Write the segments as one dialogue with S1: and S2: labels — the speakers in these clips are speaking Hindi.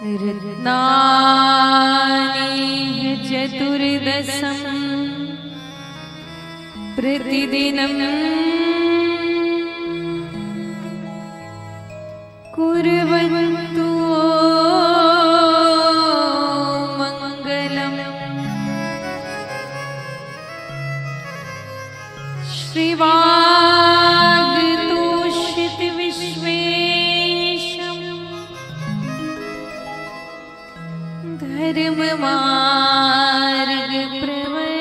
S1: रत्नानि चतुर्दशं प्रतिदिनं कुर्वन्तु मंगलम्। श्रीवागतोषित विश्वेशं धर्म मार्ग प्रवर्तकं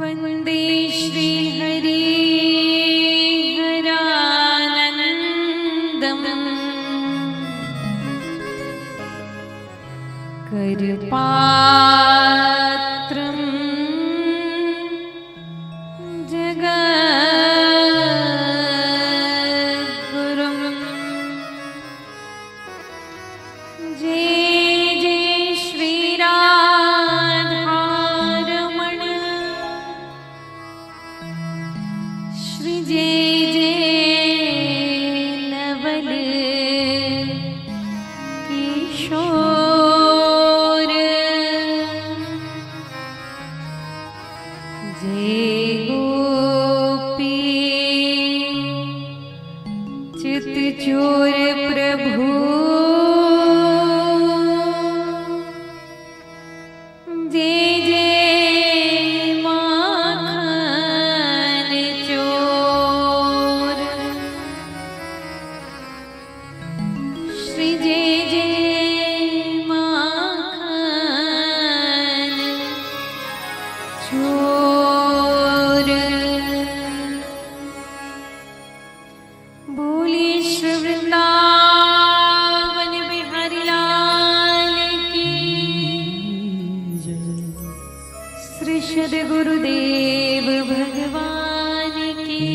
S1: वन्दे श्री हरिहरानन्दम्। करपात्रं जगद्गुरुं जय जय श्री राधारमण श्री जय जय नवल किशोर जय गोपी चित्तचोर प्रभु जय जय माखन चोर श्री जय जय माखन चोर। बोलिए श्री वृंदावन बिहारी लाल की, श्री सद्गुरुदेव भगवान की,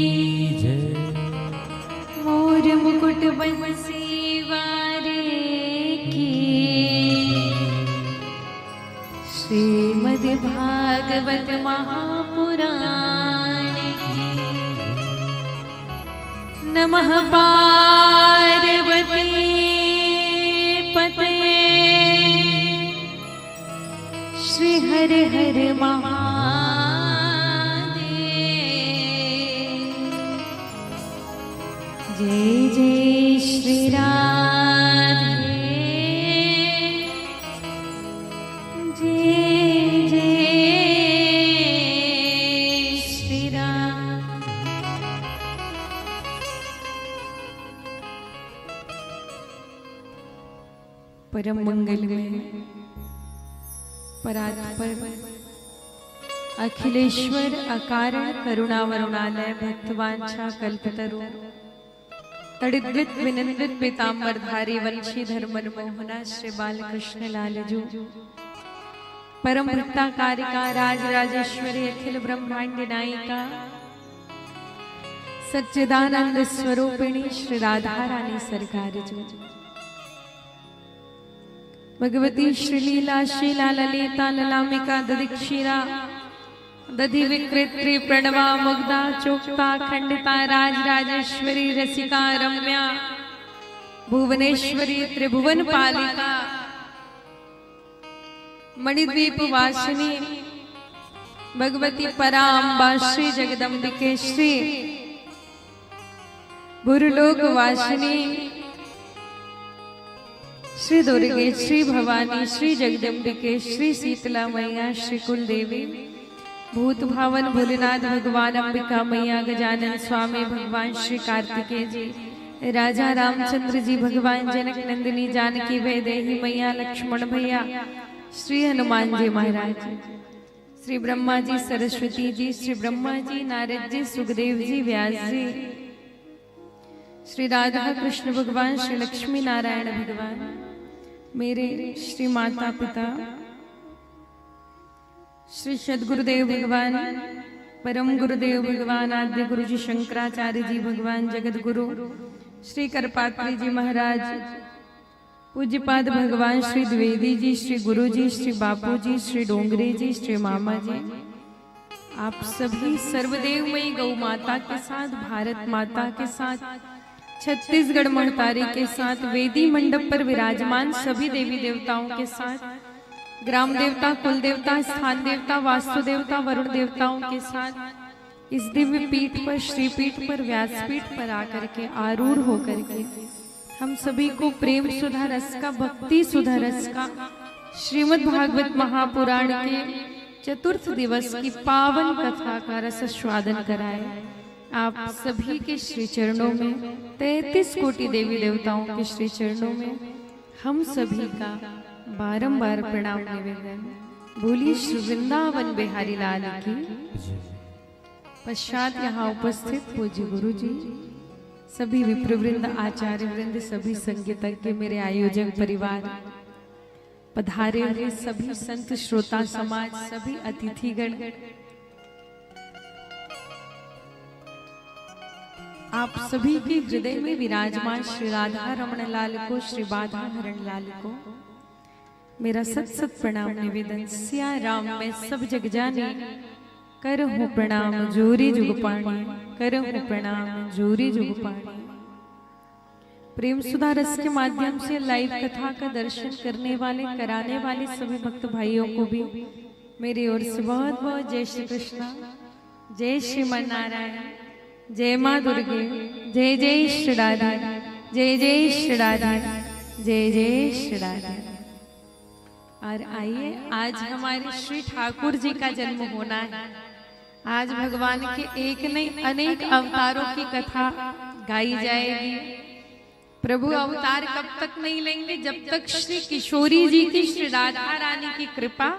S1: मोर मुकुट बंसी वारे की, श्रीमद् भागवत महापुराण की। नमः पार्वती पतये श्री हर हर महादेव। जय जय श्री राधे जय जय श्री राम। परम मंगल में परात्पर अखिलेश्वर अकारण करुणावरुणालय भक्तवांछा कल्पतरु तड़िद्वित विनंदित पीतांबरधारी वंशीधर मनमोहना श्री बालकृष्ण लालजू परम भक्ताकारिका राजराजेश्वरी अखिल ब्रह्मांड नायिका सच्चिदानंद स्वरूपिणी श्री राधा रानी सरकार जो भगवती श्रीलीला शीला ललिता ललामिका दधिक्षीरा दधि विकृत्री प्रणवा मुग्धा चोक्ता खंडिता राजराजेश्वरी रसिका रम्या भुवनेश्वरी त्रिभुवन पालिका मणिद्वीप वासिनी भगवती पराम्बा श्री जगदम्बिके श्री भूलोक वासिनी श्री दुर्गे श्री भवानी श्री जगदम्बिके श्री शीतला मैया श्री कुलदेवी भूत भावन भोलेनाथ भगवान अंबिका मैया गजानन स्वामी भगवान श्री कार्तिकेय जी राजा रामचंद्र जी भगवान जनक नंदिनी जानकी वैदेही मैया लक्ष्मण भैया श्री हनुमान जी महाराज श्री ब्रह्मा जी सरस्वती जी श्री ब्रह्मा जी नारद जी सुखदेव जी व्यास जी श्री राधा कृष्ण भगवान श्री लक्ष्मी नारायण भगवान मेरे श्री माता पिता श्री सद्गुरुदेव भगवान परम गुरुदेव भगवान आद्य गुरु जी शंकराचार्य जी भगवान जगत गुरु श्री करपात्री जी महाराज पूज्यपाद भगवान श्री द्विवेदी जी श्री गुरु जी श्री बापू जी श्री डोंगरे जी श्री मामा जी आप सभी सर्वदेवमयी गौ माता के साथ भारत माता के साथ छत्तीसगढ़ महतारी के साथ वेदी मंडप पर विराजमान सभी देवी देवताओं के साथ ग्राम देवता, कुल देवता, स्थान देवता, वास्तु देवता, वरुण देवताओं के साथ इस दिव्य पीठ पर, श्रीपीठ पर, व्यासपीठ पर आकर के आरूढ़ होकर के हम सभी को प्रेम सुधा रस का, भक्ति सुधा रस का श्रीमद् भागवत महापुराण के चतुर्थ दिवस की पावन कथा का रसस्वादन कराए। आप सभी के श्री चरणों में, 33 कोटि देवी देवताओं के श्री चरणों में हम सभी का बारंबार प्रणाम निवेदन। बोलिए श्री वृंदावन बिहारी लाल की। पश्चात यहाँ उपस्थित पूज्य गुरु जी, सभी विप्रवृंद, आचार्य वृंद, सभी संगीतज्ञ, मेरे आयोजक परिवार, पधारे हुए सभी संत श्रोता समाज, सभी अतिथिगण, आप सभी के हृदय में विराजमान श्री राधा रमण लाल को, श्री बाधा हरण लाल को मेरा सत सत प्रणाम निवेदन। सिया राम में सब जग जाने, करहु प्रणाम जोरी जुग पाणी, करहु प्रणाम जोरी जुग पाणी। प्रेम सुधा रस के माध्यम से लाइव कथा का दर्शन करने वाले, कराने वाले सभी भक्त भाइयों को भी मेरी ओर से बहुत बहुत जय श्री कृष्ण, जय श्रीमन नारायण, जय माँ दुर्गे, जय जय श्री राधा, जय जय श्री राधा, जय जय श्री राधा। और आइए, आज हमारे श्री ठाकुर जी का जन्म होना है। आज भगवान के एक नहीं अनेक अवतारों की कथा गाई जाएगी। प्रभु अवतार कब तक नहीं लेंगे? जब तक श्री किशोरी जी की, श्री राधा रानी की कृपा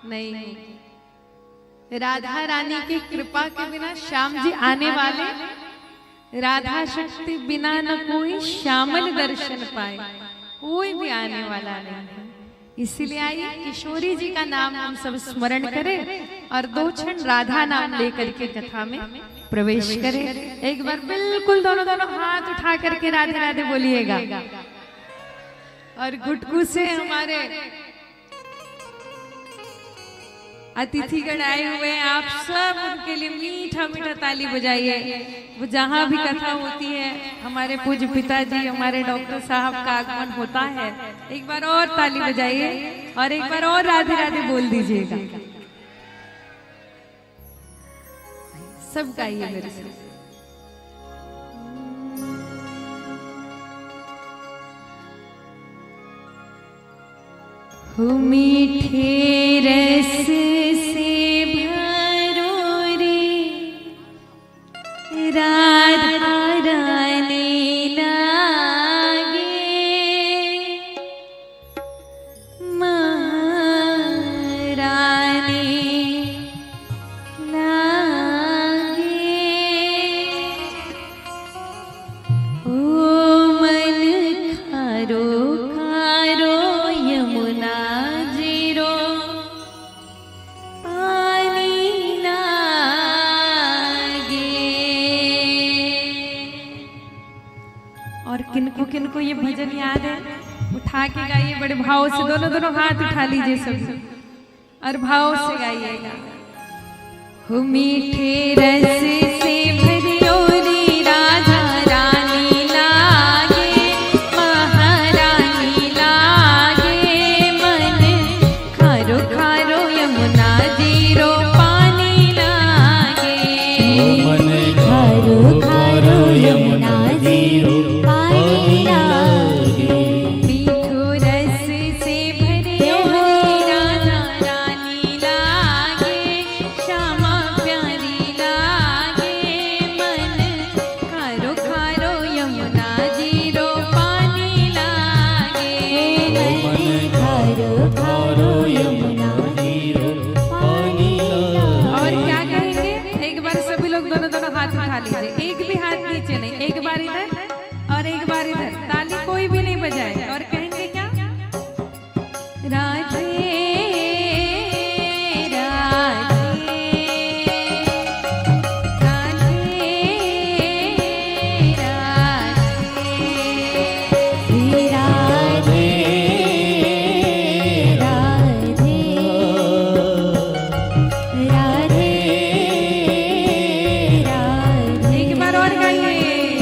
S1: नहीं होगी। राधा रानी की कृपा के बिना श्याम जी आने वाले, राधा शक्ति बिना न कोई श्यामल दर्शन पाए, कोई भी आने वाला नहीं है। इसीलिए आइए किशोरी जी का नाम हम सब स्मरण करें और 2 क्षण राधा नाम लेकर के कथा में प्रवेश करें। एक बार बिल्कुल दोनों हाथ उठा करके राधे राधे बोलिएगा। और गुटकू से हमारे अतिथिगण आए हुए हैं, आप सब उनके लिए मीठा मीठा ताली बजाइए। वो जहाँ भी कथा होती है, हमारे पूज्य पिताजी, हमारे डॉक्टर साहब का आगमन होता है, एक बार और ताली बजाइए और एक बार और राधे राधे बोल दीजिएगा। सब गाइए मेरे साथ। हो मीठे रस से भरो रे राधा रानी लागे, महारानी लागे। ओ मन खारो खारो यमुना जीरो, पानी लागे। और किनको ये भजन याद है? उठा के गाइए बड़े भाव से, दोनों हाथ उठा लीजिए सब और भाव से गाइएगा। हो मीठे रस से भरियो रे राधा रानी लागे, महारानी लागे। मन खारो खारो यमुना जीरो, पानी लागे।
S2: मन खारो खारो यमुना जीरो, पानी लागे।
S1: मीठो रस से भरियो रे राधा रानी लागे, श्यामा प्यारी लागे। मन खारो खारो यमुना जीरो, पानी लागे।
S2: मन खारो खारो यमुना जीरो, पानी लागे।
S1: और क्या कहेंगे? एक बार सभी लोग दोनों हाथ उठा लीजिए, एक भी हाथ नीचे नहीं, एक बार इधर और एक बार इधर, ताली कोई भी नहीं बजाए। और कहेंगे क्या? राधे राधे राधे राधे
S2: राधे राधे राधे।
S1: एक बार और गाइए।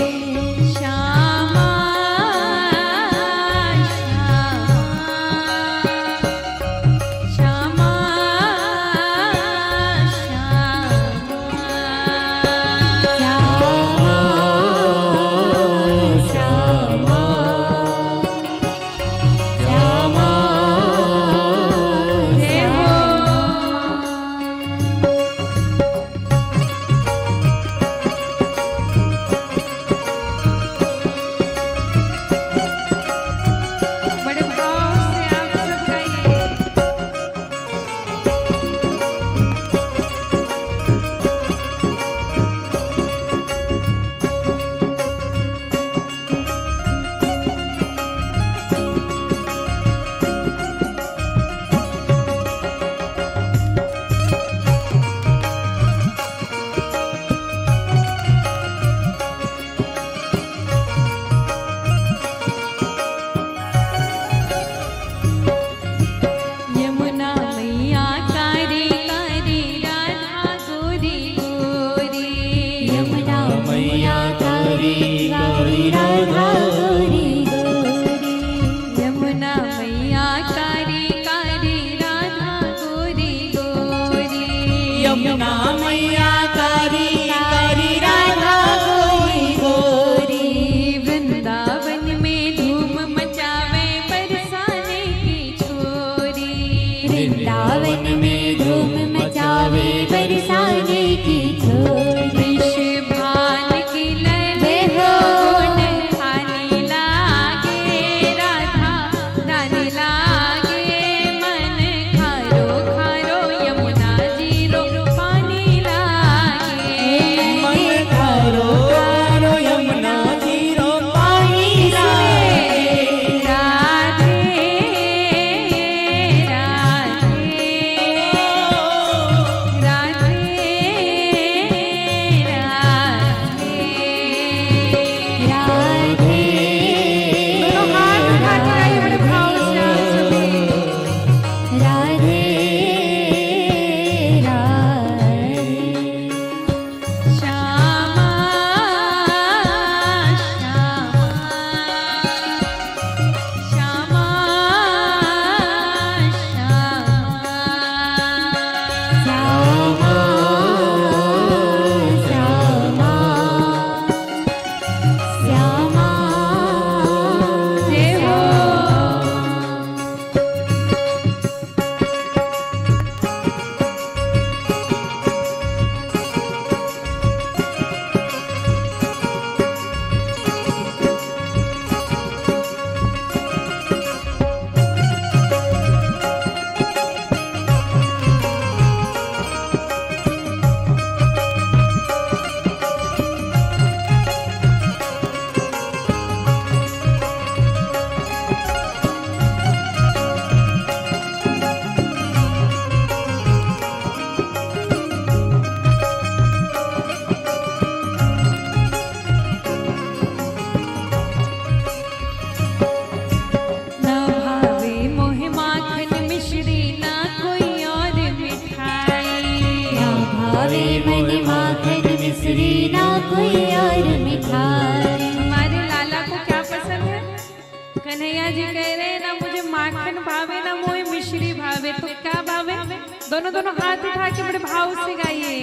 S1: दोनों दोनों हाथ उठा के बड़े भाव से गाइए।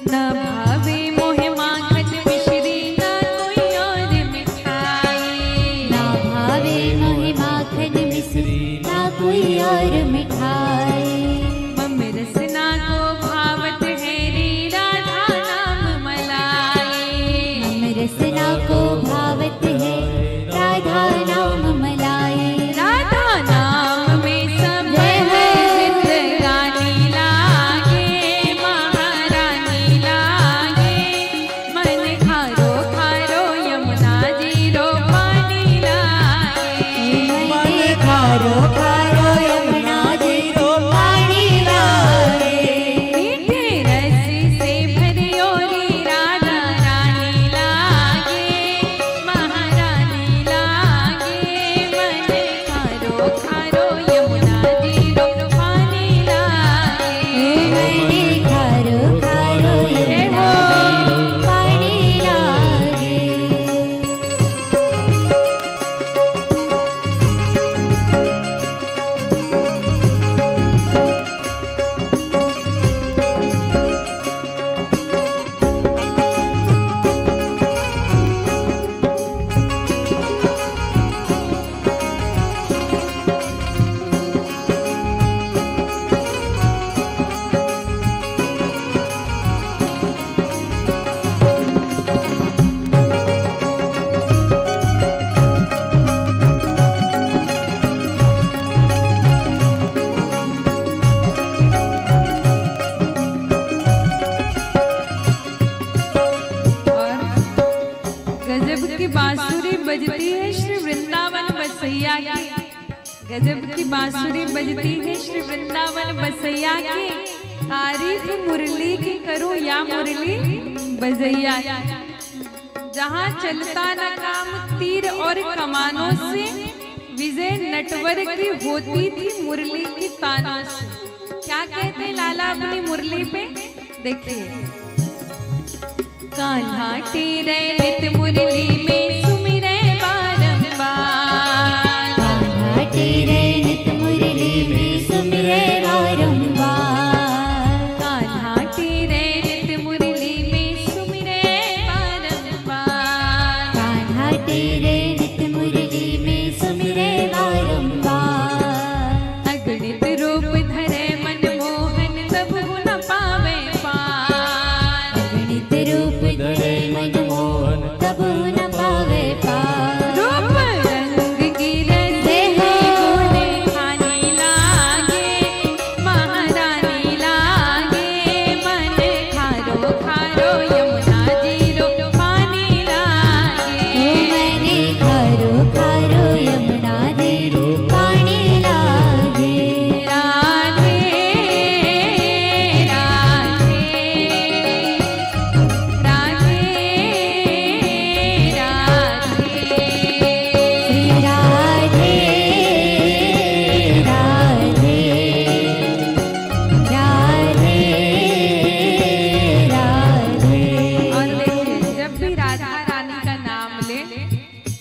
S1: न भावे मोहे माखन मिश्री ना कोई और मिठाई,
S2: ना भावे मोहे माखन मिश्री ना कोई और मिठाई।
S1: मम रसना को भावत है रे राधा नाम मलाई,
S2: मम रसना को भावत है राधा नाम मलाई।
S1: राधा नाम में सब जिंदगानी लागे, महारानी लागे, मन खारो खारो यमुना जीरो पानी लागे,
S2: मन खारो खारो यमुना जीरो पानी लागे।
S1: मीठे रस से भरी ओरी राधा रानी लागे, महारानी लागे, मन खारो खारो यमुना जीरो पानी लागे।
S2: मन खारो खारो यमुना जीरो पानी लागे।
S1: और गजब की बांसुरी बजती है श्री वृंदावन बसैया की, गजब की बांसुरी बजती है श्री वृंदावन बसैया की। तारीफ मुरली की करो या मुरली बजैया की। जहाँ चलता न काम तीर और कमानों से, विजय नटवर की होती थी मुरली की तानों से। क्या कहते हैं लाला अपनी मुरली पे, देखिए। कान्हा तेरे नित मुरली में सुमिरे बारंबार,
S2: कान्हा तेरे नित मुरली में सुमिरे बारंबार।
S1: कान्हा तेरे नित मुरली में सुमिरे बारंबार,
S2: कान्हा तेरे नित मुरली में सुमिरे बारंबार।
S1: अगणित रूप धरे मनमोहन तब न पावे पार,
S2: अगणित रूप धरे मनमोहन तब न पावे पार।
S1: रूप रंग की रसे गुण खानी लागे, महारानी लागे, मन खारो खारो यमुना जीरो पानी लागे।
S2: मैंने खारो खारो यमुना जीरो पानी लागे।
S1: राधे राधे राधे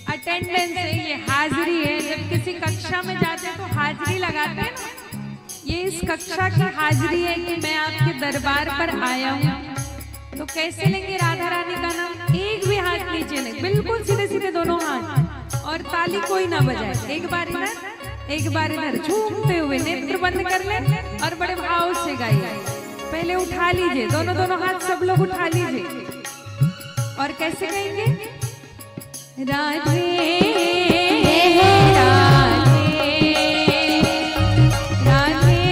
S1: अटेंडेंस है, ये हाजिरी है। जब किसी कक्षा में जाते हैं तो हाजिरी लगाते हैं ना, ये इस कक्षा की हाजिरी है कि मैं आपके दरबार पर आया हूँ। तो कैसे लेंगे राधा रानी का नाम? एक भी हाथ नीचे नहीं, बिल्कुल सीधे सीधे दोनों हाथ, और ताली कोई ना बजाए। एक बार इधर एक बार इधर, झूमते हुए नेत्र बंद कर ले और बड़े भाव से गाइए। पहले उठा लीजिए, दोनों दोनों हाथ सब लोग उठा लीजिए। और कैसे कहेंगे? राधे राधे राधे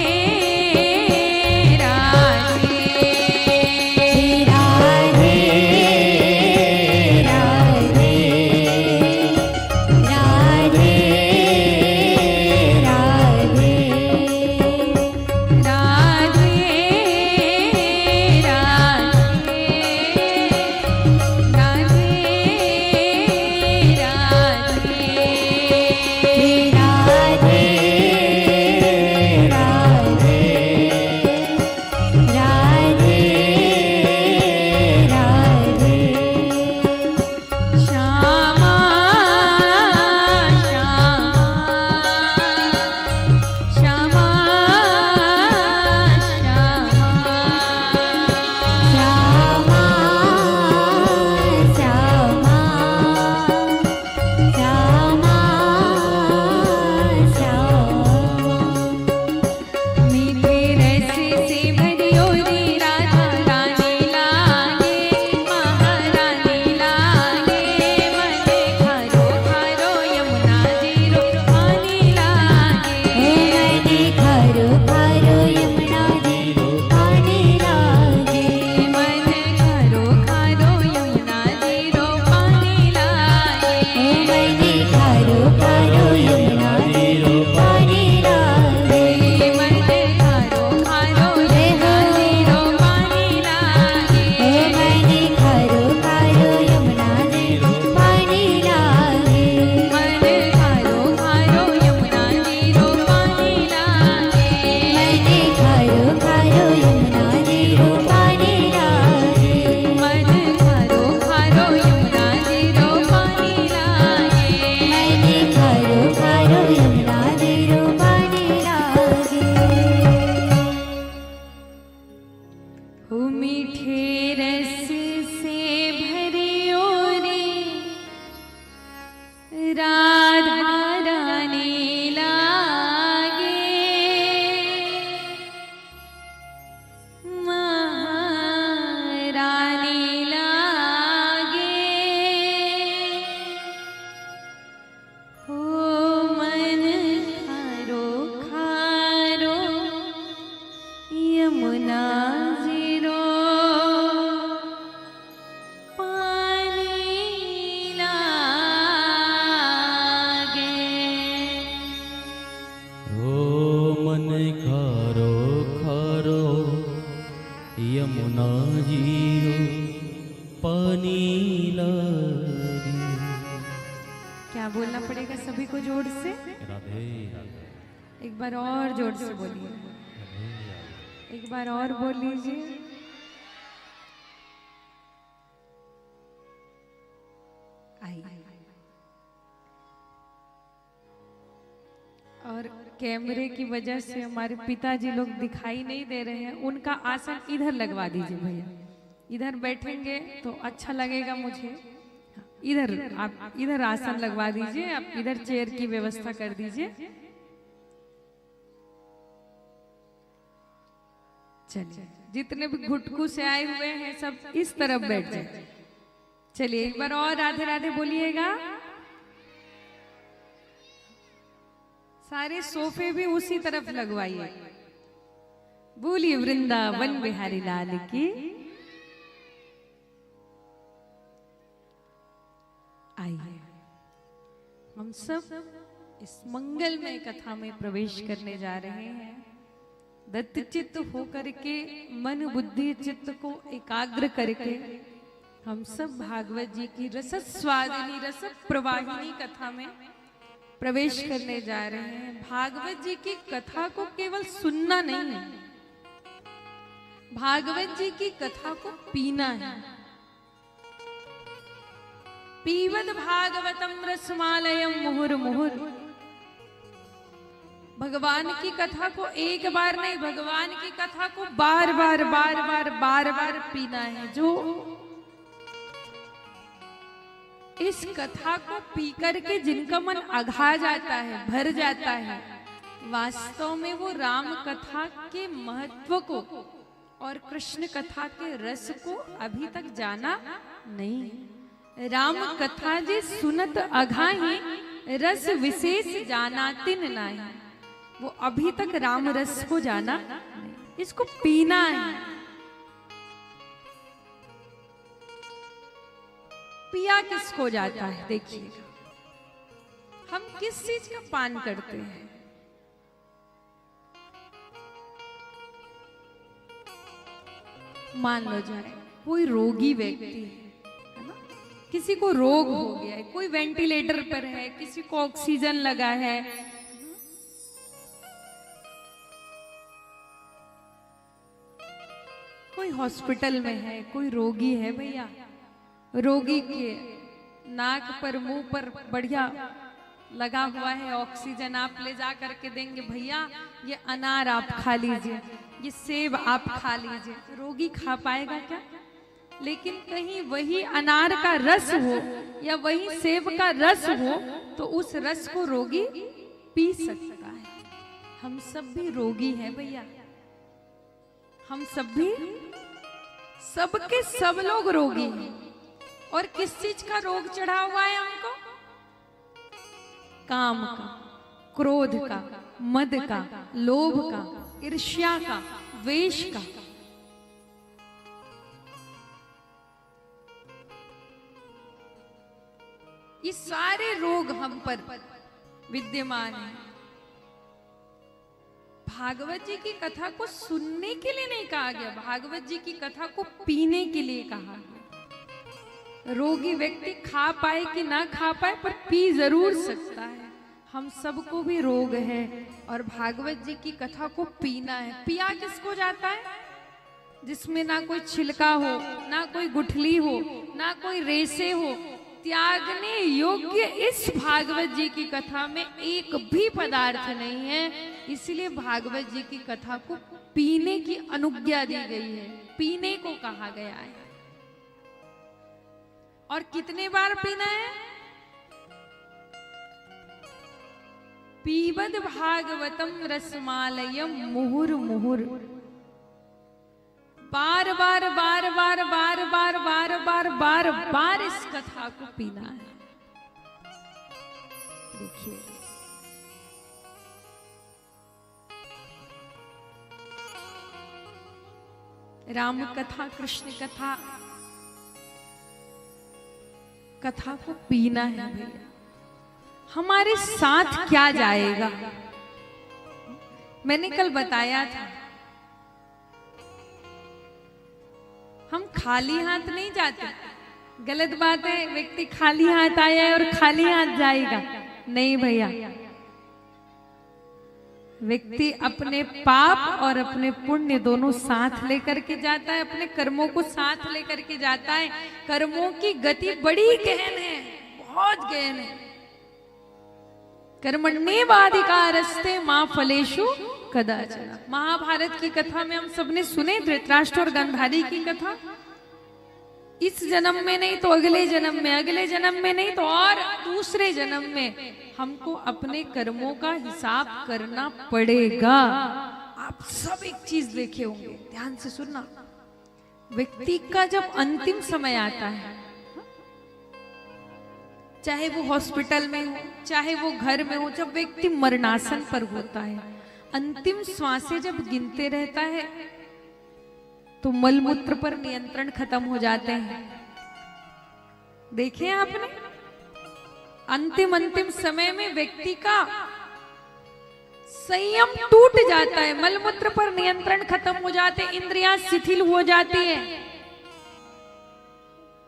S1: राधे
S2: राधे राधे राधे राधे
S1: राधे राधे बोलना पड़ेगा सभी को जोर से।
S3: राधे राधे।
S1: एक बार और जोर से बोलिए, एक बार और बोल लीजिए। आइए। और कैमरे की वजह से हमारे पिताजी लोग दिखाई नहीं दे रहे हैं, उनका आसन इधर लगवा दीजिए भैया, इधर बैठेंगे तो अच्छा लगेगा मुझे। इधर आप इधर आसन लगवा दीजिए, आप इधर चेयर की व्यवस्था कर दीजिए। चलिए, जितने भी घुटकू से आए हुए हैं सब इस तरफ बैठ जाए। चलिए एक बार और राधे राधे बोलिएगा। सारे सोफे भी उसी तरफ लगवाइए। बोलिए वृंदावन बिहारी लाल की। आइए हम सब इस मंगलमय कथा में प्रवेश करने जा रहे हैं। दत्तचित्त होकर के, मन बुद्धि चित्त को एकाग्र करके हम सब भागवत जी की रसस्वादिनी रस प्रवाहिनी कथा में प्रवेश करने जा रहे हैं। भागवत जी की कथा को केवल सुनना नहीं है, भागवत जी की कथा को पीना है। पीवद भागवतम रसमालयम मुहुर मुहुर। भगवान की कथा को एक बार नहीं, भगवान की कथा को बार बार बार बार बार बार पीना है। जो इस कथा को पी करके जिनका मन अघा जाता है, भर जाता है, वास्तव में वो राम कथा के महत्व को और कृष्ण कथा के रस को अभी तक जाना नहीं। राम कथा जे सुनत अघा ही रस विशेष जानातिन नाही। वो अभी तक राम रस को जाना नहीं, इसको पीना है। पिया किसको जाता है देखिएगा, हम किस चीज का पान करते हैं। मान लो जाए कोई रोगी व्यक्ति है ना, किसी को रोग हो गया है, कोई वेंटिलेटर पर है, किसी को ऑक्सीजन लगा है, कोई हॉस्पिटल में है, कोई रोगी है भैया, रोगी के नाक पर मुंह पर बढ़िया लगा हुआ है ऑक्सीजन, आप ले जा करके देंगे भैया ये अनार आप खा लीजिए, ये सेब आप खा लीजिए। रोगी खा पाएगा क्या? लेकिन कहीं वही अनार का रस हो या वही सेब का रस हो तो उस रस को रोगी पी सकता है। हम सब भी रोगी हैं भैया, हम सब भी, सबके सब लोग रोगी हैं। और किस चीज का रोग चढ़ा हुआ है हमको? काम का, क्रोध का, मद का, लोभ का, ईर्ष्या का, द्वेष का। ये सारे रोग हम पर विद्यमान हैं। भागवत जी की कथा को सुनने के लिए नहीं कहा गया, भागवत जी की कथा को पीने के लिए कहा गया। रोगी व्यक्ति खा पाए कि ना खा पाए पर पी जरूर सकता है। हम सबको भी रोग है और भागवत जी की कथा को पीना है। पिया किसको जाता है? जिसमें ना कोई छिलका हो, ना कोई गुठली हो, ना कोई रेसे हो। त्यागने योग्य इस भागवत जी की कथा में एक भी पदार्थ नहीं है, इसलिए भागवत जी की कथा को पीने की अनुज्ञा दी गई है, पीने को कहा गया है। और कितने बार पीना है? पीबद भागवतम रसमालयम मुहुर मुहुर। बार बार बार बार बार बार बार बार बार बार इस कथा को पीना है। देखिए राम कथा, कृष्ण कथा, कथा को पीना है भैया। हमारे साथ क्या जाएगा? मैंने कल बताया था, हम खाली हाथ नहीं जाते, गलत बात है व्यक्ति खाली हाथ आया है और खाली हाथ जाएगा, नहीं भैया। व्यक्ति अपने पाप और अपने पुण्य दोनों साथ लेकर के जाता है, अपने कर्मों को साथ लेकर के जाता है। कर्मों की गति बड़ी गहन है, बहुत गहन है। कर्मण्येवाधिकारस्ते मां फलेषु कदाचन। महाभारत की कथा में हम सबने सुने धृतराष्ट्र और गांधारी की कथा। इस जन्म में नहीं तो अगले जन्म में, अगले जन्म में नहीं तो और दूसरे जन्म में हमको अपने कर्मों का हिसाब करना पड़ेगा। आप सब एक चीज देखे होंगे, ध्यान से सुनना। व्यक्ति का जब अंतिम समय आता है, चाहे वो हॉस्पिटल में हो, चाहे वो घर में हो, जब व्यक्ति मरणासन पर होता है, अंतिम श्वासें जब गिनते रहता है तो मलमूत्र पर नियंत्रण खत्म हो जाते हैं। देखे आपने, अंतिम समय में व्यक्ति का संयम टूट जाता है, मलमूत्र पर नियंत्रण खत्म हो जाते, इंद्रियां शिथिल हो जाती है।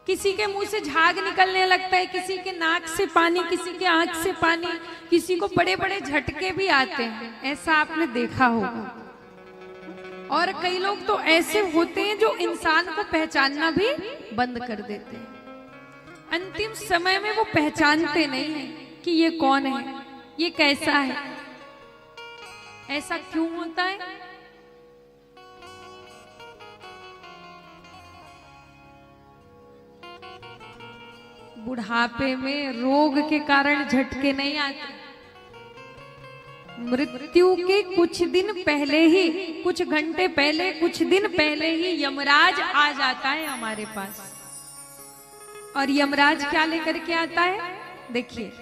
S1: किसी के मुंह से झाग निकलने लगता है, किसी के नाक से पानी, किसी के आंख से पानी, किसी को बड़े बड़े झटके भी आते हैं। ऐसा आपने देखा होगा। और कई लोग तो ऐसे होते हैं जो इंसान को पहचानना भी बंद कर देते हैं। अंतिम समय में वो पहचानते नहीं है कि ये कौन है, ये कैसा है। ऐसा क्यों होता है? बुढ़ापे में रोग के कारण झटके नहीं आते, मृत्यु के कुछ दिन पहले ही, कुछ घंटे पहले, कुछ दिन पहले ही यमराज आ जाता है हमारे पास। और यमराज क्या लेकर के आता है? देखिए,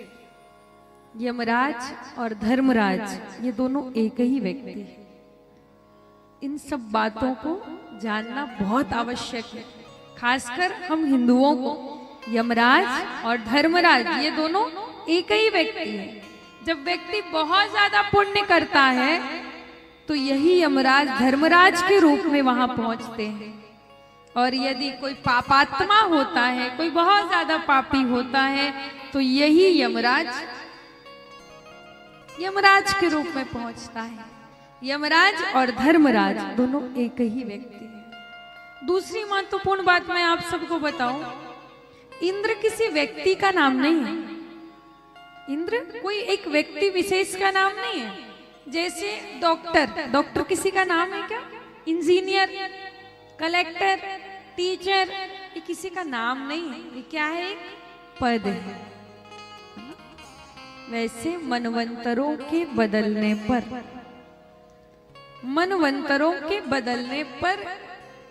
S1: यमराज और धर्मराज ये दोनों एक ही व्यक्ति है। इन सब बातों को जानना बहुत आवश्यक है, खासकर हम हिंदुओं को। यमराज और धर्मराज ये दोनों एक ही व्यक्ति है। जब व्यक्ति बहुत ज्यादा पुण्य करता है तो यही यमराज धर्मराज के रूप में वहां पहुंचते हैं। और यदि कोई पापात्मा होता है, कोई बहुत ज्यादा पापी होता है, तो यही यमराज के रूप में पहुंचता है। यमराज और धर्मराज दोनों एक ही व्यक्ति है। दूसरी महत्वपूर्ण बात मैं आप सबको बताऊं, इंद्र किसी व्यक्ति का नाम नहीं है। इंद्र कोई एक व्यक्ति विशेष का नाम नहीं है। जैसे डॉक्टर किसी का नाम है क्या? इंजीनियर, कलेक्टर, टीचर, ये किसी का नाम नहीं है, ये क्या है? एक पद है। वैसे मनवंतरों के बदलने पर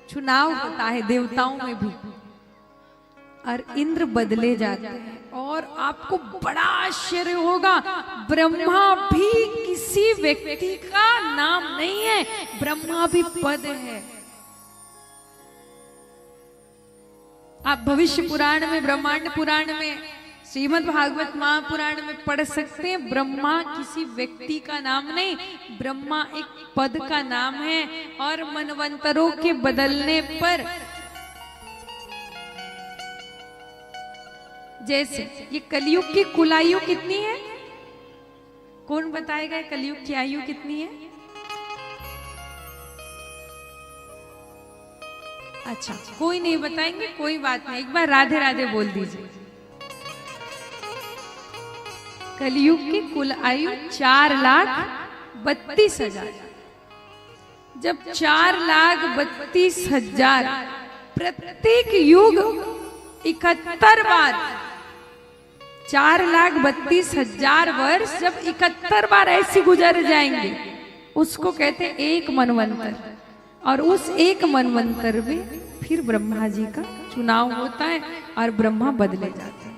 S1: चुनाव होता है देवताओं में भी, और इंद्र बदले जाते हैं। और आपको बड़ा आश्चर्य होगा, ब्रह्मा भी किसी व्यक्ति का नाम नहीं है, ब्रह्मा भी पद है। आप भविष्य पुराण में, ब्रह्मांड पुराण में, श्रीमद् भागवत महापुराण में पढ़ सकते हैं। ब्रह्मा किसी व्यक्ति का नाम नहीं, ब्रह्मा एक पद का नाम है। और मनवंतरों के बदलने पर, जैसे ये कलयुग की कुल आयु कितनी है? कौन बताएगा कलयुग की आयु कितनी है? अच्छा, कोई नहीं बताएंगे, कोई बात नहीं, एक बार राधे राधे बोल दीजिए। कलयुग की कुल आयु 4,32,000। जब 4,32,000 प्रत्येक युग 71 बार, 4,32,000 वर्ष जब 71 बार ऐसे गुजर जाएंगे, उसको कहते हैं एक मनवंतर। और उस एक मनवंतर में फिर ब्रह्मा जी का चुनाव होता है और ब्रह्मा बदले जाते हैं।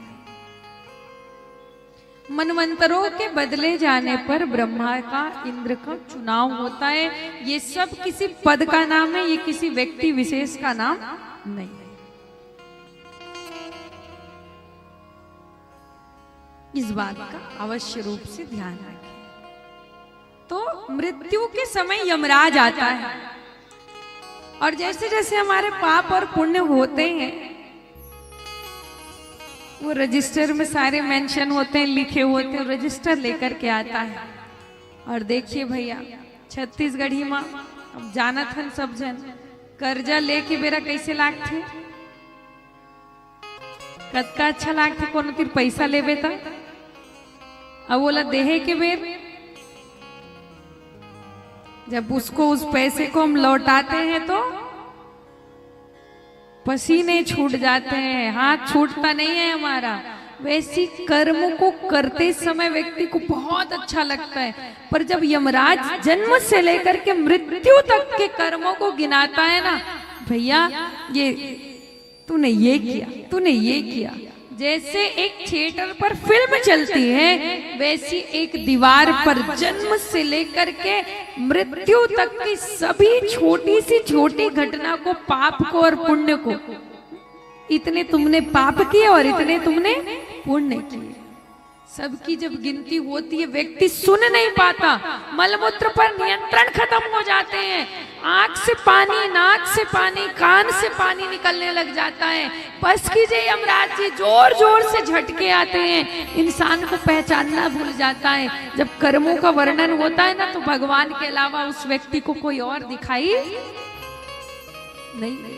S1: मनवंतरों के बदले जाने पर ब्रह्मा का, इंद्र का चुनाव होता है। ये सब किसी पद का नाम है, ये किसी व्यक्ति विशेष का नाम नहीं है। इस बात का अवश्य रूप से ध्यान रखें। तो मृत्यु के समय यमराज आता है, और जैसे जैसे हमारे पाप और पुण्य होते हैं वो रजिस्टर में सारे मेंशन होते हैं, लिखे होते हैं, रजिस्टर लेकर के आता है। और देखिए भैया छत्तीसगढ़ी माँ अब जाना था सब जन, कर्जा लेके बेरा कैसे लागथे, कतका अच्छा लागथे कोनो तीर पैसा लेबे त, अब बोला देहे के बेर जब उसको उस पैसे को हम लौटाते हैं तो पसीने छूट जाते हैं, हाथ छूटता नहीं है हमारा। वैसी कर्मों को करते समय व्यक्ति को बहुत अच्छा लगता है, पर जब यमराज जन्म से लेकर के मृत्यु तक के कर्मों को गिनाता है ना भैया, ये तूने ये किया, तूने ये किया, जैसे एक थिएटर पर फिल्म चलती है वैसी एक दीवार पर जन्म से लेकर के मृत्यु तक की सभी छोटी सी छोटी घटना को, पाप को और पुण्य को, इतने तुमने पाप किए और इतने तुमने पुण्य किए, सबकी जब गिनती होती है व्यक्ति सुन नहीं पाता, मलमूत्र पर नियंत्रण खत्म हो जाते हैं, आंख से पानी, नाक से पानी, कान से पानी निकलने लग जाता है। बस कीजिए यमराज जी, जोर जोर से झटके आते हैं, इंसान को पहचानना भूल जाता है। जब कर्मों का वर्णन होता है ना तो भगवान के अलावा उस व्यक्ति को कोई और दिखाई नहीं।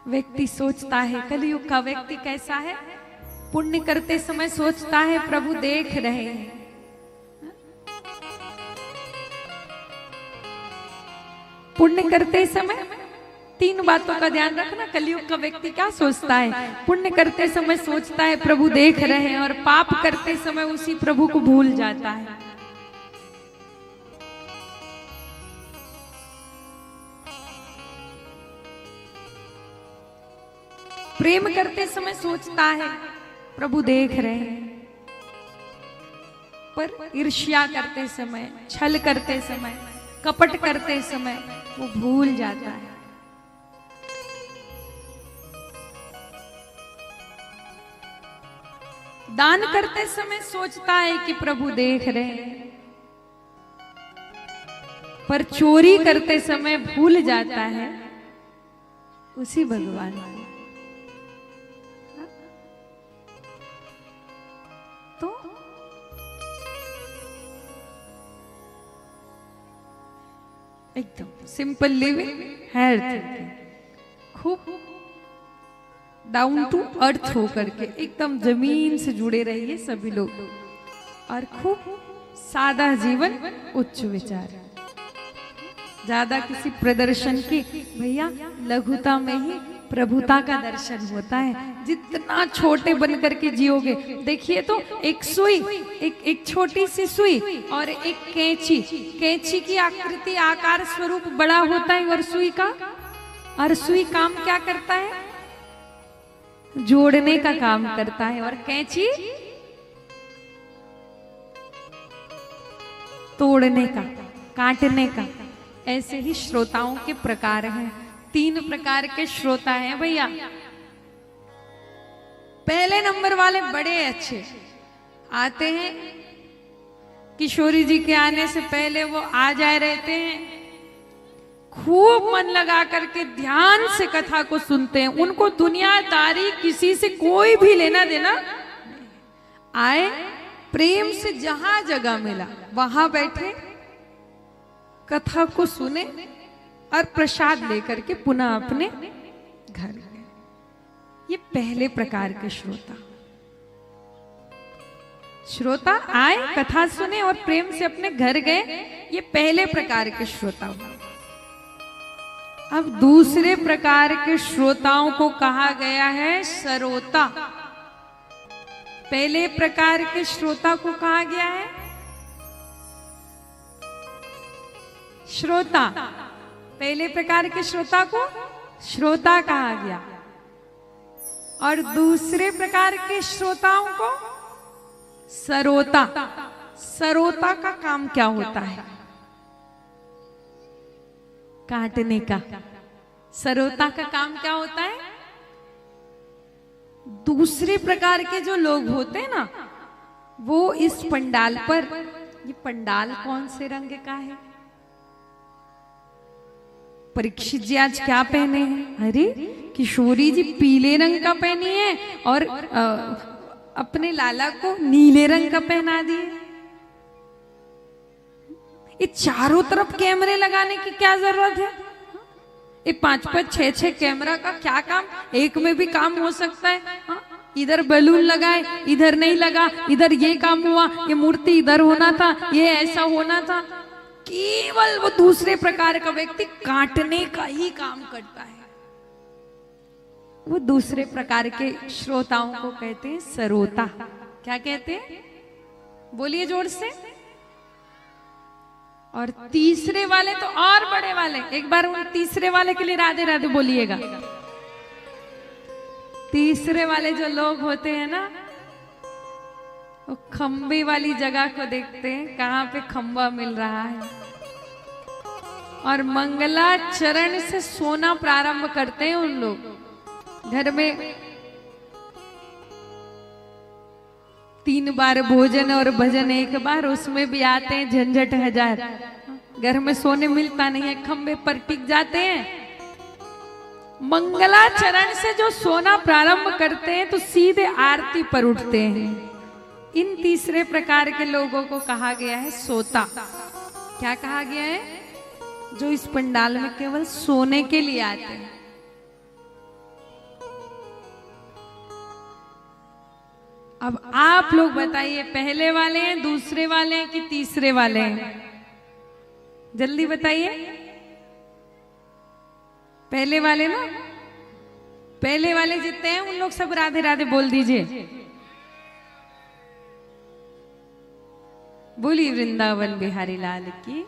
S1: व्यक्ति सोचता है, कलयुग का व्यक्ति कैसा है, पुण्य करते समय सोचता है प्रभु देख रहे हैं, पुण्य करते समय तीन बातों का ध्यान रखना। कलयुग का व्यक्ति क्या सोचता है, पुण्य करते समय सोचता है प्रभु देख रहे हैं, और पाप करते समय उसी प्रभु को भूल जाता है। प्रेम करते समय सोचता है प्रभु देख रहे हैं, पर ईर्ष्या करते समय, छल करते समय, कपट करते समय वो भूल जाता है। दान करते समय सोचता है कि प्रभु देख रहे हैं, पर चोरी करते समय भूल जाता है उसी भगवान को। तो एकदम सिंपल लिविंग हेल्थ, खूब डाउन टू अर्थ होकर के एकदम जमीन से जुड़े रहिए सभी लोग, और खूब सादा जीवन, उच्च विचार, ज्यादा किसी प्रदर्शन की भैया, लघुता में ही प्रभुता का दर्शन होता है। जितना छोटे बनकर के जियोगे, देखिए तो एक सुई, एक छोटी सी सुई और एक कैंची, कैंची की आकृति, आकार, स्वरूप बड़ा होता है, और सुई काम क्या करता है, जोड़ने का काम करता है, और कैंची तोड़ने का, काटने का। ऐसे ही श्रोताओं के प्रकार हैं, तीन प्रकार के श्रोता हैं भैया। पहले नंबर वाले बड़े अच्छे आते हैं, किशोरी जी के आने से पहले वो आ जाए रहते हैं, खूब मन लगा करके ध्यान से कथा को सुनते हैं, उनको दुनियादारी किसी से कोई भी लेना देना, आए प्रेम से जहां जगह मिला वहां बैठे, कथा को सुने और प्रसाद लेकर के पुनः अपने घर गए। ये पहले प्रकार के श्रोता आए, कथा सुने और प्रेम से अपने घर गए, ये पहले प्रकार के श्रोता हुए। अब दूसरे प्रकार के श्रोताओं को कहा गया है सरोता। पहले प्रकार के श्रोता को कहा गया है श्रोता, पहले प्रकार के श्रोता को श्रोता कहा गया, और दूसरे प्रकार के श्रोताओं को सरोता। सरोता का काम क्या होता है, काटने का। सरोता का काम क्या होता है, दूसरे प्रकार के जो लोग होते हैं ना, वो इस पंडाल पर, ये पंडाल कौन से रंग का है, परीक्षित जी आज क्या पहने हैं? अरे किशोरी जी पीले रंग का पहनी है और अपने लाला को नीले रंग का पहना दिए। ये चारों तरफ कैमरे लगाने की क्या जरूरत है? ये 5-5 6-6 कैमरा का क्या काम? एक में भी काम हो सकता है। हाँ? इधर बैलून लगाए, इधर नहीं लगा, इधर ये काम हुआ, ये मूर्ति इधर होना था, ये ऐसा होना था। केवल वो दूसरे प्रकार का व्यक्ति काटने का ही काम करता है। वो दूसरे प्रकार के श्रोताओं को कहते हैं सरोता। क्या कहते हैं? बोलिए जोर से। और तीसरे वाले तो और बड़े वाले, एक बार उन तीसरे वाले के लिए राधे राधे बोलिएगा। तीसरे वाले जो लोग होते हैं ना, वो खंबे वाली जगह को देखते हैं कहां पे खंबा मिल रहा है और मंगलाचरण से सोना प्रारंभ करते हैं। उन लोग घर में 3 बार भोजन और भजन 1 बार, उसमें भी आते हैं झंझट 1000। घर में सोने मिलता नहीं है, खंबे पर टिक जाते हैं। मंगलाचरण से जो सोना प्रारंभ करते हैं तो सीधे आरती पर उठते हैं। इन तीसरे प्रकार के लोगों को कहा गया है सोता। क्या कहा गया है? जो इस पंडाल में केवल सोने के लिए आते हैं। अब आप लोग बताइए, पहले वाले हैं, दूसरे वाले हैं कि तीसरे वाले हैं? जल्दी बताइए। पहले वाले ना? पहले वाले जितने हैं उन लोग सब राधे राधे बोल दीजिए। बोली वृंदावन बिहारी लाल की।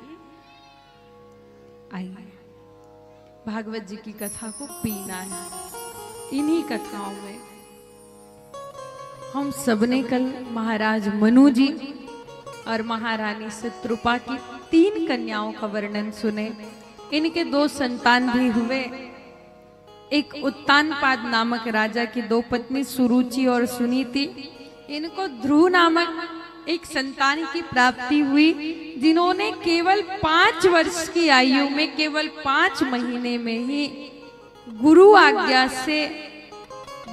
S1: आइए, भागवत जी की कथा को पीना है। इन्हीं कथाओं में हम सबने कल महाराज मनु जी और महारानी शत्रुपा की 3 कन्याओं का वर्णन सुने। इनके 2 संतान भी हुए। एक उत्तानपाद नामक राजा की 2 पत्नी सुरुचि और सुनीति। इनको ध्रुव नामक एक संतान की प्राप्ति हुई, जिन्होंने केवल 5 वर्ष की आयु में, केवल 5 महीने में ही गुरु आज्ञा से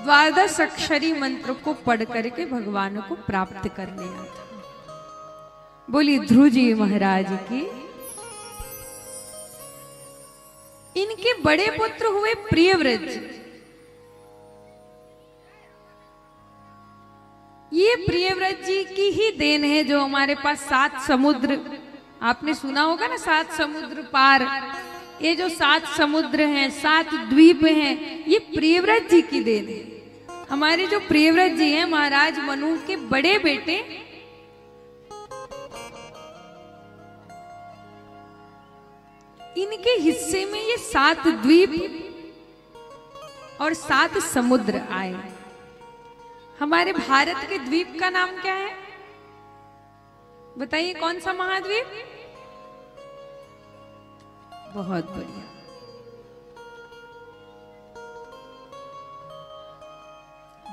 S1: 12 अक्षरी मंत्र को पढ़ करके भगवान को प्राप्त कर लिया था। बोली ध्रुव जी महाराज की। इनके बड़े पुत्र हुए प्रियव्रत जी। ये प्रियव्रत जी की ही देन है जो हमारे पास 7 समुद्र, आपने सुना होगा ना, 7 समुद्र पार। ये जो 7 समुद्र हैं, 7 द्वीप हैं, ये प्रियव्रत जी की देन है। हमारे जो प्रियव्रत जी हैं, महाराज मनु के बड़े बेटे, इनके हिस्से में ये 7 द्वीप और 7 समुद्र आए। हमारे भारत के द्वीप का नाम क्या है? बताइए, कौन सा महाद्वीप? बहुत बढ़िया।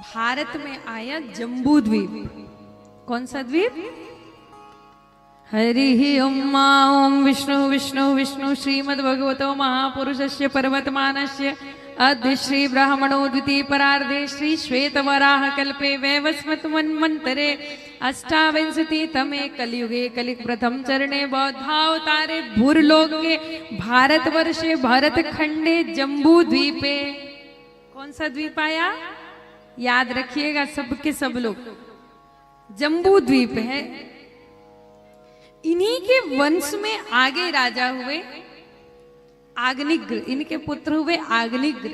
S1: भारत में आया जम्बू द्वीप। कौन सा द्वीप? हरि ओम विष्णु विष्णु विष्णु श्रीमद्भगवतो महापुरुषस्य परमतमानस्य अद्य श्री ब्राह्मणो द्वितीय परार्धे श्री श्वेत वराह कल्पे वैवस्वत मन्वन्तरे अष्टाविंशति तमे कलियुगे कलिक प्रथम चरणे बौद्धावतारे भूरलोक के भारतवर्षे भरत खंडे जम्बू द्वीपे। कौन सा द्वीप आया? याद रखिएगा सबके सब लोग, जम्बू द्वीप है। इन्हीं के वंश में आगे राजा हुए आग्निग्र। इनके पुत्र हुए आग्निग्र।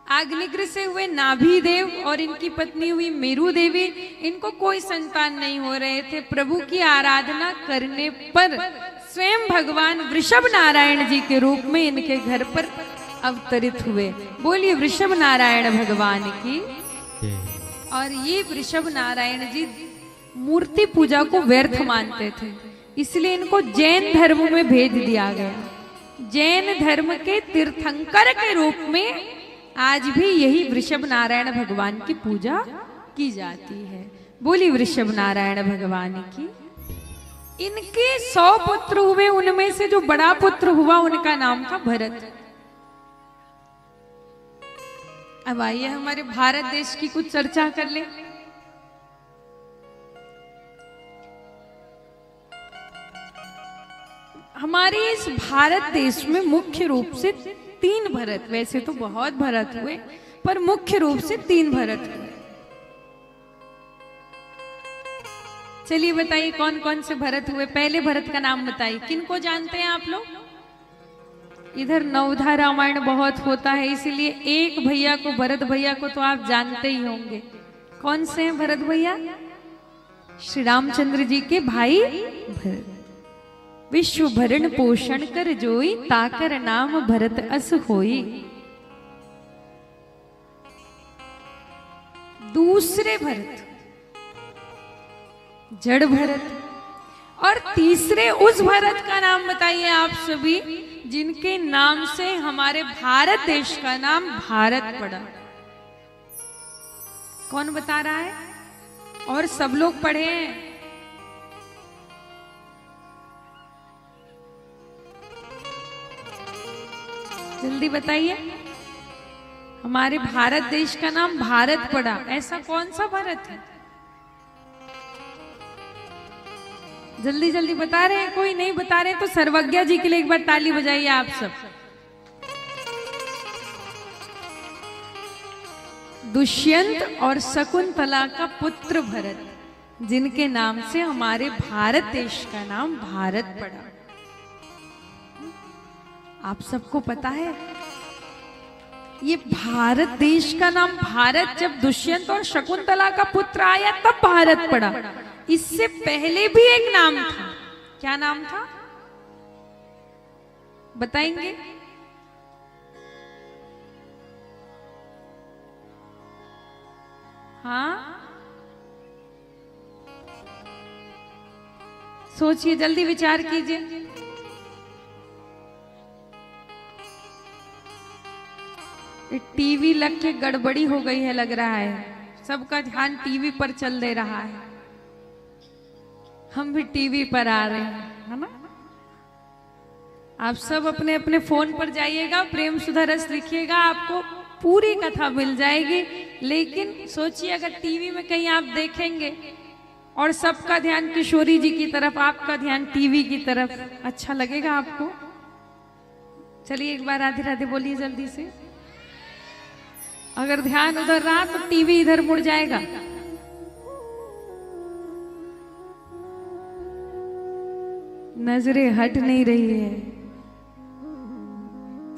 S1: आग्निग्र से हुए नाभि देव और इनकी पत्नी हुई मेरु देवी। इनको कोई संतान नहीं हो रहे थे। प्रभु की आराधना करने पर स्वयं भगवान वृषभ नारायण जी के रूप में इनके घर पर अवतरित हुए। बोलिए वृषभ नारायण भगवान की। और ये वृषभ नारायण जी मूर्ति पूजा को व्यर्थ मानते थे, इसलिए इनको जैन धर्म में भेज दिया गया। जैन धर्म के तीर्थंकर के रूप में आज भी यही वृषभ नारायण भगवान की पूजा की जाती है। बोली वृषभ नारायण भगवान की। इनके 100 पुत्र हुए, उनमें से जो बड़ा पुत्र हुआ उनका नाम था भरत। अब आइए हमारे भारत देश की कुछ चर्चा कर ले। हमारे इस भारत देश में मुख्य रूप से 3 भरत, वैसे तो बहुत भरत हुए पर मुख्य रूप से 3 भरत हुए। चलिए बताइए कौन कौन से भरत हुए। पहले भरत का नाम बताइए, किनको जानते हैं आप लोग? इधर नवधा रामायण बहुत होता है, इसीलिए एक भैया को, भरत भैया को तो आप जानते ही होंगे। कौन से हैं भरत भैया? श्री रामचंद्र जी के भाई भरत। विश्व भरण पोषण कर जोई, ताकर नाम भरत अस होई। दूसरे भरत जड़ भरत, और तीसरे उस भरत का नाम बताइए आप सभी जिनके नाम से हमारे भारत देश का नाम भारत पड़ा। कौन बता रहा है? और सब लोग पढ़े हैं। जल्दी बताइए। हमारे भारत देश का नाम भारत पड़ा, ऐसा कौन सा भारत है? जल्दी जल्दी बता रहे हैं। कोई नहीं बता रहे तो सर्वज्ञा जी के लिए एक बार ताली बजाइए आप सब। दुष्यंत और शकुंतला का पुत्र भरत, जिनके नाम से हमारे भारत देश का नाम भारत पड़ा। आप सबको पता है ये भारत देश का नाम भारत जब दुष्यंत और शकुंतला का पुत्र आया तब भारत पड़ा। इससे पहले भी एक नाम था। क्या नाम था बताएंगे? हाँ सोचिए, जल्दी विचार कीजिए। टीवी लग के गड़बड़ी हो गई है लग रहा है, सबका ध्यान टीवी पर चल दे रहा है। हम भी टीवी पर आ रहे हैं, है ना? आप सब अपने अपने फोन पर जाइएगा, प्रेम सुधा रस लिखिएगा, आपको पूरी कथा मिल जाएगी। लेकिन सोचिए अगर टीवी में कहीं आप देखेंगे और सबका ध्यान किशोरी जी की तरफ, आपका ध्यान टीवी की तरफ, अच्छा लगेगा आपको? चलिए एक बार राधे राधे बोलिए जल्दी से। अगर ध्यान उधर रहा तो टीवी इधर मुड़ जाएगा। नजरें हट नहीं रही है।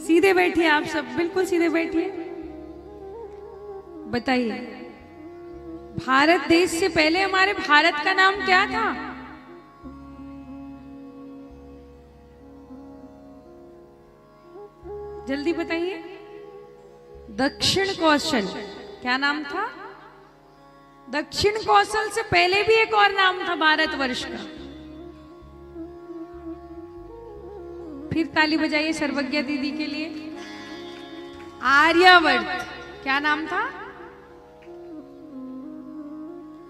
S1: सीधे बैठिए आप सब, बिल्कुल सीधे बैठिए। बताइए भारत देश से पहले हमारे भारत का नाम क्या था? जल्दी बताइए। दक्षिण कौशल। क्या नाम था? दक्षिण कौशल से पहले भी एक और नाम था भारतवर्ष का। फिर ताली बजाइए सर्वज्ञा दीदी के लिए। आर्यवर्त। क्या नाम था?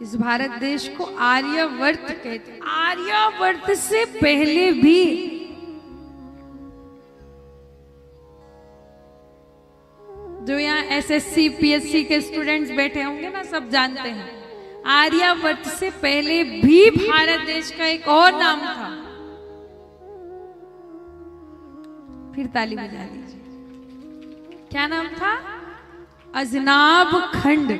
S1: इस भारत देश को आर्यवर्त कहते। आर्यवर्त से पहले भी जो यहाँ एसएससी पीएससी के स्टूडेंट्स बैठे होंगे ना, सब जानते हैं आर्यवर्त से पहले भी भारत देश का एक और नाम था। फिर ताली बजा दीजिए। क्या नाम था? अजनाब खंड।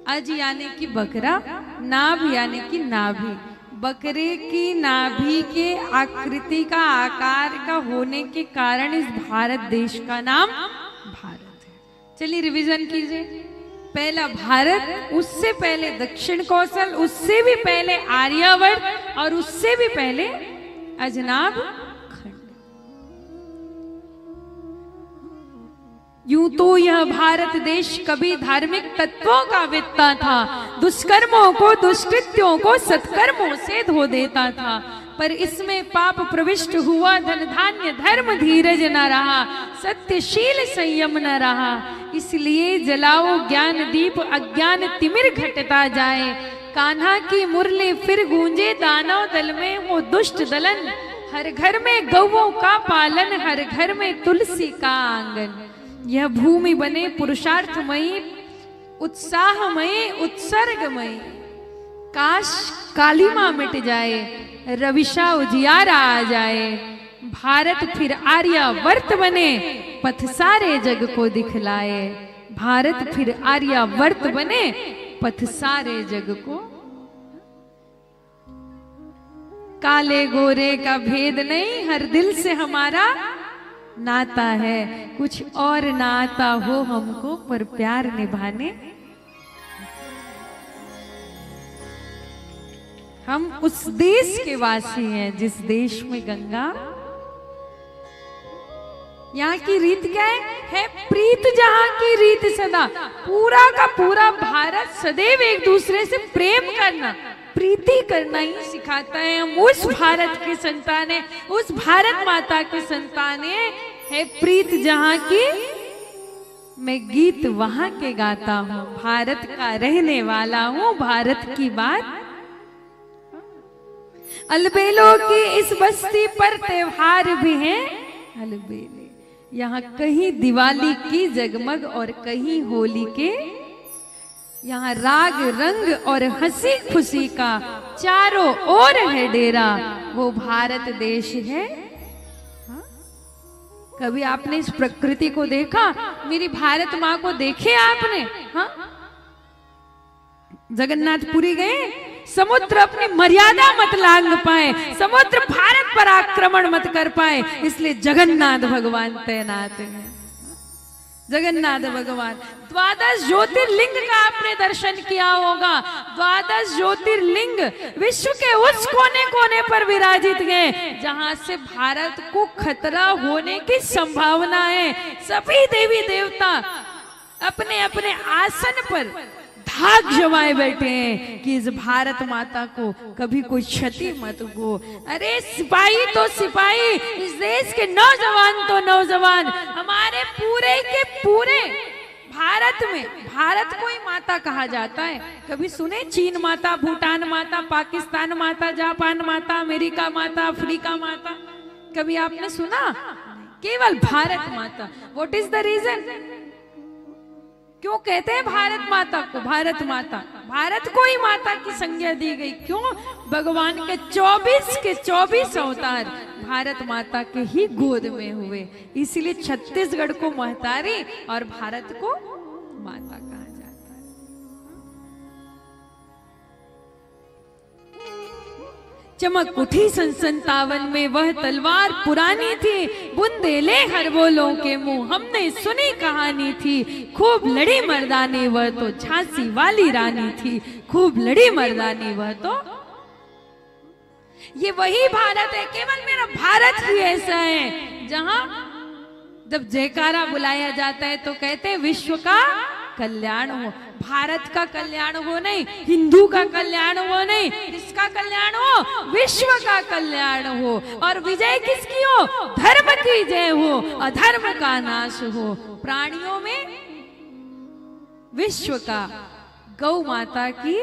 S1: अज यानी कि बकरा, नाभ यानी कि नाभि। बकरे की नाभि के आकृति का, आकार का होने के कारण इस भारत देश का नाम भारत है। चलिए रिवीजन कीजिए। पहला भारत, उससे पहले दक्षिण कौशल, उससे भी पहले आर्यवर्त और उससे भी पहले अजनाब खंड। यूं तो यह भारत देश कभी धार्मिक तत्वों का वित्ता था, दुष्कर्मों को, दुष्कृत्यों को सत्कर्मों से धो देता था। पर इसमें पाप प्रविष्ट हुआ, धन धान्य धर्म धीरज न रहा, सत्यशील संयम न रहा। इसलिए जलाओ ज्ञान दीप, अज्ञान तिमिर घटता जाए। कान्हा की मुरली फिर गूंजे दानव दल में वो दुष्ट दलन, हर घर में गौओं का पालन, हर घर में तुलसी का आंगन। यह भूमि बने पुरुषार्थमयी, उत्साहमयी, उत्सर्गमयी। काश काली मां मिट जाए, रविशा उजियारा आ जाए, भारत फिर आर्यावर्त बने, पथ सारे जग को दिखलाए। भारत फिर आर्यावर्त बने, पथ सारे जग को। काले गोरे का भेद नहीं, हर दिल से हमारा नाता है। कुछ और ना आता हो हमको, पर प्यार निभाने हम उस देश के वासी हैं जिस देश में गंगा। यहाँ की रीत क्या है प्रीत, जहाँ की रीत सदा। पूरा का पूरा भारत सदैव एक दूसरे से प्रेम करना, प्रीति करना ही सिखाता है। हम उस भारत के संतान हैं, उस भारत माता के संतान हैं। है प्रीत जहाँ की, मैं गीत वहां के गाता हूँ, भारत का रहने वाला हूँ, भारत की बात। अलबेलों की इस बस्ती पर त्योहार भी हैं अलबेले। यहाँ कहीं दिवाली की जगमग और कहीं होली के। यहाँ राग रंग और हंसी खुशी का चारों ओर है डेरा, वो भारत देश है। हाँ? कभी आपने इस प्रकृति को देखा? मेरी भारत माँ को देखे आपने? हाँ? जगन्नाथपुरी गए, समुद्र अपनी मर्यादा मत लांघ पाए, समुद्र भारत पर आक्रमण मत कर पाए, इसलिए जगन्नाथ भगवान तैनात है। जगन्नाथ भगवान 12 ज्योतिर्लिंग का आपने दर्शन किया होगा। 12 ज्योतिर्लिंग विश्व के उस कोने कोने पर विराजित हैं जहां से भारत को खतरा होने की संभावना है। सभी देवी देवता अपने अपने आसन पर धाक जमाए बैठे हैं कि इस भारत माता को कभी कोई क्षति मत हो। अरे सिपाही तो सिपाही, इस देश के नौजवान तो नौजवान, हमारे पूरे के पूरे भारत में भारत को ही माता कहा जाता है। कभी सुने चीन माता, भूटान माता, पाकिस्तान माता, जापान माता, अमेरिका माता, अफ्रीका माता? कभी आपने सुना? केवल Bharat Mata. What is the reason? क्यों कहते हैं भारत माता को भारत माता? भारत को ही माता की संज्ञा दी गई। क्यों? भगवान के 24 अवतार भारत माता के ही गोद में हुए, इसलिए छत्तीसगढ़ को महतारी और भारत को माता कहा जाता है। चमक उठी सन 57 में, वह तलवार पुरानी थी, बुंदेले हरबोलों के मुंह, हमने सुनी कहानी थी। खूब लड़ी मर्दानी वह तो झांसी वाली रानी थी, खूब लड़ी मर्दानी वह तो। ये वही भारत है, केवल मेरा भारत ही ऐसा है जहां जब जयकारा बुलाया जाता है तो कहते हैं विश्व का कल्याण हो। भारत का कल्याण हो नहीं, हिंदू का कल्याण हो नहीं, किसका कल्याण हो? विश्व का कल्याण हो। और विजय किसकी हो? धर्म की जय हो, अधर्म का नाश हो। प्राणियों में विश्व का, गौ माता की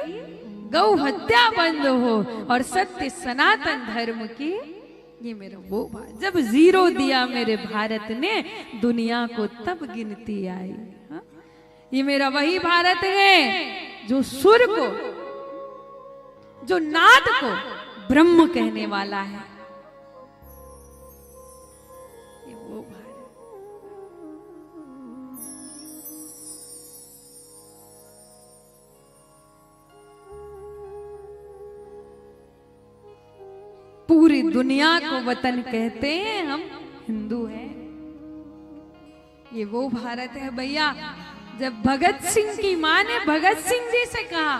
S1: गौ हत्या बंद हो और सत्य सनातन धर्म की। ये मेरा वो भारत। जब 0 दिया मेरे भारत ने, दुनिया को तब गिनती आई। हा? ये मेरा वही भारत है जो सुर को, जो नाद को ब्रह्म कहने वाला है। ये वो भारत। पूरी दुनिया को वतन कहते हैं, हम हिंदू हैं। ये वो भारत है भैया। जब भगत सिंह की मां ने भगत सिंह जी से कहा,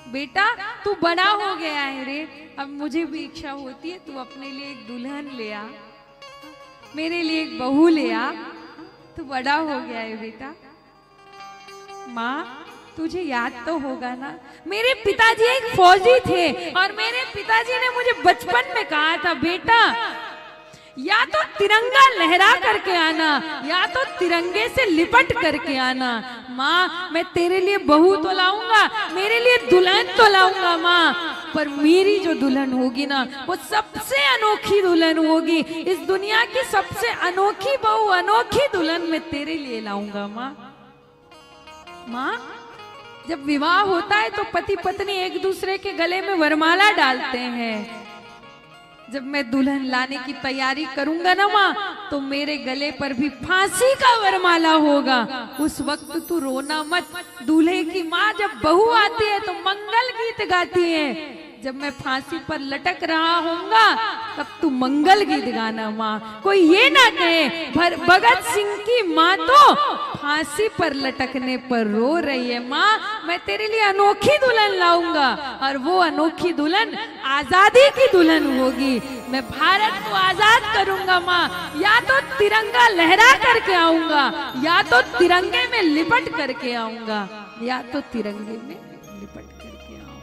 S1: बेटा तू बड़ा हो गया है रे, अब मुझे भी इच्छा होती है तू अपने लिए एक दुल्हन ले आ, मेरे लिए एक बहू ले आ, तू बड़ा हो गया है बेटा। माँ तुझे याद तो होगा ना, मेरे पिताजी एक फौजी थे और मेरे पिताजी ने मुझे बचपन में कहा था, बेटा या तो तिरंगा लहरा करके आना या तो तिरंगे से लिपट करके आना। माँ मैं तेरे लिए बहू तो लाऊंगा, मेरे लिए दुल्हन तो लाऊंगा माँ, पर मेरी जो दुल्हन होगी ना वो सबसे अनोखी दुल्हन होगी। इस दुनिया की सबसे अनोखी बहू, अनोखी दुल्हन मैं तेरे लिए लाऊंगा माँ। माँ जब विवाह होता है तो पति पत्नी एक दूसरे के गले में वरमाला डालते हैं। जब मैं दुल्हन लाने की तैयारी करूंगा ना माँ, तो मेरे गले पर भी फांसी का वरमाला होगा। उस वक्त तू रोना मत। दूल्हे की माँ जब बहू आती है तो मंगल गीत गाती है। जब मैं फांसी पर लटक रहा होऊंगा तब तू मंगल गीत गाना माँ। कोई ये ना कहे भगत सिंह की माँ तो फांसी पर लटकने पर रो रही है। माँ मैं तेरे लिए अनोखी दुल्हन लाऊंगा और वो अनोखी दुल्हन आजादी की दुल्हन होगी। मैं भारत को आजाद करूंगा माँ। या तो तिरंगा लहरा करके आऊंगा या तो तिरंगे में लिपट करके आऊंगा, या तो तिरंगे में लिपट करके आऊंगा।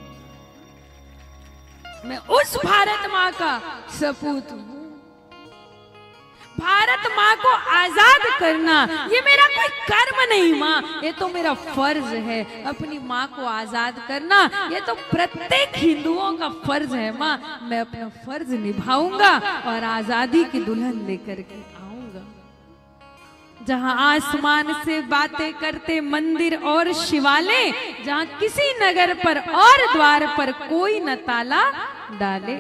S1: मैं उस भारत माँ का सपूत हूँ। भारत माँ को आजाद करना ये मेरा कोई कर्म नहीं माँ, ये तो मेरा फर्ज है। अपनी माँ को आजाद करना ये तो प्रत्येक हिंदुओं का फर्ज है माँ। मैं अपना फर्ज निभाऊंगा और आजादी की दुल्हन लेकर के आऊंगा। जहाँ आसमान से बातें करते मंदिर और शिवालय, जहाँ किसी नगर पर और द्वार पर कोई न ताला डाले,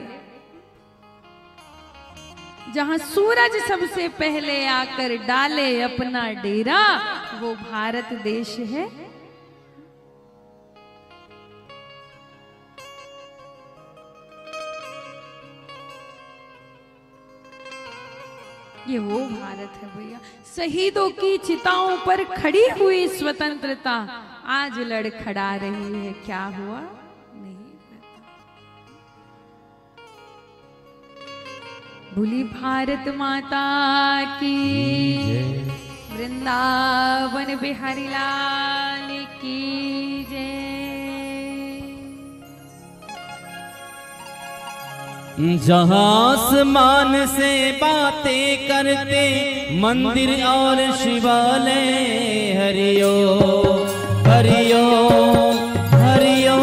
S1: जहाँ सूरज सबसे पहले आकर डाले अपना डेरा, वो भारत देश है। ये वो भारत है भैया। शहीदों की चिताओं पर खड़ी हुई स्वतंत्रता आज लड़खड़ा रही है। क्या हुआ नहीं पता। भूली भारत माता की, वृंदावन बिहारी लाल की जय।
S3: जहाँ आसमान से बातें करते मंदिर और शिवालय, हरिओ हरिओ हरिओ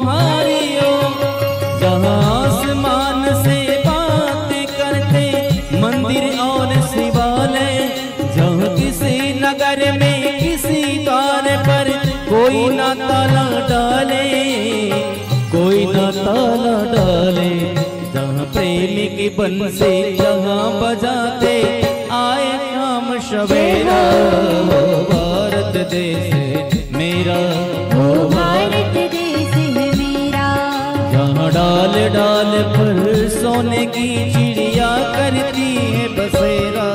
S3: हरिओ। जहाँ आसमान से बातें करते मंदिर और शिवालय, जहाँ किसी नगर में किसी द्वार पर कोई न ताला डाले, कोई न ताला डाले। जहाँ प्रेमी की बंसी जहाँ बजाते आए शाम सवेरा, वो भारत देश मेरा,
S2: वो भारत देश है मेरा।
S3: जहाँ डाल डाल पर सोने की चिड़िया करती है बसेरा,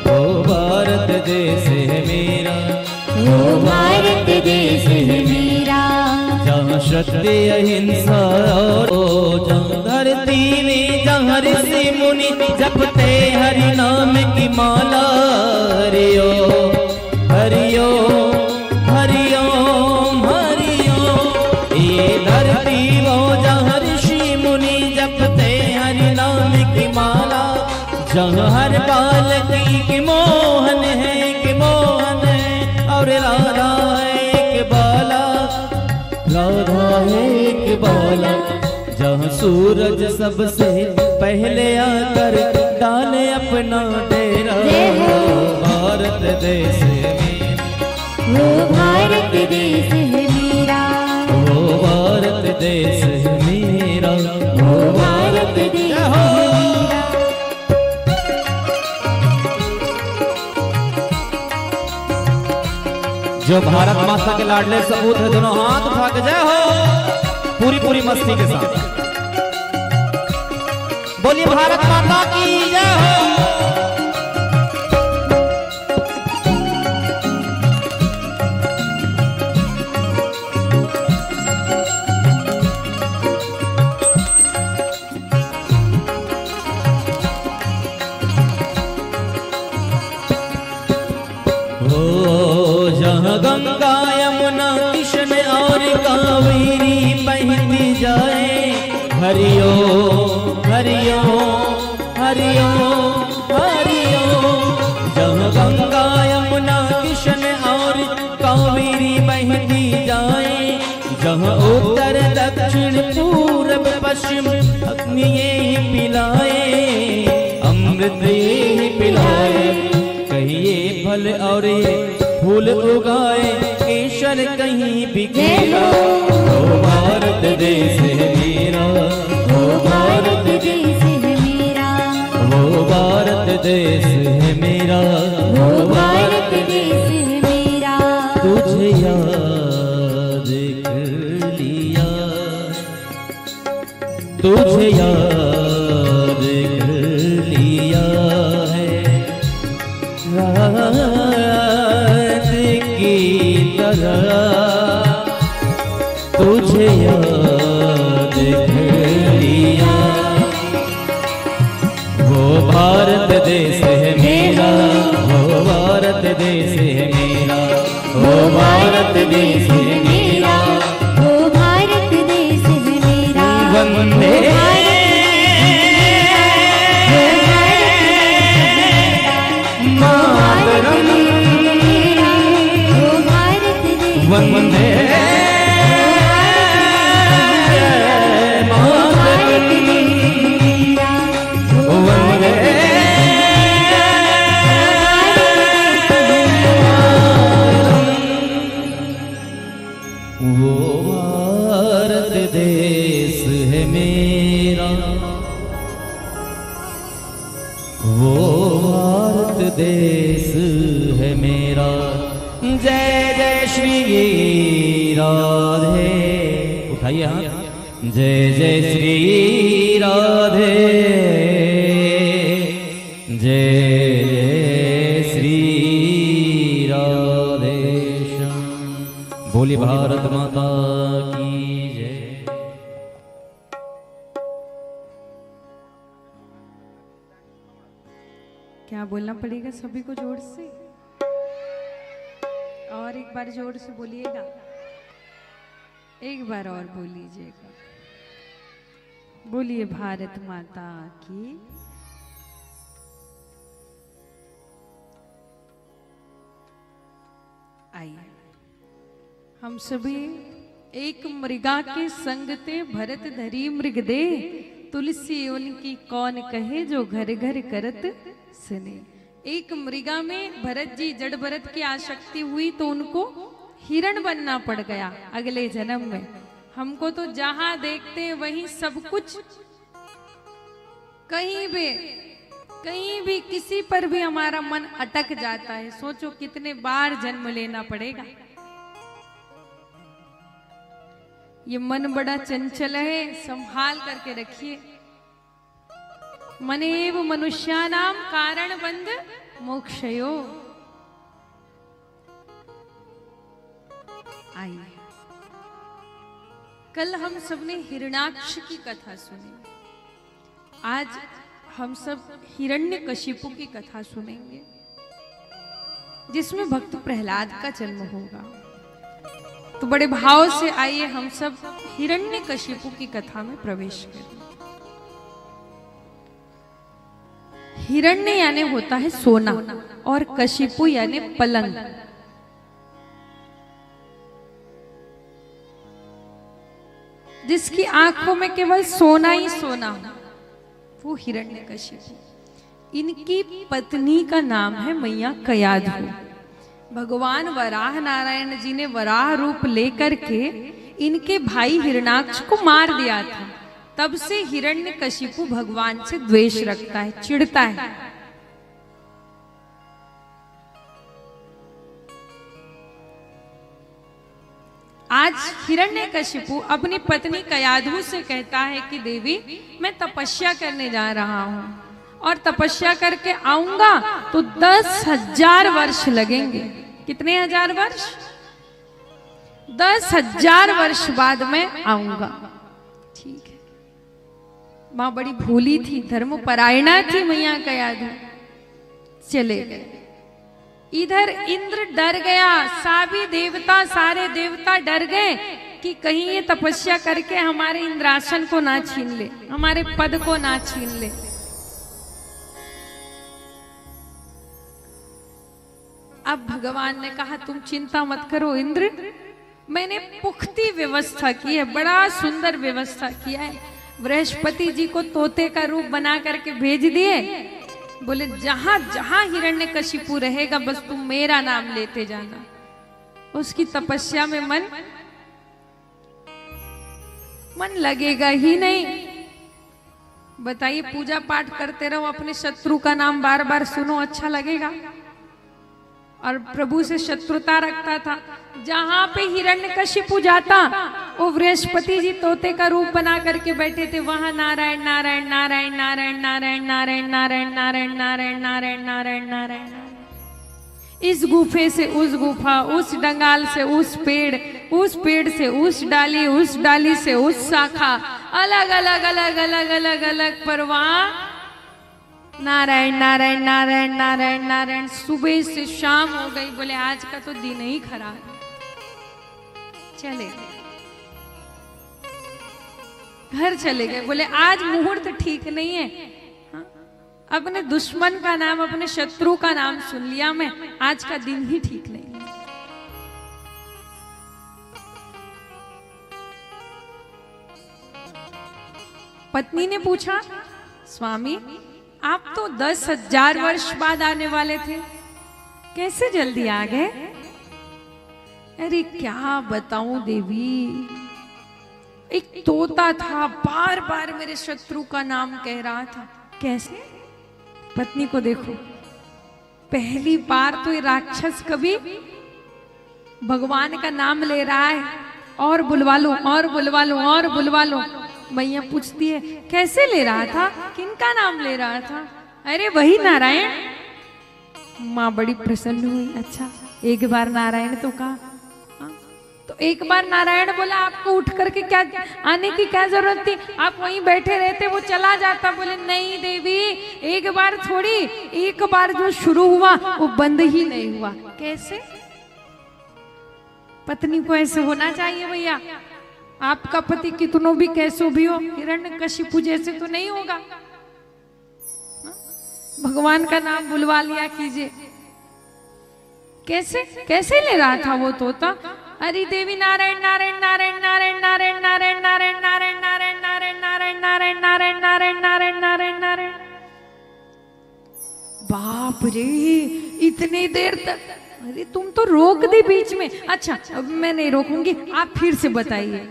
S3: वो भारत देश है मेरा,
S2: वो भारत देश है मेरा।
S3: जहाँ सत्य अहिंसा और जहाँ धरती में जहाँ ऋषि मुनि जपते हरि नाम की माला, हरिओ हरिओ हरिओ हरिओ। ये धरती वो जहाँ ऋषि मुनि जपते हरि नाम की माला, जहाँ हर बालकी की मोहन है कि मोहन है और राधा है कि बाला, राधा है कि बाला। जहाँ सूरज सबसे पहले आकर डाले अपना डेरा, भारत देश मेरा,
S2: वो भारत देश है मेरा,
S3: वो भारत देश मेरा,
S2: वो भारत देश है मेरा।
S3: जो भारत माता के लाडले सपूत है दोनों हाथ उठा के जय हो, पूरी पूरी मस्ती के साथ बोलिए भारत माता की जय हो। जहाँ गंगा यमुना कृष्ण और कावेरी बहती जाए, हरिओ हरिओ हरिओ कावेरी बहती जाए, जहाँ उत्तर दक्षिण पूरब पश्चिम अग्नि ये ही पिलाए, अमृत ये ही पिलाए। कहीं ये फल और ये फूल उगाए, केशर कहीं बिखेरा। ओ भारत देश है मेरा,
S2: ओ भारत देश है मेरा,
S3: वो भारत देश है मेरा,
S2: ओ भारत देश है मेरा।
S3: तुझे याद कर लिया, तुझे याद कर लिया है, रात की तरह तुझे याद कर लिया। वो भारत देश है मेरा, वो भारत देश है मेरा, वो भारत देश है मेरा,
S2: ओ भारत देश है मेरा।
S3: वंदे मातरम,
S2: ओ भारत देश
S3: वंदे वो भारत देश है मेरा, वो भारत देश है मेरा। जय जय श्री राधे, उठाइए हाथ। जय जय श्री राधे, जय जय श्री राधे श्याम। बोली भारत माता की जय।
S1: क्या बोलना पड़ेगा सभी को जोर से? और एक बार जोर से बोलिएगा, एक बार और बोल लीजिएगा। बोलिए भारत माता की। आइए हम सभी एक मृगा के संग ते भरत धरी मृग दे, तुलसी उनकी कौन कहे जो घर घर करत सने। एक मृगा में भरत जी जड़ भरत की आसक्ति हुई तो उनको हिरण बनना पड़ गया अगले जन्म में। हमको तो जहां देखते हैं वहीं सब कुछ, कहीं भी किसी पर भी हमारा मन अटक जाता है। सोचो कितने बार जन्म लेना पड़ेगा। ये मन बड़ा चंचल है, संभाल करके रखिए। मनेव मनुष्यानाम कारण बंध मोक्षयो। आइए कल हम सबने हिरण्याक्ष की कथा सुनी, आज हम सब हिरण्यकशिपु की कथा सुनेंगे, जिसमें भक्त प्रहलाद का जन्म होगा। तो बड़े भाव से आइए हम सब हिरण्यकशिपु की कथा में प्रवेश करें। हिरण्य यानी होता है सोना और कशिपु यानी पलंग। जिसकी आंखों में केवल सोना ही सोना हो, वो हिरण्यकशिपु। इनकी पत्नी का नाम है मैया कयाधु। भगवान वराह नारायण जी ने वराह रूप लेकर के इनके भाई हिरण्याक्ष को मार दिया था। तब से हिरण्यकशिपु भगवान से द्वेष रखता है, चिढ़ता है। आज हिरण्यकशिपु अपनी पत्नी कयाधु से कहता है कि देवी मैं तपस्या करने जा रहा हूं और तपस्या करके आऊंगा तो 10,000 वर्ष लगेंगे। कितने हजार वर्ष? 10,000 वर्ष बाद मैं आऊंगा। ठीक है। मां बड़ी भोली थी, धर्मपरायणा थी मैया कयाधु। चले गए। इधर इंद्र डर गया, सारे देवता डर गए कि कहीं ये तपस्या करके हमारे इंद्रासन को ना छीन ले, हमारे पद को ना छीन ले। अब भगवान ने कहा तुम चिंता मत करो इंद्र, मैंने पुख्ती व्यवस्था की है, बड़ा सुंदर व्यवस्था किया है। बृहस्पति जी को तोते का रूप बना करके भेज दिए, बोले जहां जहां हिरण्यकशिपु रहेगा बस तुम मेरा नाम लेते जाना। उसकी तपस्या में मन लगेगा ही नहीं। बताइए, पूजा पाठ करते रहो, अपने शत्रु का नाम बार बार सुनो, अच्छा लगेगा? और प्रभु से शत्रुता रखता था। जहां पे हिरण्यकशिपु जाता वो बृहस्पति जी तोते का रूप बना करके बैठे थे, वहां नारायण नारायण नारायण नारायण नारायण नारायण नारायण नारायण नारायण नारायण नारायण नारायण, इस गुफे से उस गुफा, उस डंगाल से उस पेड़ से उस डाली से उस शाखा, अलग अलग अलग अलग अलग अलग पर वहां नारायण नारायण नारायण नारायण नारायण। सुबह से शाम हो गई, बोले आज का तो दिन ही खराब है। चले गए, घर चले गए, बोले आज मुहूर्त ठीक नहीं है। हाँ? अपने दुश्मन का नाम, अपने शत्रु का नाम सुन लिया मैं, आज का दिन ही ठीक नहीं है। पत्नी ने पूछा, स्वामी आप तो 10,000 वर्ष बाद आने वाले थे, कैसे जल्दी आ गए? अरे क्या बताऊं देवी, एक तोता था, बार बार मेरे शत्रु का नाम कह रहा था। कैसे? पत्नी को देखो, पहली बार तो ये राक्षस कभी भगवान का नाम ले रहा है, और बुलवा लो और बुलवा लो और बुलवा लो। मैया पूछती है कैसे ले रहा था, किनका नाम ले रहा था? अरे वही नारायण। माँ बड़ी प्रसन्न हुई, अच्छा एक बार नारायण तो कहा। हाँ? तो एक बार नारायण बोला, आपको उठ करके क्या आने की क्या जरूरत थी, आप वहीं बैठे रहते, वो चला जाता। बोले नहीं देवी, एक बार थोड़ी, एक बार जो शुरू हुआ वो बंद ही नहीं हुआ। कैसे? पत्नी को ऐसे होना चाहिए भैया। आपका पति कितनों भी कैसो भी हो, हिरण्यकशिपु जैसे तो नहीं होगा। भगवान का नाम बुलवा लिया कीजिए। कैसे कैसे ले रहा था वो तोता? अरे देवी नारायण नारायण नारायण नारायण नारायण नारायण नारायण नारायण नारायण नारायण नारायण नारायण नारायण नारायण नारायण नारायण। बाप रे, इतनी देर तक? अरे तुम तो रोक दी बीच में। अच्छा अब मैं नहीं रोकूंगी, आप फिर से बताइए।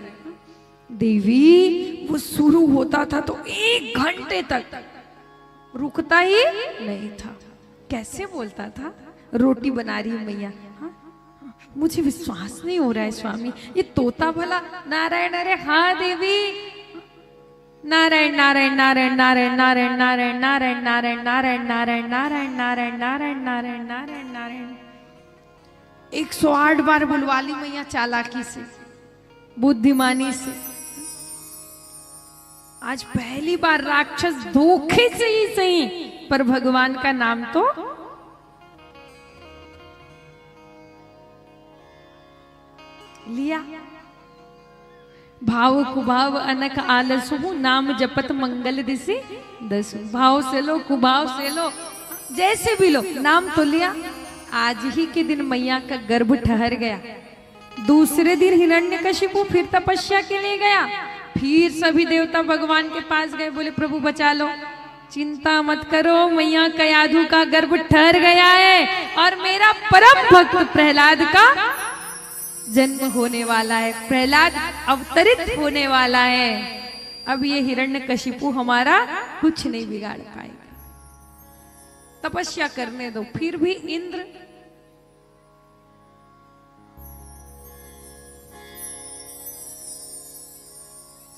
S1: देवी वो शुरू होता था तो 1 घंटे तक रुकता ही नहीं था। कैसे बोलता था? रोटी बना रही है मैया, हाँ? मुझे विश्वास नहीं हो रहा है स्वामी, ये तोता भला नारायण? अरे हाँ देवी, नारायण नारायण नारायण नारायण नारायण नारायण नारायण नारायण नारायण नारायण नारायण नारायण नारायण नारायण नारायण नारायण। 108 बार बुलवा ली मैया, चालाकी से, बुद्धिमानी से। आज पहली बार राक्षस धोखे से ही सही, पर भगवान का नाम तो लिया। भाव कुभाव अनक आलसु, नाम जपत मंगल दिसि दसु। भाव से लो, कुभाव से लो, जैसे भी लो, नाम तो लिया। आज ही के दिन मैया का गर्भ ठहर गया। दूसरे दिन हिरण्यकशिपु फिर तपस्या के लिए गया। फिर सभी देवता भगवान के पास गए, बोले प्रभु बचा लो, चिंता मत करो, मैया कयाधु का गर्भ ठहर गया है और मेरा परम भक्त प्रहलाद का जन्म होने वाला है, प्रहलाद अवतरित होने वाला है। अब ये हिरण्यकशिपु हमारा कुछ नहीं बिगाड़ पाएगा, तपस्या करने दो। फिर भी इंद्र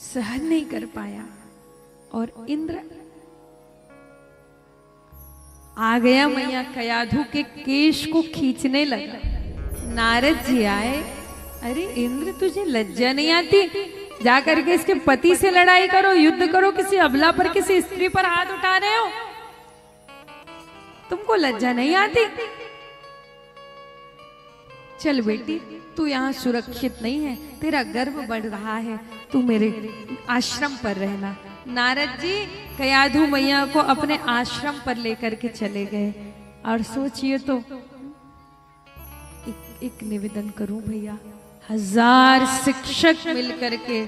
S1: सहन नहीं कर पाया और इंद्र आ गया मैया कयाधु के केश को खींचने लगा। नारद जी आए, अरे इंद्र तुझे लज्जा नहीं आती? जाकर के इसके पति से लड़ाई करो, युद्ध करो, किसी अबला पर, किसी स्त्री पर हाथ उठा रहे हो, तुमको लज्जा नहीं आती? चल बेटी, तू यहाँ सुरक्षित नहीं है, तेरा गर्भ बढ़ रहा है, तू मेरे आश्रम पर रहना। नारद जी कयाधु मैया को अपने आश्रम पर लेकर के चले गए। और सोचिए तो एक निवेदन करूं भैया, 1000 शिक्षक मिलकर के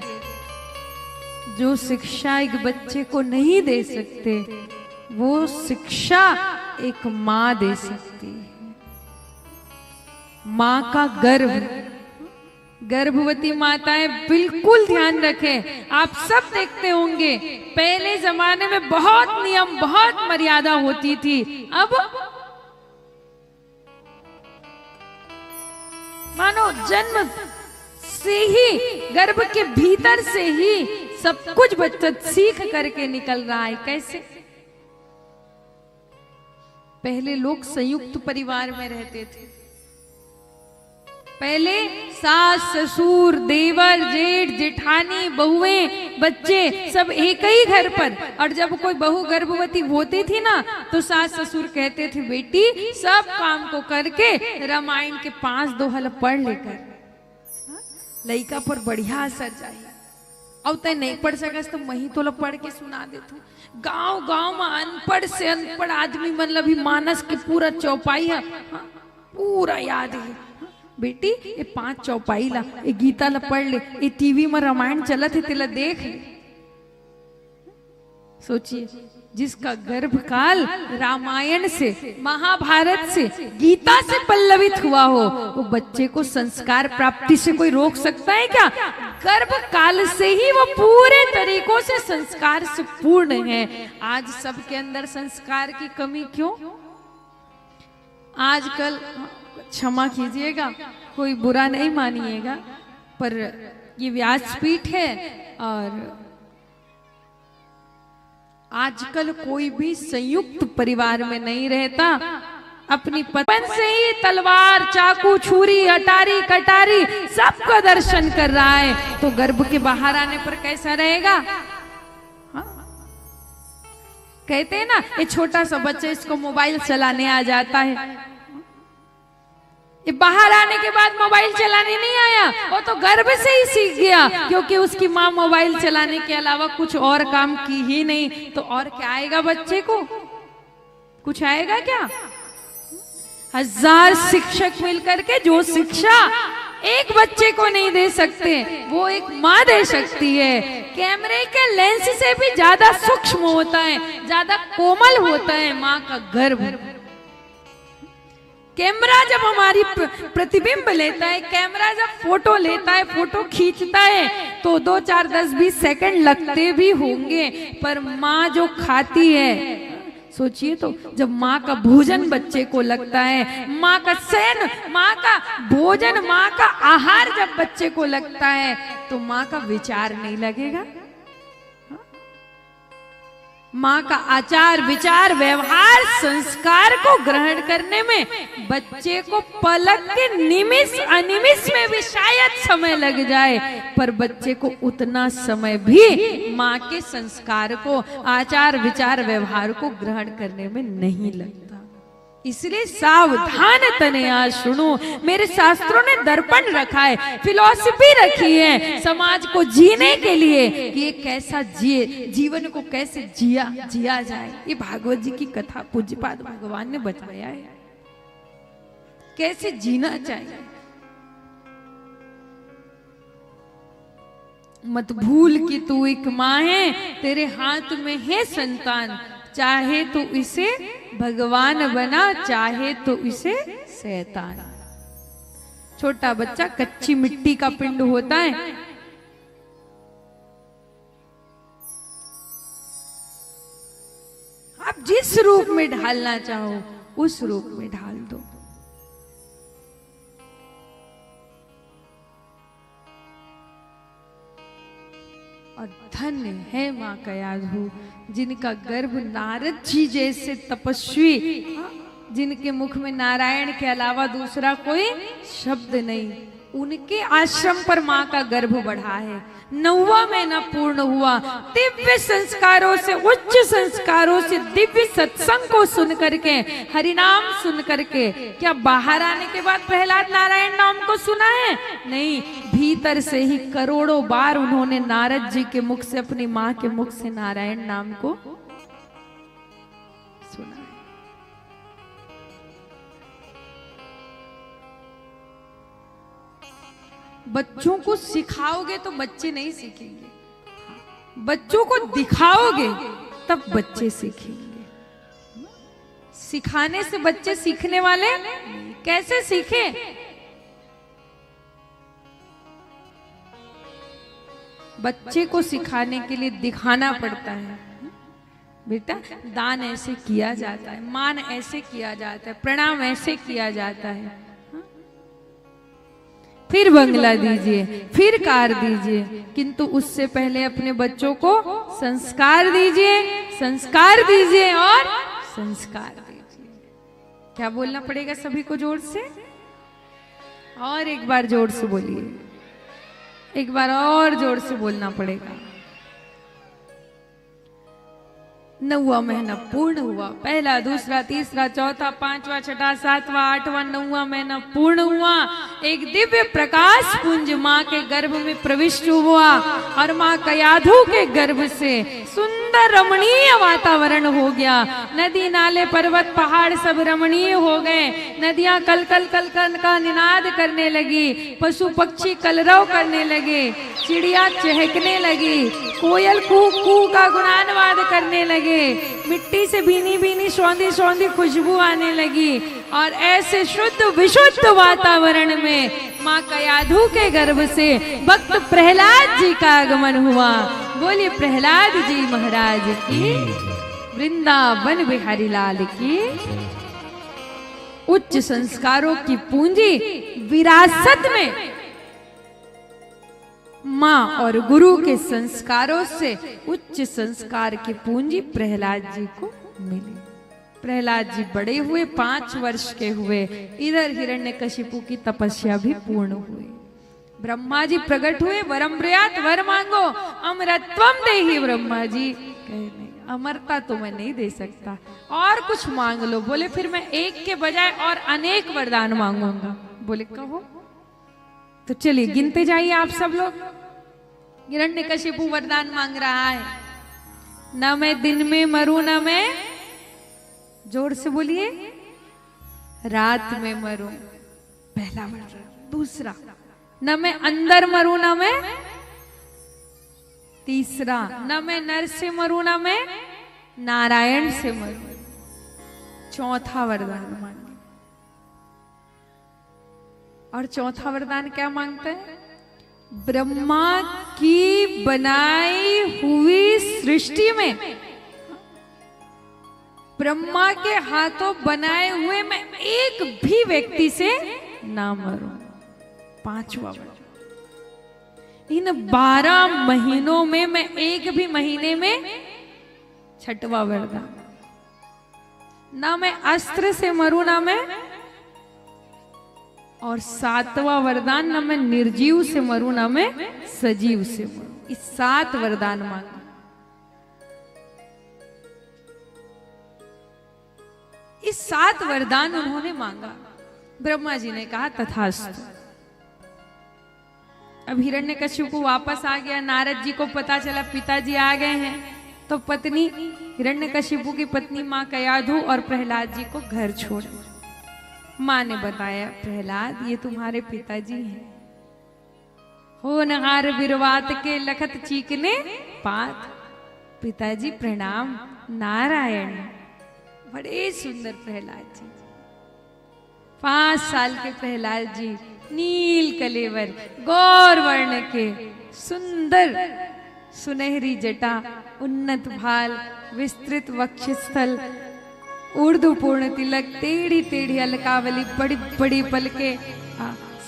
S1: जो शिक्षा एक बच्चे को नहीं दे सकते, वो शिक्षा एक माँ दे सकती है। माँ का गर्भ, गर्भवती माताएं बिल्कुल ध्यान रखें। आप सब देखते होंगे पहले जमाने में बहुत नियम, बहुत मर्यादा होती थी। अब मानो जन्म से ही, गर्भ के भीतर से ही सब कुछ बच्चा सीख करके निकल रहा है। कैसे? पहले लोग संयुक्त परिवार में रहते थे। पहले सास ससुर, देवर जेठ जेठानी, बहुएं, बच्चे सब एक ही घर पर। और जब कोई बहू गर्भवती होती थी ना, तो सास ससुर कहते थे बेटी सब काम को करके रामायण के 5 दोहल पढ़ लेकर लड़का पर बढ़िया असर जाए। अब तय नहीं पढ़ सकस तो मही तो पढ़ के सुना देतू। गांव गांव में अनपढ़ से अनपढ़ आदमी मतलब ही मानस के पूरा चौपाई है, पूरा याद है। बेटी ये 5 चौपाई ला, ये गीता ला पढ़ ले, ये टीवी में रामायण चलत है तेला देख ले। सोचिए, जिसका गर्भकाल रामायण से, महाभारत से, गीता से पल्लवित हुआ हो, वो बच्चे को संस्कार प्राप्ति से कोई रोक सकता है क्या? गर्भकाल से ही वो पूरे तरीकों से संस्कार से पूर्ण है। आज सबके अंदर संस्कार की कमी क्यों? आजकल, क्षमा कीजिएगा, कोई बुरा नहीं मानिएगा, पर ये व्यासपीठ है और आजकल कोई भी संयुक्त परिवार में नहीं रहता। अपनी पत्नी से ही तलवार, चाकू, छुरी, अटारी, कटारी सबका दर्शन कर रहा है, तो गर्भ के बाहर आने पर कैसा रहेगा? हाँ? कहते हैं ना, ये छोटा सा बच्चा, इसको मोबाइल चलाने आ जाता है, ये बाहर आने के बाद मोबाइल चलाने नहीं आया, वो तो गर्भ से ही सीख गया, क्योंकि उसकी माँ मोबाइल चलाने के अलावा कुछ और काम की ही नहीं। तो और क्या आएगा बच्चे को? कुछ आएगा क्या? 1000 शिक्षक मिलकर के जो शिक्षा एक बच्चे को नहीं दे सकते, वो एक माँ दे सकती है। कैमरे के लेंस से भी ज्यादा सूक्ष्म होता है, ज्यादा कोमल होता है माँ का गर्भ। कैमरा जब हमारी प्रतिबिंब लेता है, कैमरा जब फोटो लेता है, फोटो खींचता है, तो 2, 4, 10, 20 सेकंड लगते भी होंगे, पर माँ जो खाती है, सोचिए तो, जब माँ का भोजन बच्चे को लगता है, माँ का शयन, माँ का भोजन, माँ का आहार जब बच्चे को लगता है, तो माँ का विचार नहीं लगेगा? माँ का आचार, विचार, व्यवहार, संस्कार को ग्रहण करने में बच्चे को पलक के निमिष अनिमिष में भी शायद समय लग जाए, पर बच्चे को उतना समय भी माँ के संस्कार को, आचार, विचार, व्यवहार को ग्रहण करने में नहीं लगता। इसलिए सावधान तनया सुनो, मेरे शास्त्रों ने दर्पण रखा है, फिलॉसफी रखी है समाज को जीने के लिए कि ये कैसा जिए, जीवन को कैसे जिया जाए। ये भागवत जी की कथा पूज्यपाद भगवान ने बताया है, कैसे जीना चाहिए। मत भूल कि तू एक माँ है, तेरे हाथ में है संतान, चाहे तो इसे भगवान बना, चाहे तो इसे शैतान। छोटा बच्चा कच्ची मिट्टी का पिंड होता है, आप जिस रूप में ढालना चाहो उस रूप में ढाल दो। और धन्य है माँ कयाधु, जिनका गर्भ नारद जी जैसे तपस्वी, जिनके मुख में नारायण के अलावा दूसरा कोई शब्द नहीं, उनके आश्रम पर माँ का गर्भ बढ़ा है। 9वां महीना पूर्ण हुआ, दिव्य संस्कारों से, उच्च संस्कारों से, दिव्य सत्संग को सुन करके, हरिनाम सुन करके, क्या बाहर आने के बाद प्रहलाद नारायण नाम को सुना है? नहीं, भीतर से ही करोड़ों बार उन्होंने नारद जी के मुख से, अपनी माँ के मुख से नारायण नाम को सुना। बच्चों को सिखाओगे तो बच्चे नहीं सीखेंगे, बच्चों को दिखाओगे तब बच्चे सीखेंगे। सिखाने से बच्चे सीखने वाले कैसे सीखे? बच्चे को सिखाने के लिए दिखाना पड़ता है। बेटा दान ऐसे किया जाता है, मान ऐसे किया जाता है, प्रणाम ऐसे किया जाता है, फिर बंगला दीजिए, फिर कार दीजिए, किंतु उससे पहले अपने बच्चों को संस्कार दीजिए, संस्कार दीजिए और संस्कार दीजिए। क्या बोलना पड़ेगा सभी को जोर से? और एक बार जोर से बोलिए, एक बार और जोर से बोलना पड़ेगा। 9वां महीना पूर्ण हुआ, पहला, दूसरा, तीसरा, चौथा, 5वां, 6वां, 7वां, 8वां, 9वां महीना पूर्ण हुआ। एक दिव्य प्रकाश पुंज माँ के गर्भ में प्रविष्ट हुआ और माँ कयाधु के गर्भ से सुंदर रमणीय वातावरण हो गया। नदी नाले पर्वत पहाड़ सब रमणीय हो गए। नदियां कल कल कल कल का निनाद करने लगी, पशु पक्षी कलरव करने लगे, चिड़िया चहकने लगी, कोयल कू कू का गुणानुवाद करने लगे, मिट्टी से भीनी भीनी सौंधी सौंधी खुशबू आने लगी और ऐसे शुद्ध विशुद्ध वातावरण में माँ कयाधु के गर्भ से भक्त प्रहलाद जी का आगमन हुआ। बोलिए प्रहलाद जी महाराज की, वृंदावन बिहारी लाल की। उच्च संस्कारों की पूंजी विरासत में माँ और गुरु के संस्कारों से उच्च संस्कार की पूंजी प्रहलाद जी को मिली। प्रहलाद जी बड़े हुए, 5 वर्ष के हुए। इधर हिरण्यकशिपु की तपस्या भी पूर्ण हुई। ब्रह्मा जी प्रकट हुए, वरम ब्रयात, वर मांगो, अमरत्वम देहि। ब्रह्मा जी कहे नहीं, अमरता तो मैं नहीं दे सकता, और कुछ मांग लो। बोले फिर मैं एक के बजाय और अनेक वरदान मांगूंगा। बोले कहो। तो चलिए गिनते जाइए आप सब लोग। हिरण्यकशिपु वरदान मांग रहा है, न मैं दिन में मरूं, न मैं, जोर से बोलिए, रात में मरूं, पहला वरदान। दूसरा, न मैं अंदर मरूं, न मैं, तीसरा, न मैं नर से मरूं, न मैं नारायण से मरूं। चौथा वरदान मांगे। और चौथा वरदान क्या मांगते हैं? ब्रह्मा की बनाई हुई सृष्टि में, ब्रह्मा के हाथों बनाए हुए मैं एक भी व्यक्ति से ना मरूं। 5वां वरदान। इन 12 महीनों में मैं एक भी महीने में, 6वां वरदान, ना मैं अस्त्र से मरूं, ना मैं, और 7वां वरदान, न मैं निर्जीव से मरूं, न मैं सजीव से मरूं। इस 7 वरदान मांगे। इस 7 वरदान उन्होंने मांगा। ब्रह्मा जी ने कहा तथास्तु। अब हिरण्यकशिपु वापस आ गया। नारद जी को पता चला पिताजी आ गए हैं, तो पत्नी, हिरण्यकशिपु की पत्नी माँ कयाधु और प्रहलाद जी को घर छोड़। माँ ने बताया, प्रहलाद ये तुम्हारे पिताजी हैं। हो नहार बिरवात के लखत चीकने पात। पिताजी प्रणाम। नारायण। बड़े सुंदर प्रहलाद जी। 5 साल के प्रहलाद जी, नील कलेवर, गौर वर्ण के, सुंदर सुनहरी जटा, उन्नत भाल, विस्तृत वक्षस्थल, उर्दू पूर्ण तिलक, टेढ़ी टेढ़ी अलकावली, बड़ी बड़ी पलके,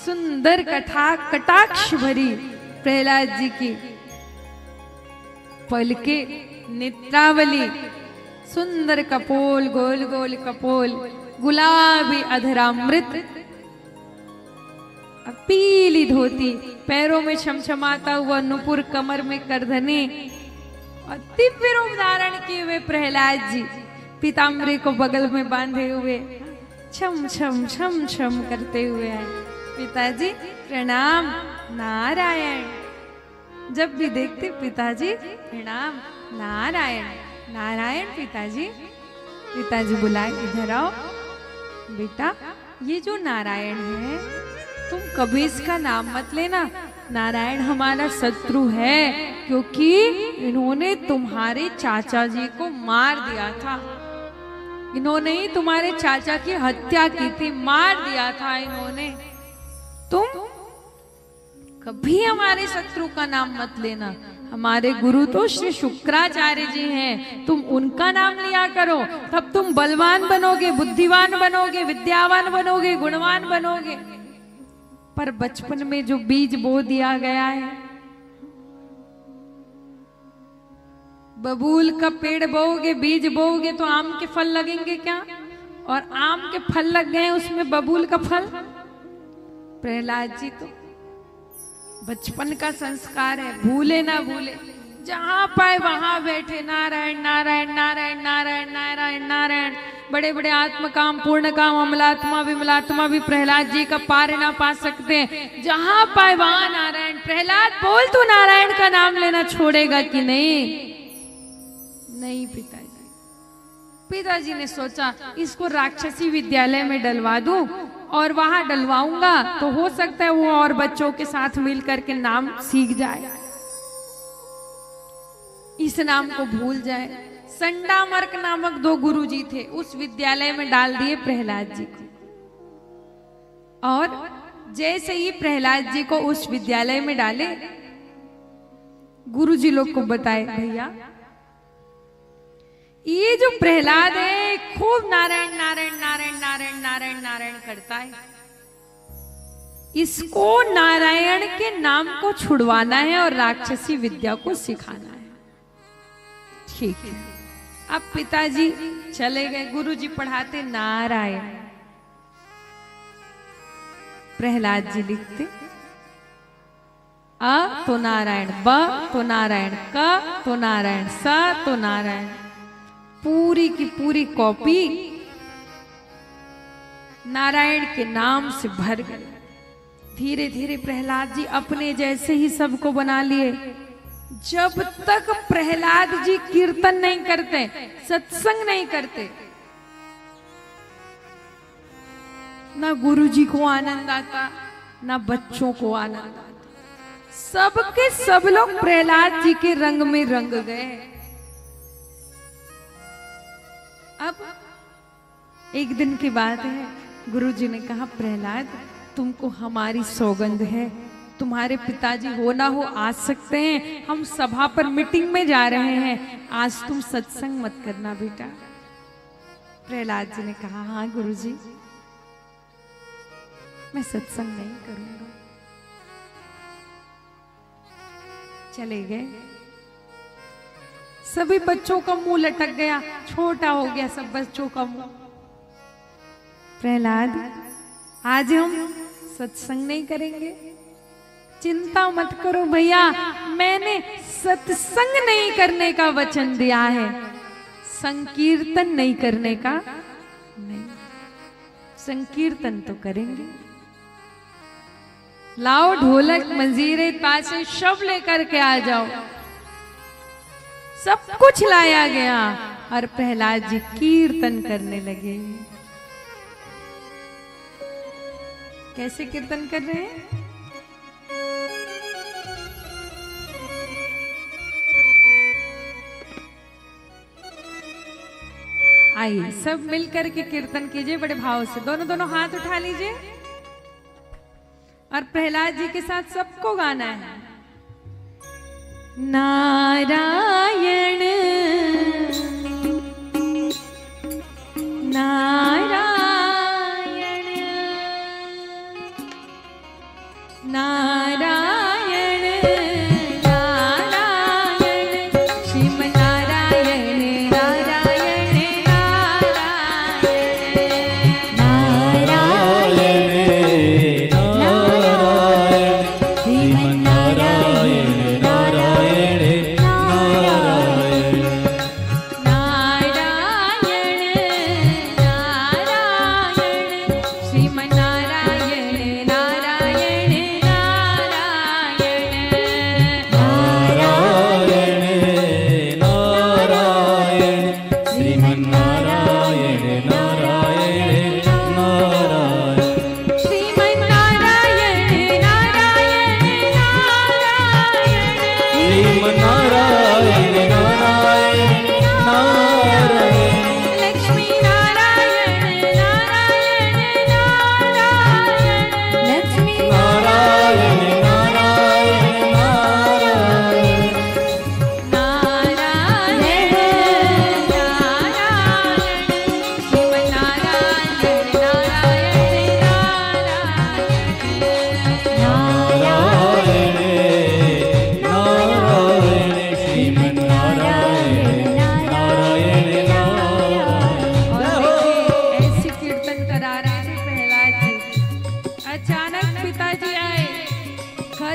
S1: सुंदर कटाक्ष भरी प्रहलाद जी की पलके, नेत्रावली, सुंदर कपोल, गोल गोल कपोल, गुलाबी अधरामृत, पीली धोती, पैरों में छमछमाता हुआ नुपुर, कमर में करधनी, और दिव्य रूप धारण किए हुए प्रहलाद जी पीताम्बरी को बगल में बांधे हुए छम छम छम छम करते हुए आए। पिताजी प्रणाम। नारायण। जब भी देखते पिताजी प्रणाम, नारायण नारायण। पिताजी, पिताजी बुलाए, इधर आओ बेटा। ये जो नारायण है तुम कभी इसका नाम मत लेना। नारायण हमारा शत्रु है, क्योंकि इन्होंने तुम्हारे चाचा जी को मार दिया था। इन्होंने ही तुम्हारे चाचा की हत्या की थी, मार दिया था इन्होंने। तुम कभी हमारे शत्रु का नाम मत लेना। हमारे गुरु तो श्री शुक्राचार्य जी हैं, तुम उनका नाम लिया करो, तब तुम बलवान बनोगे, बुद्धिवान बनोगे, विद्यावान बनोगे, गुणवान बनोगे। पर बचपन में जो बीज बो दिया गया है, बबूल का पेड़ बोओगे, बीज बोओगे तो आम के फल लगेंगे क्या? और आम के फल लग गए, उसमें बबूल का फल। प्रहलाद जी तो बचपन का संस्कार है, भूले ना भूले, जहां पाए वहां बैठे नारायण नारायण नारायण नारायण नारायण नारायण। बड़े बड़े आत्म काम, पूर्ण काम, अमलात्मा विमलात्मा भी प्रहलाद जी का पार ना पा सकते हैं। जहां पाए वहां नारायण। प्रहलाद बोल, तू नारायण का नाम लेना छोड़ेगा कि नहीं? नहीं पिताजी। पिताजी ने सोचा इसको राक्षसी विद्यालय में डलवा दूं, और वहां डलवाऊंगा तो हो सकता है वो और बच्चों के साथ मिलकर के नाम सीख जाए, इस नाम को भूल जाए। संडामर्क नामक 2 गुरुजी थे, उस विद्यालय में डाल दिए प्रहलाद जी को। और जैसे ही प्रहलाद जी को उस विद्यालय में डाले, गुरुजी लोग को बताए, भैया ये जो प्रहलाद है खूब नारायण नारायण नारायण नारायण नारायण नारायण करता है, इसको नारायण के नाम को छुड़वाना है और राक्षसी विद्या को सिखाना है। ठीक है। अब पिताजी चले गए, गुरुजी पढ़ाते नारायण, प्रहलाद जी लिखते अ तो नारायण, ब तो नारायण, क तो नारायण, स तो नारायण। पूरी की पूरी कॉपी नारायण के नाम से भर गई। धीरे धीरे प्रहलाद जी अपने जैसे ही सबको बना लिए। जब तक प्रहलाद जी कीर्तन नहीं करते, सत्संग नहीं करते, ना गुरु जी को आनंद आता, ना बच्चों को आनंद आता। सबके सब लोग प्रहलाद जी के रंग में रंग गए। अब एक दिन की बात है, गुरुजी ने कहा, प्रहलाद तुमको हमारी सौगंध है, तुम्हारे पिताजी हो ना हो आ सकते हैं, हम सभा पर मीटिंग में जा रहे हैं, आज तुम सत्संग मत करना बेटा। प्रहलाद जी ने कहा, हाँ गुरुजी मैं सत्संग नहीं करूंगा। चले गए। सभी बच्चों का मुंह लटक गया, छोटा हो गया सब बच्चों का मुंह। प्रहलाद आज हम सत्संग नहीं करेंगे। चिंता मत करो भैया, मैंने सत्संग नहीं करने का वचन दिया है, संकीर्तन नहीं करने का नहीं। संकीर्तन तो करेंगे। लाओ ढोलक मंजीरे ताशे सब लेकर के आ जाओ। सब कुछ लाया गया और प्रहलाद जी कीर्तन करने लगे। कैसे कीर्तन कर रहे हैं? आइए सब मिलकर के कीर्तन कीजिए बड़े भाव से। दोनों दोनों हाथ उठा लीजिए और प्रहलाद जी के साथ सबको गाना है। नारायण नारायण नारायण नारायण श्रीम नारायण नारायण नारायण
S3: नारायण नारायण श्रीमन नारायण नारायण नारायण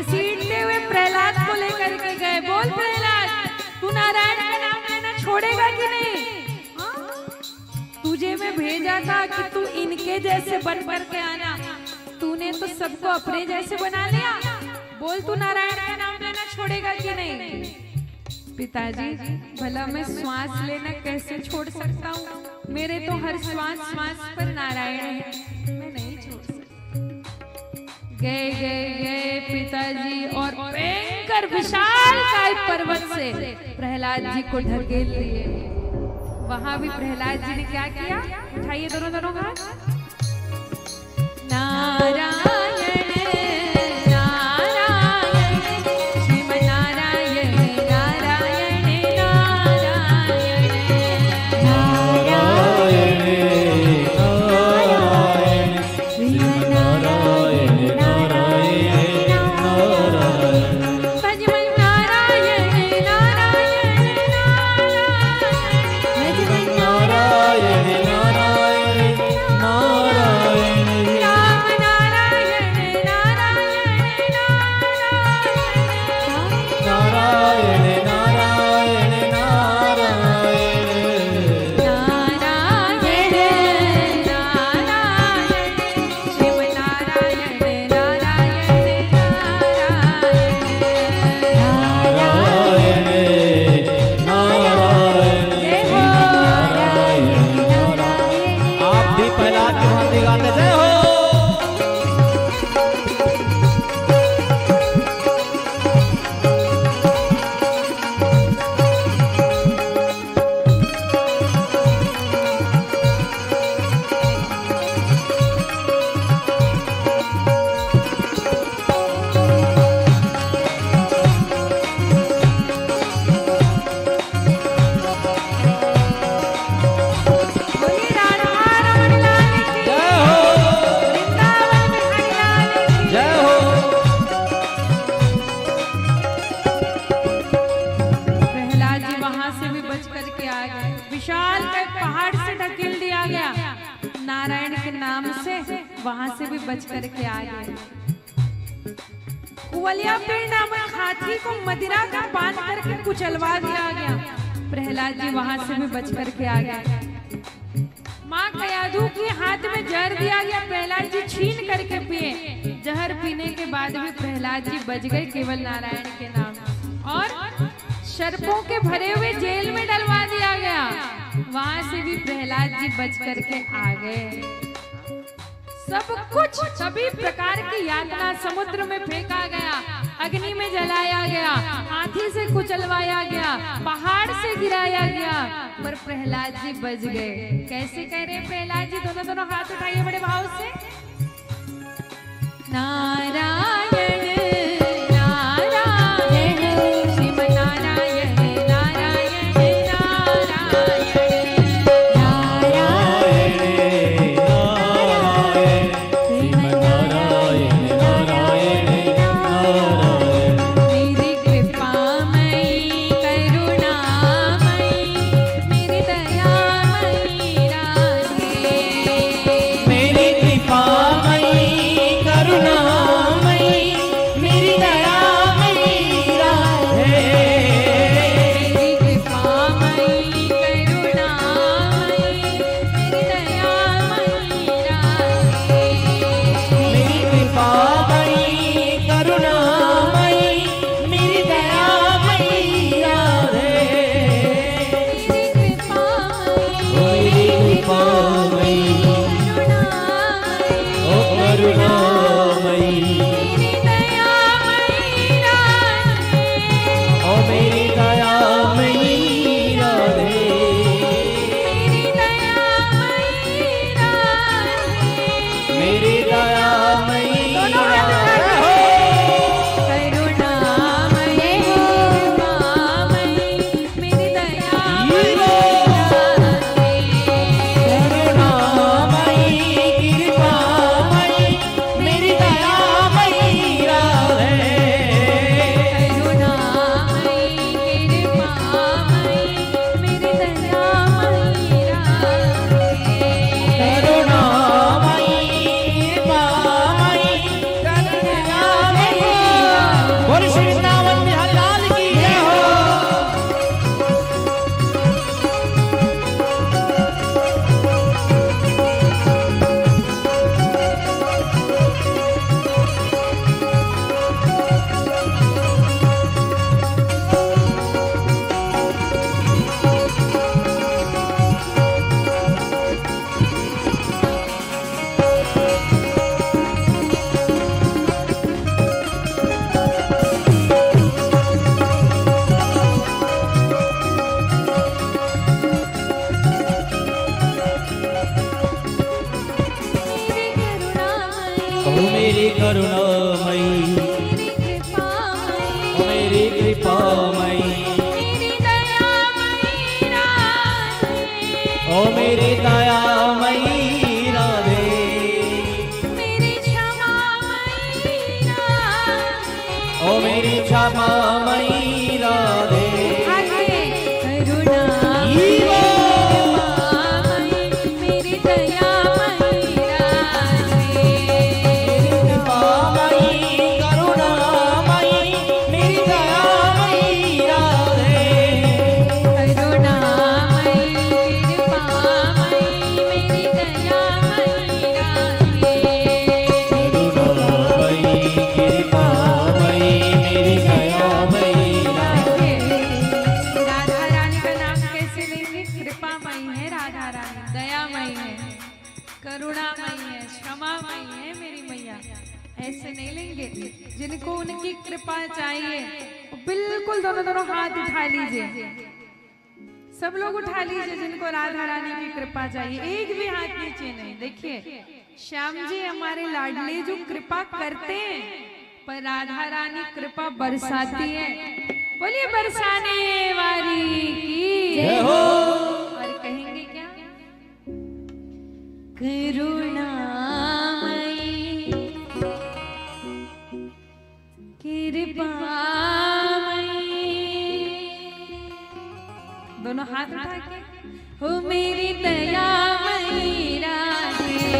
S1: घसीटते हुए प्रहलाद को लेकर के गए। बोल प्रहलाद, तू नारायण का नाम लेना छोड़ेगा कि नहीं? हाँ? तुझे मैं भेजा था कि तू इनके जैसे बन के आना, तूने तो सबको अपने जैसे बना लिया। बोल, तू नारायण का नाम लेना छोड़ेगा कि नहीं? पिताजी, भला मैं श्वास लेना कैसे छोड़ सकता हूँ? मेरे तो हर श्वास पर नारायण है, मैं नहीं छोड़ सकता। गए गए गए पिताजी और भयंकर विशालकाय पर्वत से प्रहलाद जी को ढकेल लिए। वहां भी प्रहलाद जी ने क्या किया? उठाइए दोनों हाथ। नारायण नारायण के नाम से वहां से भी बच करके आ गए। कुवलिया पेड़ नामक हाथी को मदिरा का पान करके कुचलवा दिया गया। प्रहलाद जी वहां से भी बच करके आ गए। माँ कयाधु के हाथ में जहर दिया गया, प्रहलाद जी छीन करके पिए। जहर पीने के बाद भी प्रहलाद जी बच गए केवल नारायण के नाम। और सर्पों के भरे हुए जेल में डलवा दिया गया, वहां से भी प्रहलाद जी बच करके आ गए। सब कुछ सभी प्रकार की यातना समुद्र में फेंका गया, अग्नि में जलाया गया, हाथी से कुचलवाया गया, पहाड़ से गिराया गया, पर प्रहलाद जी बच गए। कैसे कह रहे प्रहलाद जी? दोनों हाथ उठाइए बड़े भाव से। नारायण
S3: मेरी कृपा मई करुणा मई करुणामयी, ओ मेरी कृपामयी, ओ मेरी दयामयी राधे, ओ मेरी क्षमामयी राधे,
S1: करुणामयी है, क्षमामयी है मेरी मैया, ऐसे नहीं लेंगे। जिनको उनकी कृपा चाहिए वो बिल्कुल दोनों दोनों हाथ उठा लीजिए, सब लोग उठा लीजिए जिनको राधा रानी की कृपा चाहिए, एक भी हाथ नीचे नहीं। देखिए श्याम जी हमारे लाडले जो कृपा करते हैं, पर राधा रानी कृपा बरसाती है। बोलिए बरसाने वाली की जय हो। और कहेंगे क्या? करुणामयी कृपामयी, दोनों हाथ उठा के, हो मेरी दयामयी राधे,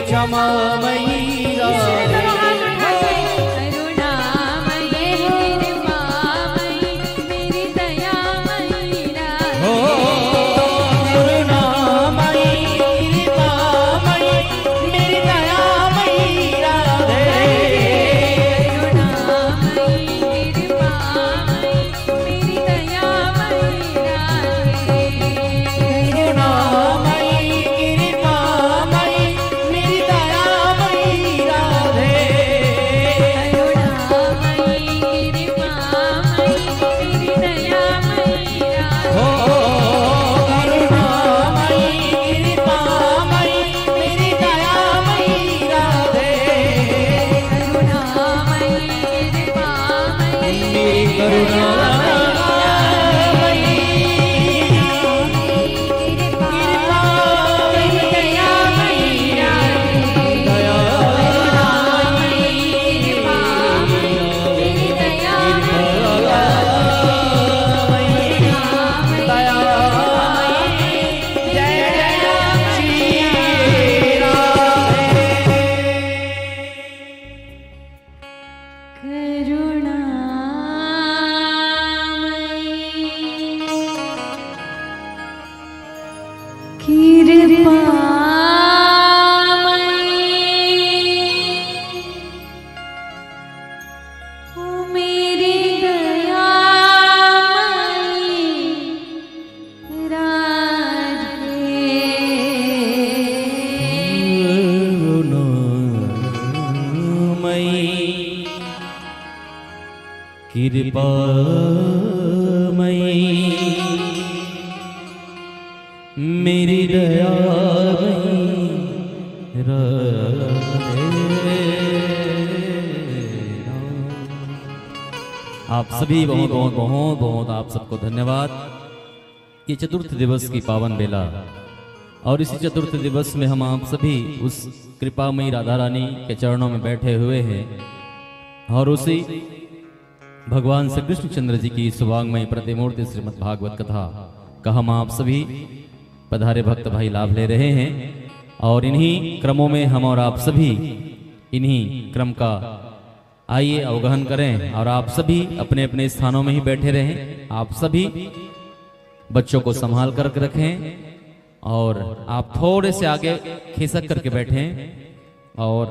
S3: क्षमामयी राधे, कृपामयी आप सभी बहुत बहुत बहुत बहुत आप सबको धन्यवाद। ये चतुर्थ दिवस की पावन बेला और इसी चतुर्थ दिवस में हम आप सभी उस कृपामयी राधा रानी के चरणों में बैठे हुए हैं और उसी भगवान श्री कृष्णचंद्र जी की सुवांगमयी प्रतिमूर्ति श्रीमद् भागवत कथा का हम आप सभी पधारे भक्त भाई लाभ ले रहे हैं। और इन्हीं क्रमों में हम और आप सभी इन्हीं क्रम का आइए अवगहन करें और आप सभी अपने अपने स्थानों में ही बैठे रहें। आप सभी बच्चों को संभाल कर रखें और आप थोड़े से आगे खिसक करके बैठें। और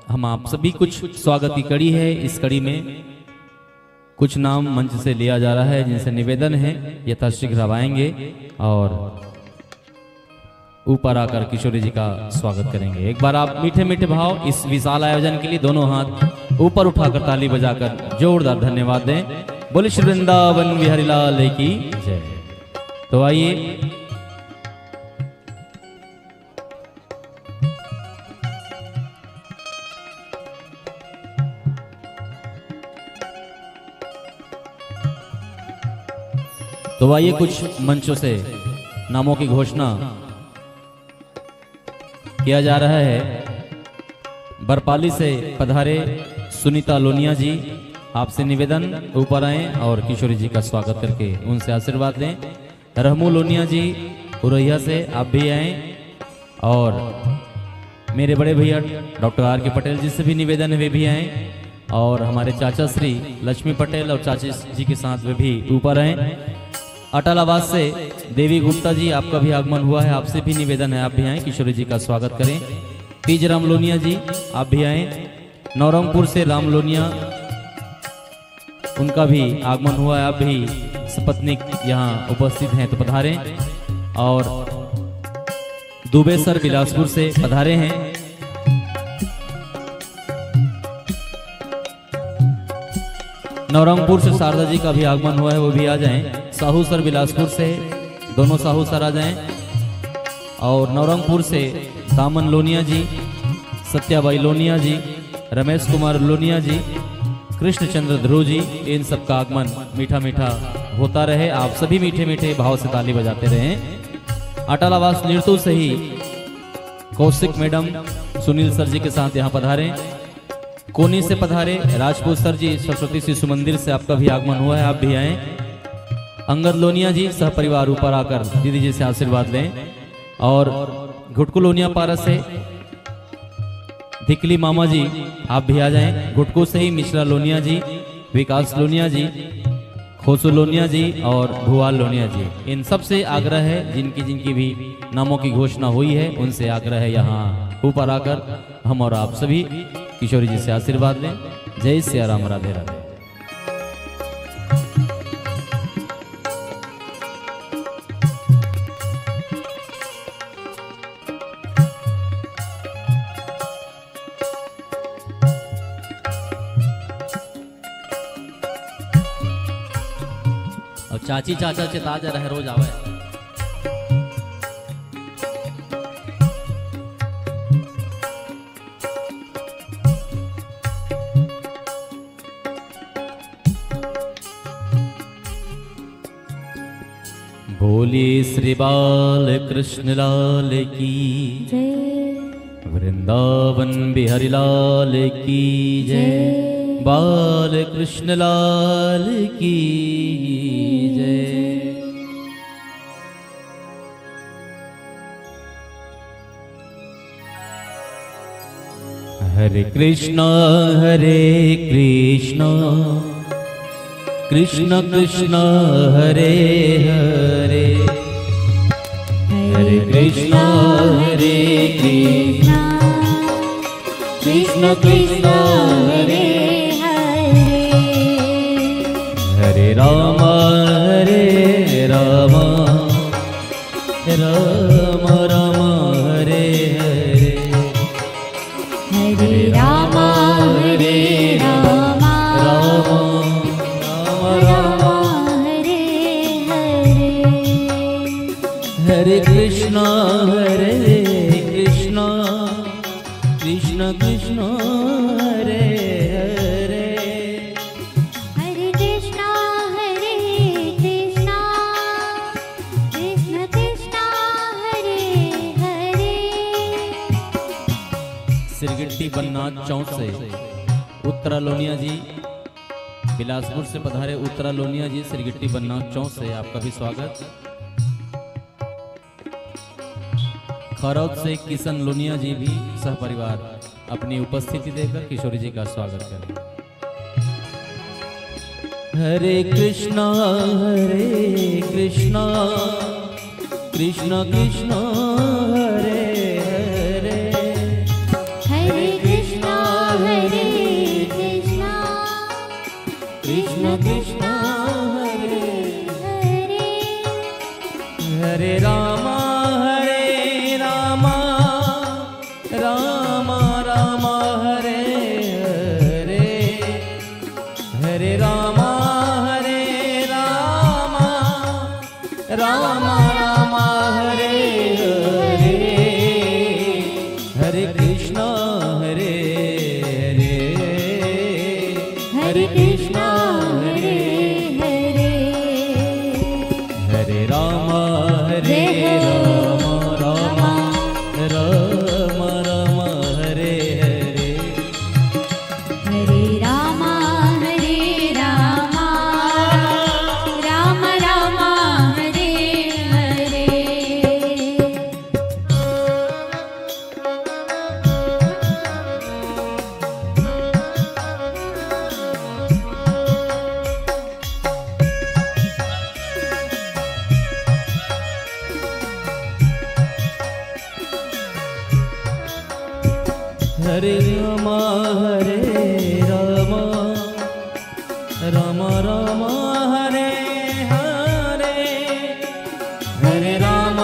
S3: हम आप सभी कुछ स्वागत की कड़ी है, इस कड़ी में कुछ नाम मंच से लिया जा रहा है जिनसे निवेदन है यथाशीघ्र आएंगे और ऊपर आकर किशोरी जी का स्वागत करेंगे। एक बार आप मीठे मीठे भाव इस विशाल आयोजन के लिए दोनों हाथ ऊपर उठाकर ताली बजाकर जोरदार धन्यवाद दें। बोले श्री वृंदावन बिहारी लाल की जय। तो आइए कुछ मंचों से नामों की घोषणा किया जा रहा है। बरपाली से पधारे सुनीता लोनिया जी, आपसे निवेदन ऊपर आए और किशोरी जी का स्वागत करके उनसे आशीर्वाद लें। रहमू लोनिया जी उरैया से आप भी आए और मेरे बड़े भैया डॉक्टर आर के पटेल जी से भी निवेदन है वे भी आए और हमारे चाचा श्री लक्ष्मी पटेल और चाची जी के साथ वे भी ऊपर आए। अटालाबाद से देवी गुप्ता जी आपका भी आगमन हुआ है, आपसे भी निवेदन है आप भी आए, किशोरी जी का स्वागत करें। तीज राम लोनिया जी आप भी आए। नौरंगपुर से राम लोनिया उनका भी आगमन हुआ है, आप भी सपत्नीक यहाँ उपस्थित हैं तो पधारें। और दुबे सर बिलासपुर से पधारे हैं। नवरंगपुर से शारदा जी का भी आगमन हुआ है, वो भी आ जाएं। साहू सर बिलासपुर से दोनों साहू सर आ जाएं। और नवरंगपुर से दामन लोनिया जी, सत्याबाई लोनिया जी, रमेश कुमार लोनिया जी, कृष्णचंद्र ध्रुव जी, इन सब का आगमन मीठा मीठा होता रहे। आप सभी मीठे मीठे भाव से ताली बजाते रहें। अटालावास निर्तु से ही कौशिक मैडम सुनील सर जी के साथ यहाँ पधारे। कोनी से पधारे राजपूत सर जी सरस्वती शिशु मंदिर से आपका भी आगमन हुआ है, आप भी आए। अंगद लोनिया जी सह परिवार ऊपर आकर दीदी जी से आशीर्वाद लें। और घुटकू लोनिया पारा से धिकली मामा जी आप भी आ जाएं। घुटकू से ही मिश्रा लोनिया जी, विकास लोनिया जी, खोसू लोनिया जी और भुवाल लोनिया जी, इन सब से आग्रह है जिनकी जिनकी भी नामों की घोषणा हुई है उनसे आग्रह है यहाँ ऊपर आकर हम और आप सभी किशोरी जी से आशीर्वाद लें। जय सिया राम, राधे राधे। और चाची चाचा चिताजा रहे रोज आवे। बोली श्री बाल कृष्ण लाल की
S2: जय,
S3: वृंदावन बिहारी लाल की जय, बाल कृष्ण लाल की जय। हरे कृष्णा कृष्ण कृष्ण हरे हरे, हरे कृष्णा कृष्ण कृष्ण
S2: हरे हरे,
S3: हरे राम राम राम राम हरे हरे,
S2: हरे राम राम राम हरे हरे,
S3: हरे कृष्णा कृष्ण कृष्ण कृष्ण सिरगिट्टी बननाथ चौक से उत्तरा लोनिया जी, बिलासपुर से पधारे उत्तरा लोनिया जी सिरगिट्टी बननाथ चौक से आपका भी स्वागत। खरौद से किशन लोनिया जी भी सहपरिवार अपनी उपस्थिति देकर किशोरी जी का स्वागत करें। हरे कृष्णा कृष्ण कृष्ण हरे हरे,
S2: हरे कृष्णा
S3: कृष्ण कृष्ण हरे
S2: हरे,
S3: हरे राम राम राम हरे हरे, हरे राम राम राम हरे हरे, हरे कृष्ण हरे हरे, हरे कृष्ण हरे
S2: हरे,
S3: हरे राम राम राम राम हरे हरे,
S2: हरे राम राम राम हरे हरे।
S3: हरे राम राम राम हरे हरे, हरे राम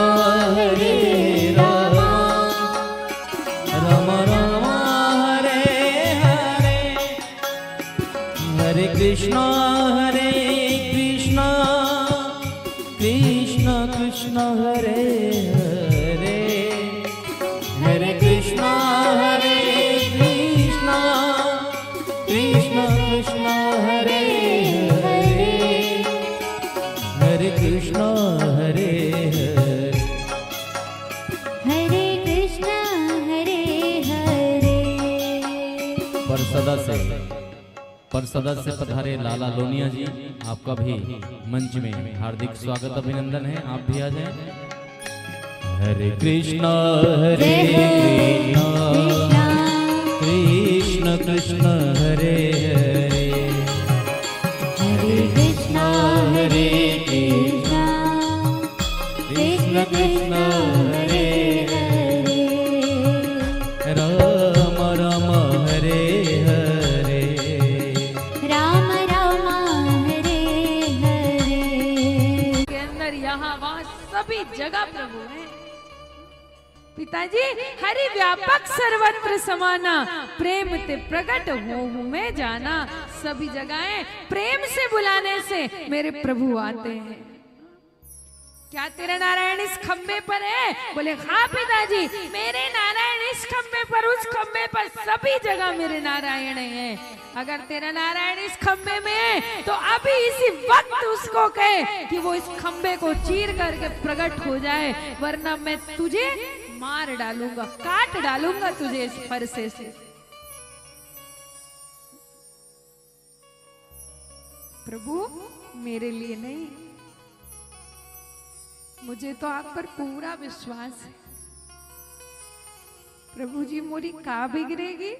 S3: राम राम हरे हरे, हरे कृष्ण कृष्ण कृष्ण हरे हरे, हरे कृष्ण कृष्ण कृष्ण हरे हरे, हरे कृष्ण हरे हरे,
S2: हरे कृष्ण हरे हरे।
S3: परसदा से पधारे लाला लोनिया जी, आपका भी मंच में हार्दिक स्वागत अभिनंदन है। आप भी आ जाएं। हरे कृष्णा कृष्ण कृष्ण हरे हरे,
S2: हरे कृष्णा कृष्ण कृष्ण हरे हरे,
S3: राम राम हरे हरे,
S2: राम राम हरे हरे।
S1: के अंदर यहाँ वहाँ सभी जगह प्रभु है। पिताजी हरि व्यापक सर्वत्र समाना, प्रेम ते प्रकट हो मैं जाना। सभी जगहें प्रेम से बुलाने से मेरे प्रभु आते हैं। क्या तेरा नारायण इस खंबे पर है? बोले हाँ पिताजी, मेरे नारायण इस खंबे पर, उस खंबे पर, सभी जगह मेरे नारायण हैं। अगर तेरा नारायण इस खंबे में है तो अभी इसी वक्त उसको कहे कि वो इस खंबे को चीर करके प्रकट हो जाए, वरना मैं तुझे मार डालूंगा, काट डालूंगा तुझे इस फरसे से। प्रभु मेरे लिए नहीं, मुझे तो आप पर पूरा विश्वास है। प्रभु जी मोरी का बिगड़ेगी,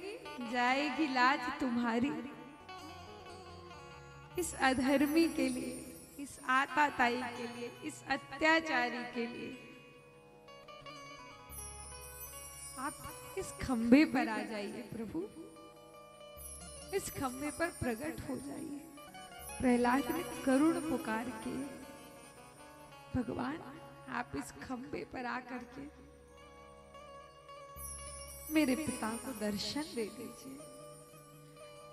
S1: जाएगी लाज तुम्हारी। इस अधर्मी के लिए, इस आताताई के लिए, इस अत्याचारी के लिए आप इस खंबे पर आ जाइए प्रभु, इस खंबे पर प्रकट हो जाइए। प्रहलाद ने करुण पुकार के, भगवान आप इस खंबे पर आकर के मेरे पिता को दर्शन दे दीजिए।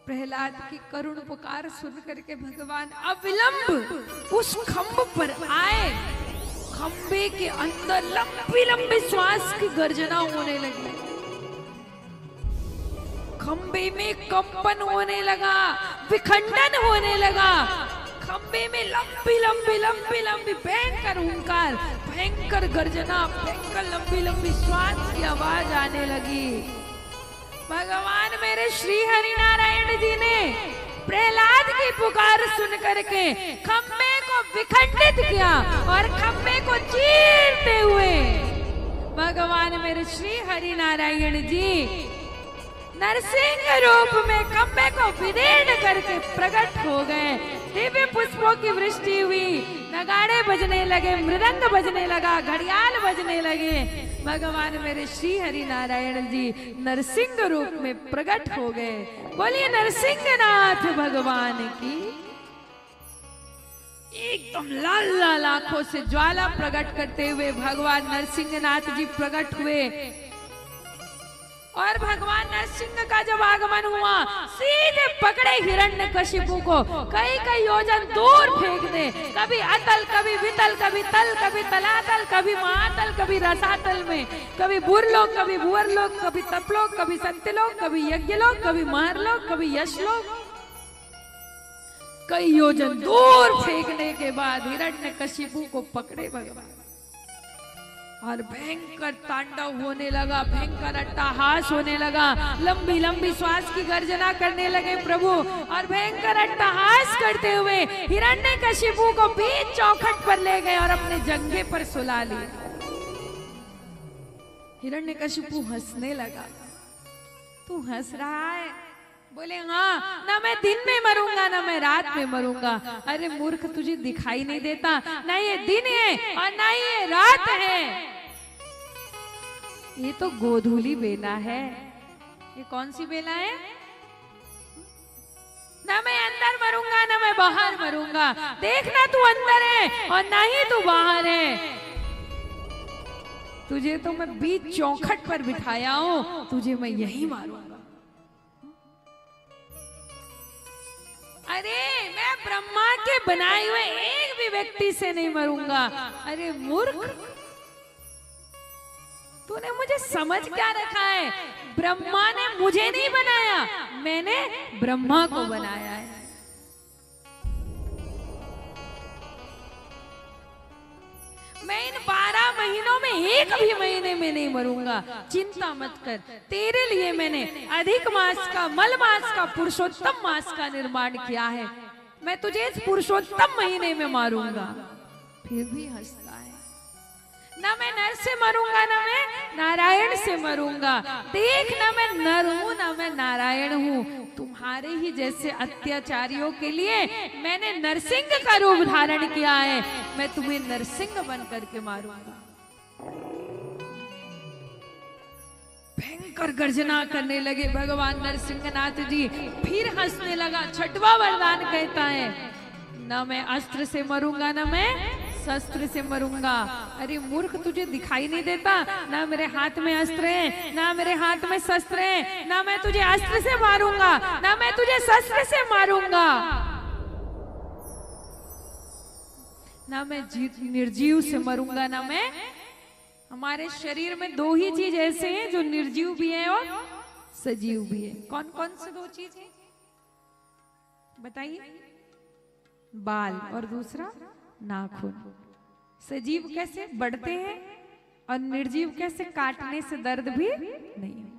S1: प्रहलाद की करुण पुकार सुन करके भगवान अविलंब उस खंभ पर आए। खंबे के अंदर लंबी लंबी श्वास की गर्जना होने लगी, खंबे में कंपन होने लगा, विखंडन होने लगा। खंबे में लंबी लंबी लंबी लंबी भयंकर हुंकार, भयंकर गर्जना, भयंकर लंबी लंबी श्वास की आवाज आने लगी। भगवान मेरे श्री हरि नारायण जी ने प्रहलाद की पुकार सुन करके खंबे को विखंडित किया और खंबे को चीरते हुए भगवान मेरे श्री हरि नारायण जी नरसिंह रूप में खंबे को विदीर्ण करके प्रकट हो गए। दिव्य पुष्पों की वृष्टि हुई, नगाड़े बजने लगे, मृदंग बजने लगा, घड़ियाल बजने लगे। भगवान मेरे श्री हरि नारायण जी नरसिंह रूप में प्रकट हो गए। बोलिए नरसिंहनाथ भगवान की। एकदम लाल लाल आंखों से ज्वाला प्रकट करते हुए भगवान नरसिंहनाथ जी प्रकट हुए और भगवान नरसिंह का जब आगमन हुआ सीधे पकड़े हिरण्यकशिपु को कई कई योजन दूर फेंक दे। कभी अतल, कभी वितल, कभी तल, कभी तलातल, कभी महातल, कभी रसातल में, कभी भूरलोक, कभी भुवरलोक, कभी तपलोक, कभी सत्यलोक, कभी यज्ञलोक, कभी महरलोक, कभी यशलोक। कई योजन दूर फेंकने के बाद हिरण्यकशिपु को पकड़े भगवान और भयंकर तांडव होने लगा, भयंकर अट्टहास होने लगा। लंबी लंबी श्वास की गर्जना करने लगे प्रभु और भयंकर अट्टहास करते हुए हिरण्यकशिपु को बीच चौखट पर ले गए और अपने जंघे पर सुला लिया। हिरण्यकशिपु हंसने लगा। तू हंस रहा है? बोले हाँ, ना मैं दिन में मरूंगा ना मैं रात में मरूंगा। अरे मूर्ख, तुझे दिखाई नहीं देता? ना ये दिन है और ना ये रात है, ये तो गोधूली बेला है। ये कौन सी बेला है? ना मैं अंदर मरूंगा ना मैं बाहर मरूंगा। देखना तू अंदर है और ना ही तू बाहर है। तुझे तो मैं बीच चौखट पर बिठाया हूं, तुझे मैं यही मारूंगा। अरे मैं ब्रह्मा के बनाए हुए एक भी व्यक्ति से नहीं मरूंगा। अरे मूर्ख, तूने मुझे समझ क्या रखा है? ब्रह्मा ने मुझे नहीं बनाया, मैंने ब्रह्मा को बनाया है। मैं इन 12 महीनों में एक भी महीने में नहीं मरूंगा। चिंता मत कर, तेरे लिए मैंने अधिक मास का, मल मास का, पुरुषोत्तम मास का निर्माण किया है। मैं तुझे इस पुरुषोत्तम महीने में मारूंगा। फिर भी हंसता है। ना मैं नर से मरूंगा ना मैं नारायण से मरूंगा। देख, ना मैं नर हूं ना मैं नारायण हूं। तुम्हारे ही जैसे अत्याचारियों के लिए मैंने नरसिंह का रूप धारण किया है। मैं तुम्हें नरसिंह बन करके मारूंगा। भयंकर गर्जना करने लगे भगवान नरसिंहनाथ जी। फिर हंसने लगा। छठवां वरदान कहता है, ना मैं अस्त्र से मरूंगा ना मैं शस्त्र से मरूंगा। अरे मूर्ख, तुझे दिखाई नहीं देता? ना मेरे हाथ में अस्त्र है ना मेरे हाथ में शस्त्र है। ना मैं तुझे अस्त्र से मारूंगा ना मैं तुझे शस्त्र से मारूंगा। ना मैं निर्जीव से मरूंगा ना मैं। हमारे शरीर में दो ही चीज ऐसे हैं जो निर्जीव भी है और सजीव भी है। कौन कौन से दो चीज है बताइए? बाल और दूसरा नाखून। सजीव कैसे बढ़ते हैं और निर्जीव कैसे काटने से दर्द भी नहीं होता।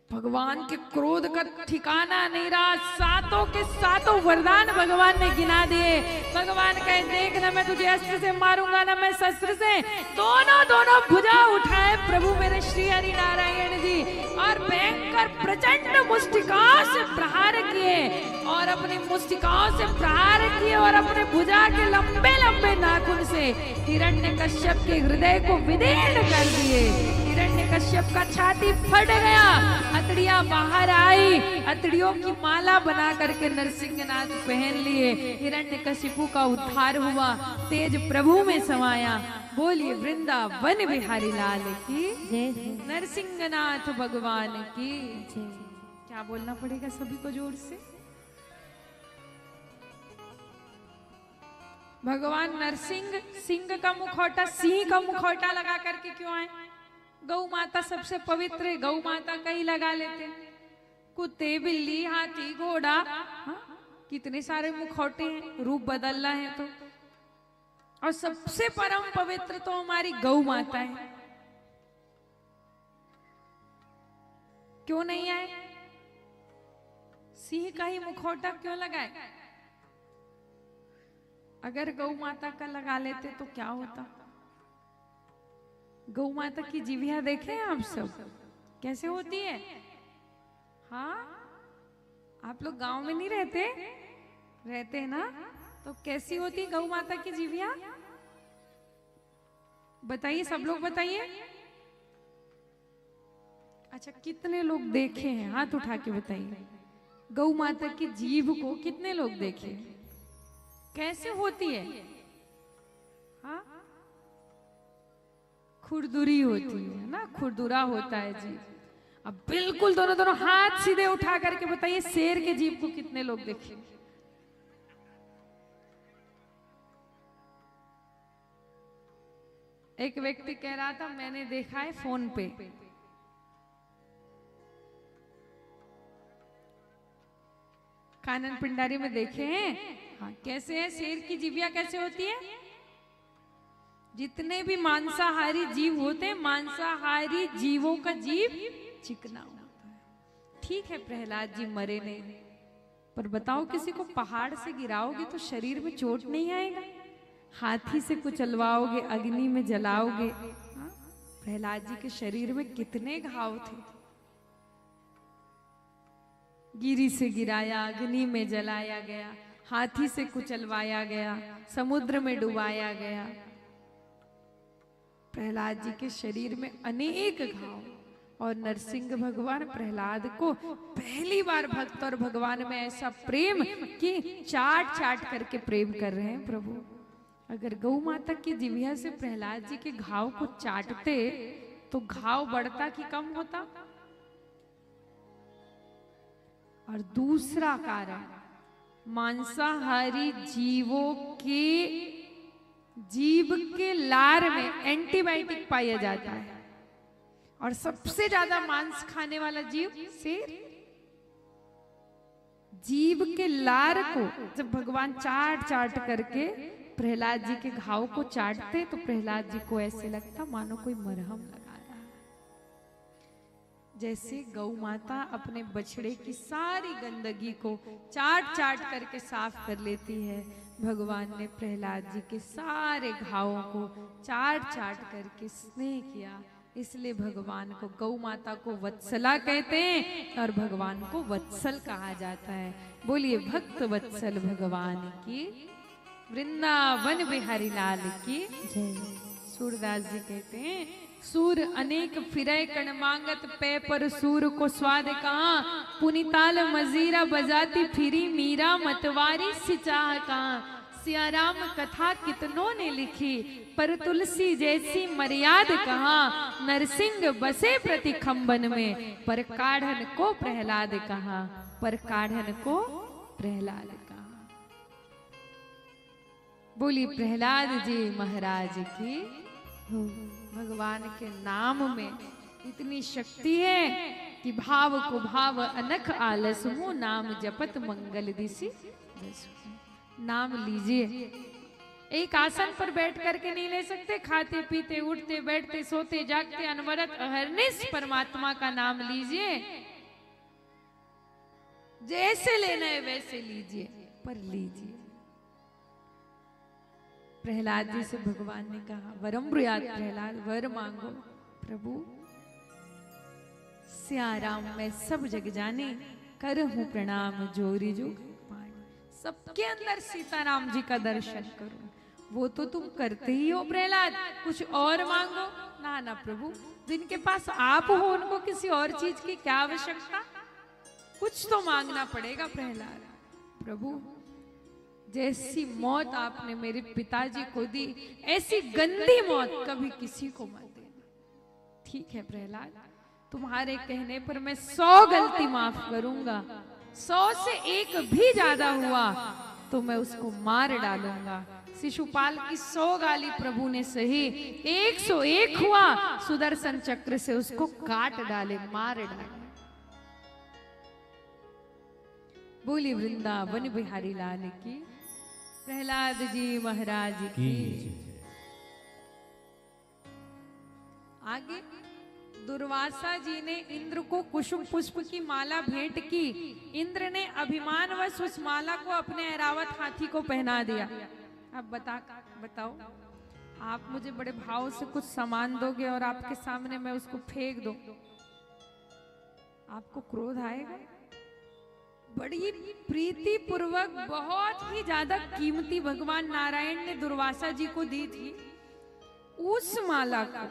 S1: भगवान के क्रोध का ठिकाना नहीं रहा। सातों के सातों वरदान भगवान ने गिना दिए। भगवान कहे, देख, ना मैं तुझे अस्त्र से मारूंगा ना मैं शस्त्र से। दोनों भुजा उठाए प्रभु मेरे श्री हरि नारायण जी और भयंकर प्रचंड मुष्टिकाओं से प्रहार किए और अपनी मुष्टिकाओं से प्रहार किए और अपने भुजा के लंबे लंबे नाखून से हिरण्यकश्यप के हृदय को विदीर्ण कर दिए। हिरण्यकश्यप का छाती फट गया, अतड़ियां बाहर आई। अतड़ियों की माला बना करके नरसिंहनाथ पहन लिए। हिरण्यकशिपु का उद्धार हुआ, तेज प्रभु में समाया। बोलिए वृंदावन बिहारी लाल की
S2: जय।
S1: नरसिंहनाथ भगवान की जय। क्या बोलना पड़ेगा सभी को जोर से? भगवान नरसिंह सिंह का मुखौटा, सिंह का मुखौटा लगा करके क्यों आए? गौ माता सबसे पवित्र है, गौ माता का ही लगा लेते। कुत्ते, बिल्ली, हाथी, घोड़ा, कितने सारे मुखौटे हैं, रूप बदलना है तो। और सबसे परम पवित्र तो हमारी गौ माता है। क्यों नहीं आए? सिंह का ही मुखौटा क्यों लगाए? अगर गौ माता का लगा लेते तो क्या होता? गौ माता की जीविया देखे हैं आप सब कैसे होती है? हाँ, आप लोग गांव में नहीं रहते? रहते हैं ना? तो कैसी होती है गौ माता की जीविया? बताइए, सब लोग बताइए। अच्छा, कितने लोग देखे हैं? हाथ उठा के बताइए। गौ माता की जीभ को कितने लोग देखे? कैसे होती है? हाँ, खुरदुरी होती है ना, खुरदुरा होता है जीभ। अब बिल्कुल दोनों दोनों हाथ सीधे उठा करके बताइए, शेर के जीभ को कितने लोग देखे? एक व्यक्ति कह रहा था मैंने देखा है फोन पे। कानन पिंडारी में देखे हैं। हाँ, कैसे है? शेर की जीविया कैसे होती है? जितने भी मांसाहारी जीव होते हैं, मांसाहारी जीवों का जीव चिकना होता है। ठीक है, प्रहलाद जी मरे नहीं, पर बताओ किसी को पहाड़ से गिराओगे तो शरीर में चोट नहीं आएगा? हाथी से कुचलवाओगे, अग्नि में जलाओगे। हाँ? प्रहलाद जी के शरीर में कितने घाव थे। गिरी से गिराया, अग्नि में जलाया गया, हाथी से कुचलवाया गया, समुद्र में डुबाया गया। प्रहलाद जी के शरीर में अनेक घाव। और नरसिंह भगवान प्रहलाद को पहली बार भक्त और भगवान में ऐसा प्रेम कि चाट चाट करके प्रेम कर रहे हैं प्रभु। अगर गौ माता की जिह्वा से प्रहलाद जी के घाव को चाटते तो घाव बढ़ता कि कम होता? और दूसरा कारण, मांसाहारी जीवों के जीभ के लार में एंटीबायोटिक पाया जाता है। और सबसे ज्यादा मांस खाने वाला जीव शेर। जीभ के लार को जब भगवान चाट चाट करके प्रहलाद जी के घाव को चाटते तो प्रहलाद जी को ऐसे लगता मानो कोई मरहम लगा रहा है। जैसे गौ माता अपने बछड़े की सारी गंदगी को चाट चाट करके साफ कर लेती है, भगवान ने प्रहलाद जी के सारे घावों को चाट चाट करके स्नेह किया। इसलिए भगवान को गौ माता को वत्सला कहते हैं और भगवान को वत्सल कहा जाता है। बोलिए भक्त वत्सल भगवान की, वृंदावन बिहारी लाल की जय। सूरदास जी कहते हैं, सूर अनेक फिरे कण मांगत पे पर सूर को स्वाद कहाँ, पुनिताल मजीरा बजाती फिरी मीरा मतवारी सिचाह कहाँ। सियाराम कथा कितनों ने लिखी पर तुलसी जैसी मर्याद कहाँ, नरसिंह बसे प्रति खंबन में पर काढ़न को प्रहलाद कहा, पर काढ़न को प्रहलाद कहा। बोली प्रहलाद जी महाराज की। भगवान के नाम में इतनी शक्ति है कि भाव को भाव अनख आलस मुँह नाम जपत मंगल दिशि। नाम लीजिए। एक आसन पर बैठ करके नहीं ले सकते, खाते पीते उठते बैठते सोते जागते अनवरत अहरनिश परमात्मा का नाम लीजिए। जैसे लेना है वैसे लीजिए, पर लीजिए। प्रहलाद जी से भगवान ने कहा, वरम ब्रूयात प्रहलाद, वर मांगो प्रभु। सियाराम मैं सब जग जाने, करहूं प्रणाम जोरी जुग पानी। सबके अंदर सीताराम जी का दर्शन करूं, वो तो तुम करते ही हो प्रहलाद, कुछ और मांगो। ना ना प्रभु, जिनके पास आप हो उनको किसी और चीज की क्या आवश्यकता? कुछ तो मांगना पड़ेगा प्रहलाद। प्रभु जैसी मौत आपने मेरे पिताजी को दी, ऐसी गंदी मौत कभी किसी को मत देना। ठीक है प्रहलाद, तुम्हारे कहने पर मैं 100 गलती माफ करूंगा, 100 से एक भी ज्यादा हुआ तो मैं उसको मार डालूंगा। शिशुपाल की 100 गाली प्रभु ने सही, 101 हुआ सुदर्शन चक्र से उसको काट डाले, मार डाले। बोली वृंदावन बिहारी लाल की, प्रहलाद जी महाराज की। आगे दुर्वासा जी ने इंद्र को कुसुम पुष्प की माला भेंट की। इंद्र ने अभिमानवश उस माला को अपने ऐरावत हाथी को पहना दिया। अब बताओ, आप मुझे बड़े भाव से कुछ सामान दोगे और आपके सामने मैं उसको फेंक दूं, आपको क्रोध आएगा? बड़ी प्रीति पूर्वक बहुत ही ज्यादा कीमती भगवान नारायण ने दुर्वासा जी को दी थी उस माला को,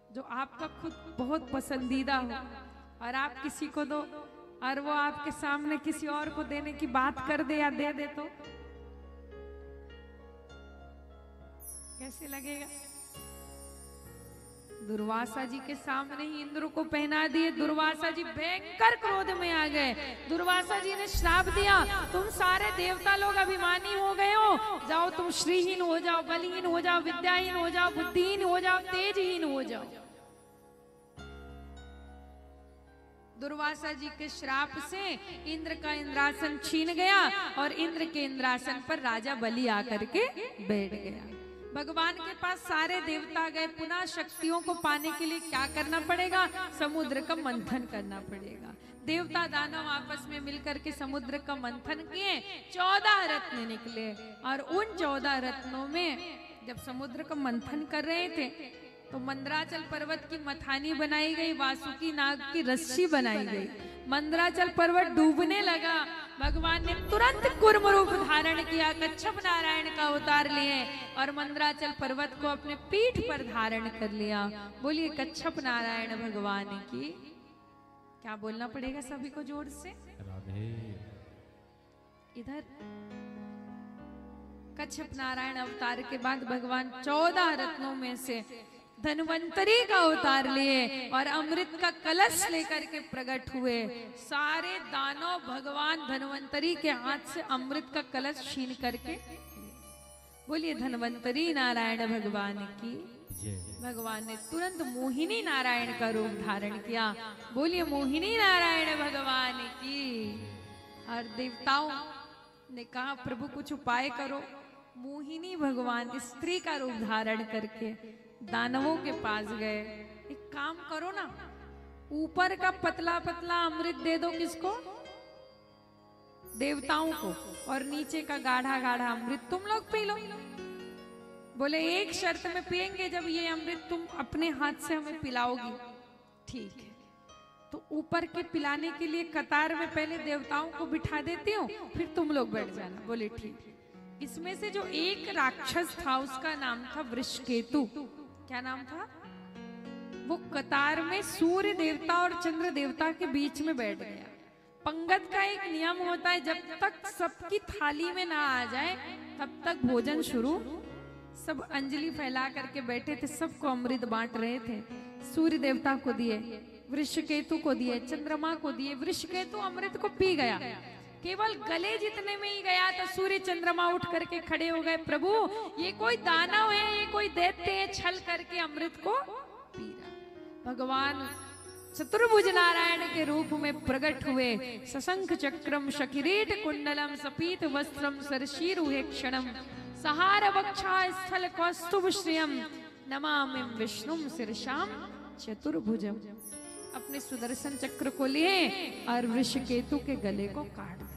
S1: जो आपका खुद बहुत पसंदीदा हो, और आप किसी को दो और वो आपके सामने किसी और को देने की बात कर दे या दे दे तो कैसे लगेगा? दुर्वासा जी के सामने ही इंद्र को पहना दिए। दुर्वासा जी भयंकर क्रोध में आ गए। दुर्वासा जी ने श्राप दिया, तुम सारे देवता लोग अभिमानी हो गए हो, जाओ तुम श्रीहीन हो जाओ, बलहीन हो जाओ, विद्याहीन हो जाओ, बुद्धिहीन हो जाओ, तेजहीन हो जाओ। दुर्वासा जी के श्राप से इंद्र का इंद्रासन छीन गया और इंद्र के इंद्रासन पर राजा बलि आकर के बैठ गया। भगवान के पास सारे देवता गए। पुनः शक्तियों को पाने के लिए क्या करना पड़ेगा? समुद्र का मंथन करना पड़ेगा। देवता दानव आपस में मिलकर के समुद्र का मंथन किए, 14 रत्न निकले। और उन 14 रत्नों में जब समुद्र का मंथन कर रहे थे तो मंदराचल पर्वत की मथानी बनाई गई, वासुकी नाग की रस्सी बनाई गई। मंदराचल पर्वत डूबने लगा। भगवान ने तुरंत कूर्म रूप धारण किया, कच्छप नारायण का अवतार लिए और मंदराचल पर्वत को अपने पीठ पर धारण कर लिया। बोलिए कच्छप नारायण भगवान की। क्या बोलना पड़ेगा सभी को जोर से?
S3: राधे।
S1: इधर कच्छप नारायण अवतार के बाद भगवान 14 रत्नों में से धन्वंतरी का अवतार लिए और अमृत का कलश लेकर के प्रकट हुए। सारे दानव भगवान धन्वंतरी के हाथ से अमृत का कलश छीन करके। बोलिए धन्वंतरी नारायण भगवान की। भगवान ने तुरंत मोहिनी नारायण का रूप धारण किया। बोलिए मोहिनी नारायण भगवान की। और देवताओं ने कहा प्रभु कुछ उपाय करो। मोहिनी भगवान स्त्री का रूप धारण करके दानवों के पास गए। एक काम करो ना, ऊपर का पतला पतला अमृत दे दो। किसको? देवताओं को। और नीचे का गाढ़ा गाढ़ा अमृत तुम लोग पी लो। बोले एक शर्त में पिएंगे, जब ये अमृत तुम अपने हाथ से हमें पिलाओगी। ठीक है, तो ऊपर के पिलाने के लिए कतार में पहले देवताओं को बिठा देती हूँ, फिर तुम लोग बैठ जाना। बोले ठीक। इसमें से जो एक राक्षस था उसका नाम था वृषकेतु। क्या नाम था? वो कतार में सूर्य देवता और चंद्र देवता के बीच में बैठ गया। पंगत का एक नियम होता है, जब तक सबकी थाली में ना आ जाए तब तक भोजन शुरू। सब अंजलि फैला करके बैठे थे, सबको अमृत बांट रहे थे। सूर्य देवता को दिए, वृषकेतु को दिए, चंद्रमा को दिए। वृषकेतु अमृत को पी गया, केवल गले जितने में ही गया तो सूर्य चंद्रमा उठ करके खड़े हो गए। प्रभु ये कोई दानव है, ये कोई दैत्य है, छल करके अमृत को पी रहा। भगवान चतुर्भुज नारायण के रूप में प्रकट हुए। सशंख चक्रम शकिरीट कुंडलम सपीत वस्त्रम सरशीरुहे क्षणम सहार वक्षा स्थल कौस्तुभ श्रियम नमामि विष्णुम शीर्षाम चतुर्भुजम। अपने सुदर्शन चक्र को लिए और वृषकेतु के गले को काट दिया।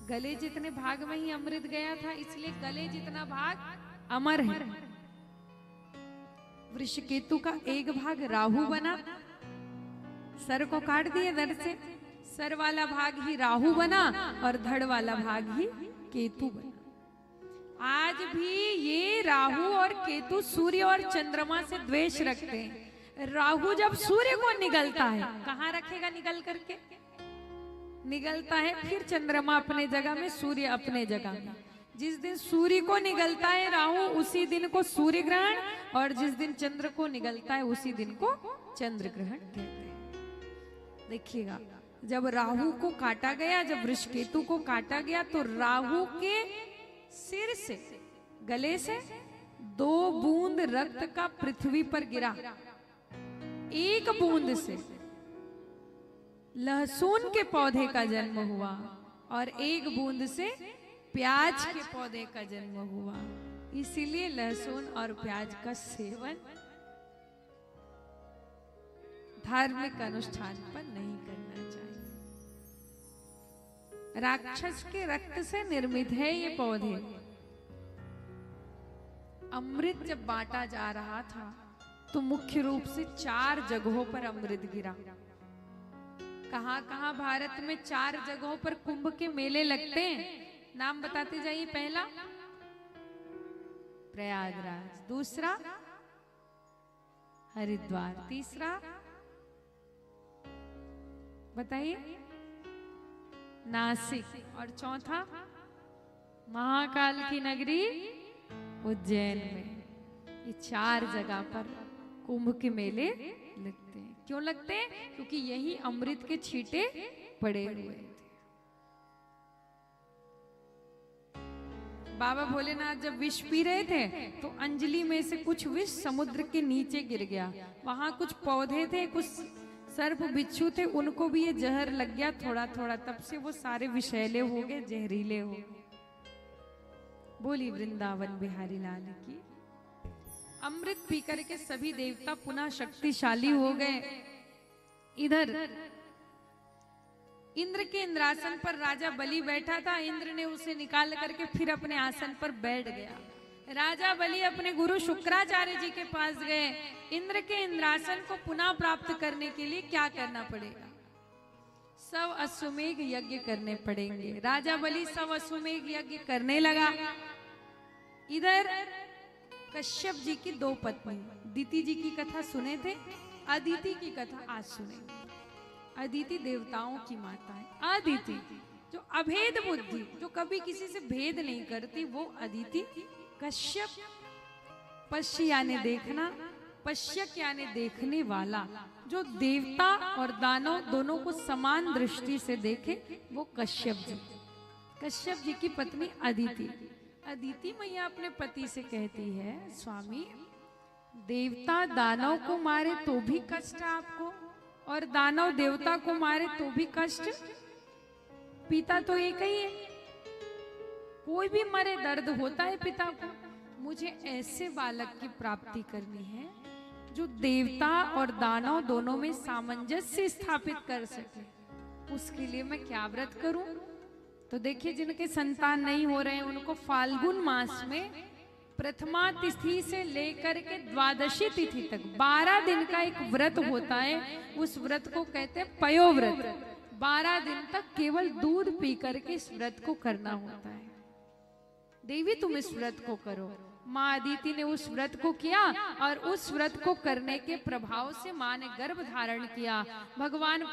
S1: गले जितने भाग में ही अमृत गया था, इसलिए गले जितना भाग अमर है। वृषकेतु का एक भाग राहु बना, सर को काट दिए धड़ से। सर वाला भाग ही राहु बना और धड़ वाला भाग ही केतु बना। आज भी ये राहु और केतु सूर्य और चंद्रमा से द्वेष रखते हैं। राहु जब सूर्य को निगलता है, कहाँ रखेगा निगल करके? निगलता है, फिर चंद्रमा अपने जगह में, सूर्य अपने जगह में। जिस दिन सूर्य को निगलता है राहु, उसी दिन को सूर्य ग्रहण, और जिस दिन चंद्र को निगलता है उसी दिन को चंद्र ग्रहण कहते हैं। देखिएगा, जब राहु को काटा गया, जब वृषकेतु को काटा गया, तो राहु के सिर से, गले से 2 बूंद रक्त का पृथ्वी पर गिरा। एक बूंद से लहसुन के पौधे का जन्म हुआ और एक बूंद से प्याज के पौधे का जन्म हुआ। इसीलिए लहसुन और प्याज का सेवन धार्मिक अनुष्ठान पर नहीं करना चाहिए। राक्षस के रक्त से निर्मित है ये पौधे। अमृत जब बांटा जा रहा था तो मुख्य रूप से 4 जगहों पर अमृत गिरा। कहां कहां भारत में 4 जगहों पर कुंभ के मेले लगते हैं, नाम बताते जाइए। पहला प्रयागराज, दूसरा हरिद्वार, तीसरा बताइए नासिक, और चौथा महाकाल की नगरी उज्जैन में। ये 4 जगह पर कुंभ के मेले लगते हैं। क्यों लगते हैं? क्योंकि यही अमृत के छींटे पड़े हुए थे। बाबा भोलेनाथ जब विष पी रहे थे तो अंजलि में से कुछ विष समुद्र के नीचे गिर गया। वहां कुछ पौधे थे, कुछ सर्प बिच्छू थे, उनको भी ये जहर लग गया थोड़ा थोड़ा। तब से वो सारे विषैले हो गए, जहरीले हो गए। बोली वृंदावन बिहारी लाल की। अमृत पीकर के सभी देवता पुनः शक्तिशाली हो गए। इधर इंद्र के इंद्रासन पर राजा बलि बैठा था। इंद्र ने उसे निकाल करके फिर अपने आसन पर बैठ गया। राजा बलि अपने गुरु शुक्राचार्य जी के पास गए। इंद्र के इंद्रासन को पुनः प्राप्त करने के लिए क्या करना पड़ेगा? 100 अश्वमेघ यज्ञ करने पड़ेंगे। राजा बलि 100 अश्वमेघ यज्ञ करने लगा। इधर कश्यप जी की 2 पत्नी, अदिति जी की कथा सुने थे, अदिति की कथा आज सुनेंगे। अदिति देवताओं की माता है। अदिति जो अभेद बुद्धि, जो कभी किसी से भेद नहीं करती, वो अदिति। कश्यप पश्य यानी देखना, पश्यक यानी देखने वाला, जो देवता और दानव दोनों को समान दृष्टि से देखे, वो कश्यप जी। कश्यप जी की पत्नी अदिति। अदिति मैया अपने पति से कहती है, स्वामी देवता दानव को मारे तो भी कष्ट आपको, और दानव देवता को मारे तो भी कष्ट। पिता तो एक ही है, कोई भी मरे दर्द होता है पिता को। मुझे ऐसे बालक की प्राप्ति करनी है जो देवता और दानव दोनों में सामंजस्य स्थापित कर सके। उसके लिए मैं क्या व्रत करूं? तो देखिए, जिनके संतान नहीं हो रहे हैं उनको फाल्गुन मास में प्रथमा तिथि से लेकर के द्वादशी तिथि तक 12 दिन का एक व्रत होता है। उस व्रत को कहते हैं पयोव्रत। 12 दिन तक केवल दूध पी करके इस व्रत को करना होता है। देवी तुम इस व्रत को करो। माँ अदिति ने उस व्रत को किया और उस व्रत को करने के प्रभाव से माँ ने गर्भ धारण किया। भगवान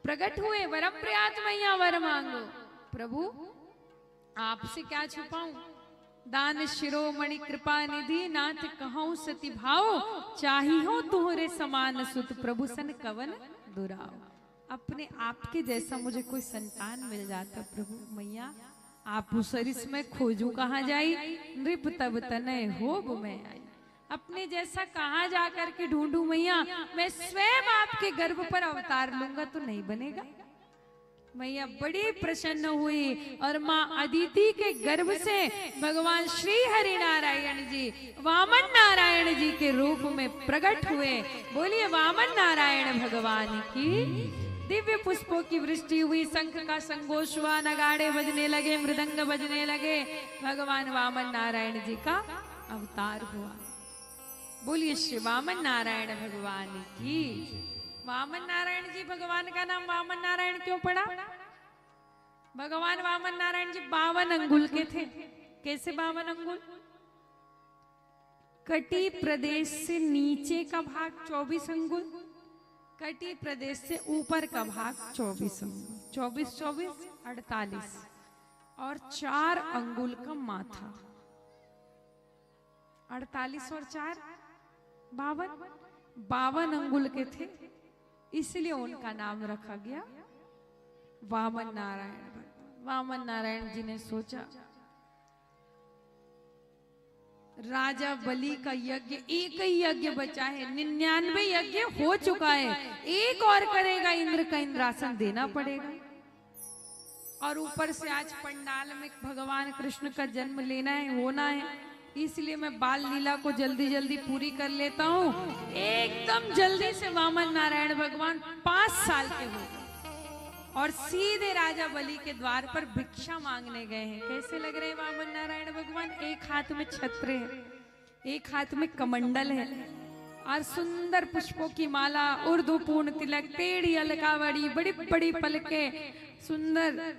S1: प्रकट हुए, वरम प्रयात मैया वर मांगो। प्रभु आपसे क्या छुपाऊं? दान शिरोमणि कृपा निधि नाथ कहूं सती भाव, चाही हो तुहरे समान सुत प्रभु सन कवन दुराव। अपने आपके जैसा मुझे कोई संतान मिल जाता प्रभु। मैया आप सरिस में खोजू कहाँ जाई, नृप तब तनय होब मैं आई। अपने जैसा कहाँ जा करके ढूंढू मैया? मैं स्वयं आपके गर्भ पर अवतार लूंगा तो नहीं बनेगा। मैया बड़ी प्रसन्न हुई और माँ अदिति के गर्भ से भगवान श्री हरि नारायण जी वामन नारायण जी के रूप में प्रकट हुए। बोलिए वामन नारायण भगवान की। दिव्य पुष्पों की वृष्टि हुई, शंख का संघोष हुआ, नगाड़े बजने लगे, मृदंग बजने लगे। भगवान वामन नारायण जी का अवतार हुआ। बोलिए श्री वामन नारायण भगवान की। वामन नारायण जी, भगवान का नाम वामन नारायण क्यों पड़ा? भगवान वामन नारायण जी 52 अंगुल के थे। कैसे 52 अंगुल? कटी प्रदेश से नीचे का भाग 24 अंगुल, कटी प्रदेश से ऊपर का भाग 24 अंगुल। 24 24 48 और 4 अंगुल का माथा। 48 और 4 52 अंगुल के थे, इसलिए उनका नाम रखा गया वामन नारायण। वामन नारायण जी ने सोचा राजा बलि का यज्ञ, एक ही यज्ञ बचा है, 99 यज्ञ हो चुका है, एक और करेगा, इंद्र का इंद्रासन देना पड़ेगा। और ऊपर से आज पंडाल में भगवान कृष्ण का जन्म लेना है, होना है, इसलिए मैं बाल लीला को जल्दी जल्दी पूरी कर लेता हूँ। एकदम जल्दी से वामन नारायण भगवान 5 साल के हो गए और सीधे राजा बलि के द्वार पर भिक्षा मांगने गए हैं। कैसे लग रहे हैं वामन नारायण भगवान? एक हाथ में छत्र है, एक हाथ में कमंडल है और सुंदर पुष्पों की माला, ऊर्ध्वपूर्ण तिलक, टेढ़ी अलकावड़ी, बड़ी बड़ी पलके, सुंदर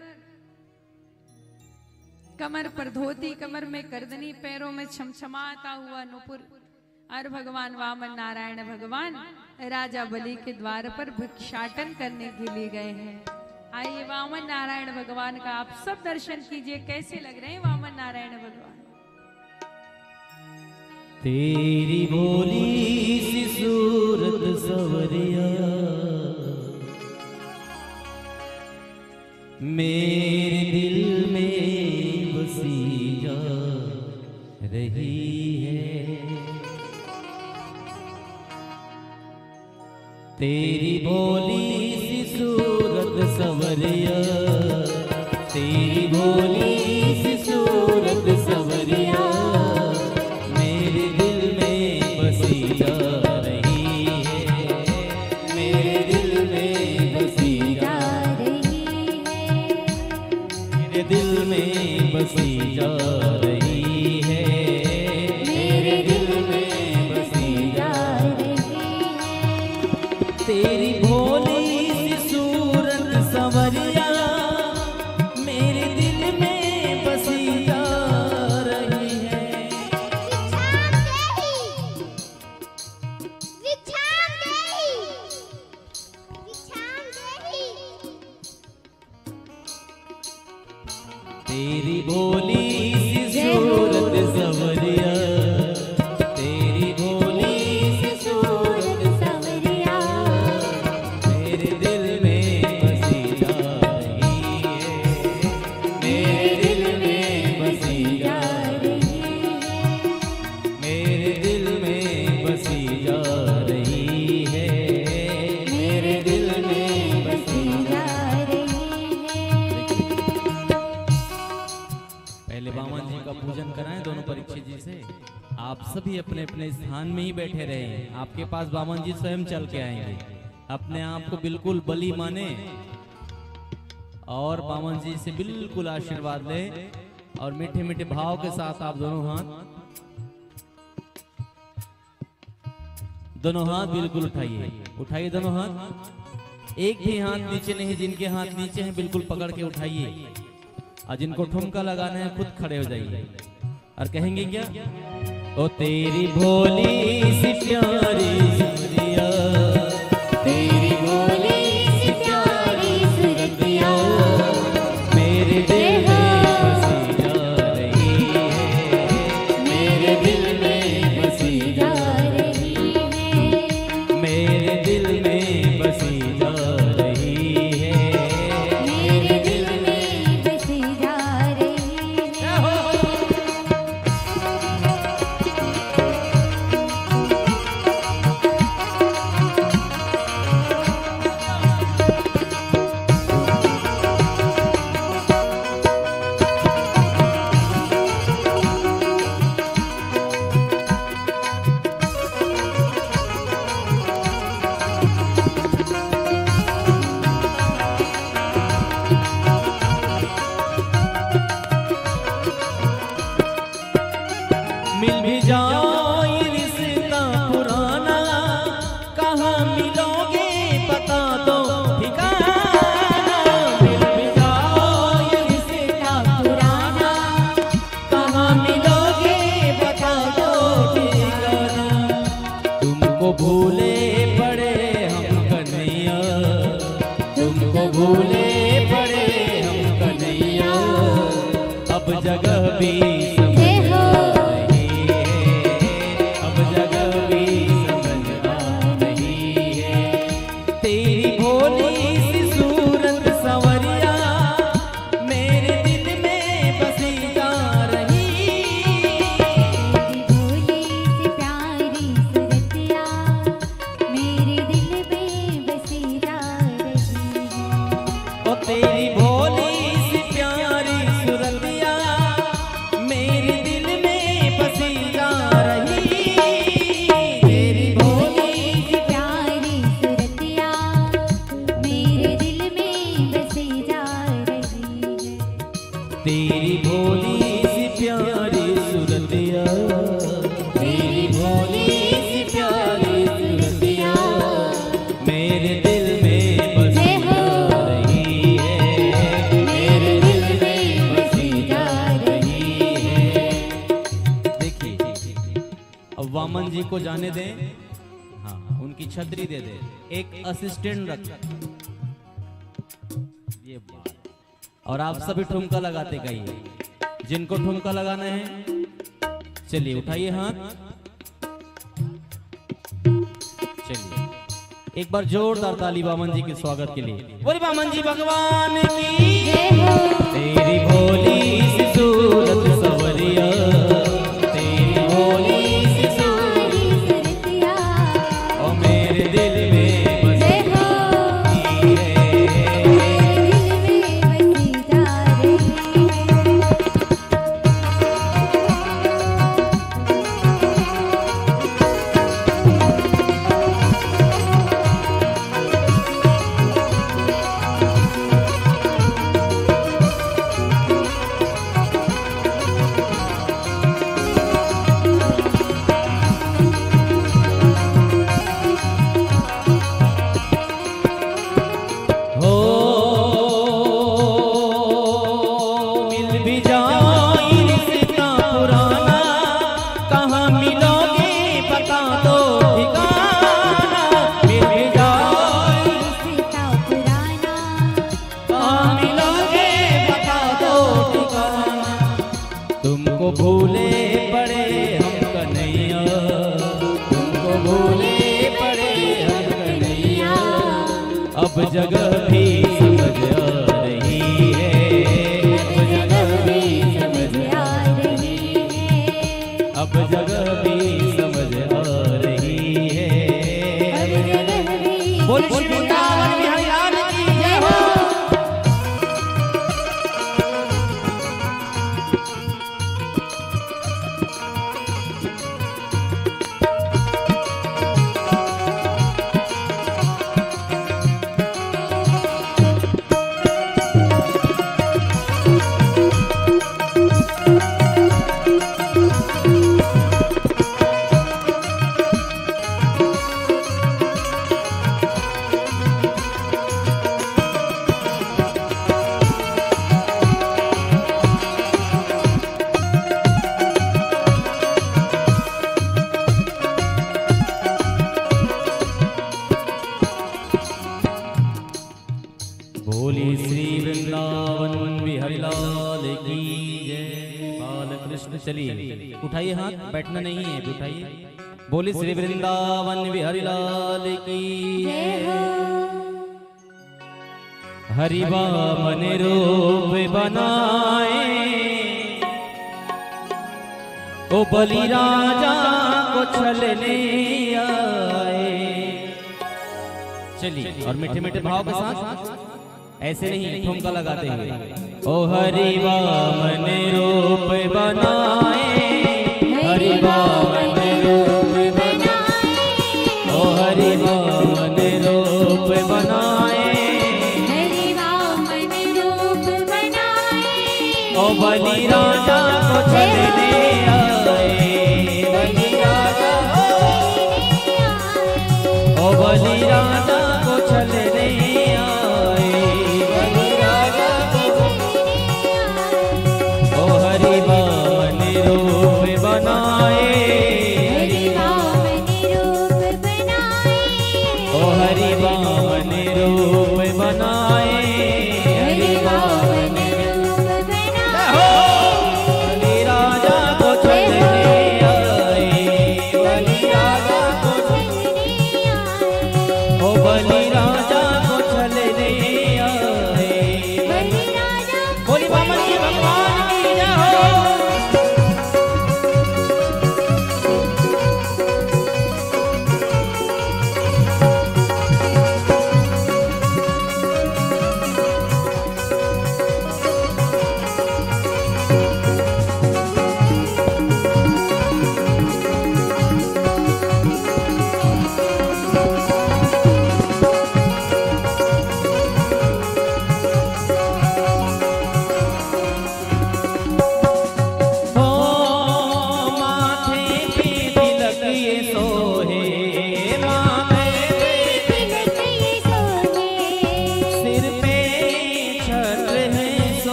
S1: कमर पर धोती, कमर में करदनी, पैरों में छमछमाता हुआ नुपुर। और भगवान वामन नारायण भगवान राजा बलि के द्वार पर भिक्षाटन करने के लिए गए हैं। आइए वामन नारायण भगवान का आप सब दर्शन कीजिए। कैसे लग रहे हैं वामन नारायण भगवान?
S3: तेरी भोली सी सूरत सवरिया मेरे दिल में बसी जा रही है। तेरी भोली सी सूरत सवरिया, तेरी भोली सी सूरत सवरिया मेरे दिल में बसी जा रही है, मेरे दिल में बसी जा रही है, मेरे दिल में बसी जा रही है, मेरे दिल में बसी जा रही है। तेरी भोली सी सूरत सवरिया मेरे दिल में बसी जा रही है। तेरी भोली सी सूरत सवरिया, तेरी भोली सी सूरत सवरिया मेरे दिल में बसी जा रही है, मेरे दिल में बसी जा रही है, मेरे दिल में बसी जा रही है, मेरे दिल में बसी जा रही है। पहले वामन जी का पूजन कराएं दोनों परीक्षित जी से। आप सभी अपने अपने स्थान में ही बैठे रहे। आपके पास वामन जी स्वयं चल के आएंगे। अपने आप को बिल्कुल बलि माने और वामन जी से बिल्कुल आशीर्वाद ले और मीठे मीठे भाव के साथ आप दोनों हाथ बिल्कुल उठाइए, उठाइए दोनों हाथ। एक भी हाथ नीचे नहीं, जिनके हाथ नीचे हैं बिल्कुल पकड़ के उठाइए और जिनको ठुमका लगाना है खुद खड़े हो जाइए और कहेंगे क्या? ओ तेरी भोली सी प्यारी सुरतिया, तेरी भोली सी प्यारी सुरतिया मेरे दिल में बसी जा रही है, मेरे दिल में बसी जा रही है, मेरे दिल में बसी जा रही है, मेरे दिल में बसी जा रही है। मिल भी जाए रिश्ता पुराना, कहाँ मिलोगे बता दो ठिकाना। मिल भी जाए रिश्ता पुराना, कहाँ मिलोगे बता दो ठिकाना। तुमको भूले पड़े हम कन्हैया, तुमको भूले पड़े हम कन्हैया, अब जगह भी अब जगह भी समझ आ रही है, को जाने दें। हाँ, उनकी छतरी दे दे, एक असिस्टेंट रख। ये बात। और आप सभी ठुमका लगाते गइए, जिनको ठुमका लगाना है चलिए उठाइए हाथ। चलिए एक बार जोरदार ताली बामन जी के स्वागत के लिए। बोले बामन जी भगवान की
S2: जय हो।
S3: तेरी भोली सी सूरत सवरिया, तेरी भोली सी
S2: सारी सुरतिया
S3: और मेरे दिल में
S2: जय हो।
S3: बसी है।
S2: दिल में बसी जा रही है।
S3: हो मिल भी जाए रिश्ता पुराना, कहाँ मिलोगे बता दो ठिकाना। मिल भी जाए
S2: रिश्ता पुराना
S3: कहाँ मिलोगे बता दो ठिकाना। तुमको भूले पड़े हम कन्हैया, तुमको भूले पड़े हम कन्हैया। अब जगह भी समझ आ रही है, अब जगह भी समझ
S2: आ रही है।
S3: अब जगह भी समझ आ रही है। बोल श्री वृंदावन बिहारी लाल की जय हो। बोली श्री वृंदावन बिहारी लाल की जय। बाल कृष्ण चलिए उठाइए हाथ, बैठना नहीं है उठाइए। बोली श्री वृंदावन बिहारी लाल की
S2: जय हो।
S3: हरि वामन रूप बनाए, ओ बलि राजा को छलने आए। चलिए और मीठे मीठे भाव के साथ, ऐसे नहीं ठुमका लगाते हुए। ओ हरि वामन रूप बनाए, हरि वामन रूप बनाए, ओ हरि वामन रूप बनाए,
S2: हरि वामन रूप बनाए।
S3: ओ बलि राजा को छलने आए, बलि राजा ओ बलि राजा को छलने आए, बलि राजा ओ हरि वामन रूप बनाए,
S2: हरि वामन रूप बनाए।
S3: ओ हरि वामन रूप बनाए,
S2: हरि वामन रूप बनाए।
S3: बलि राजा को छलने आए, बलि राजा को ओ बलि राजा को छलने आए।
S2: बलि राजा
S3: बोली वामन जी भगवान की जय हो।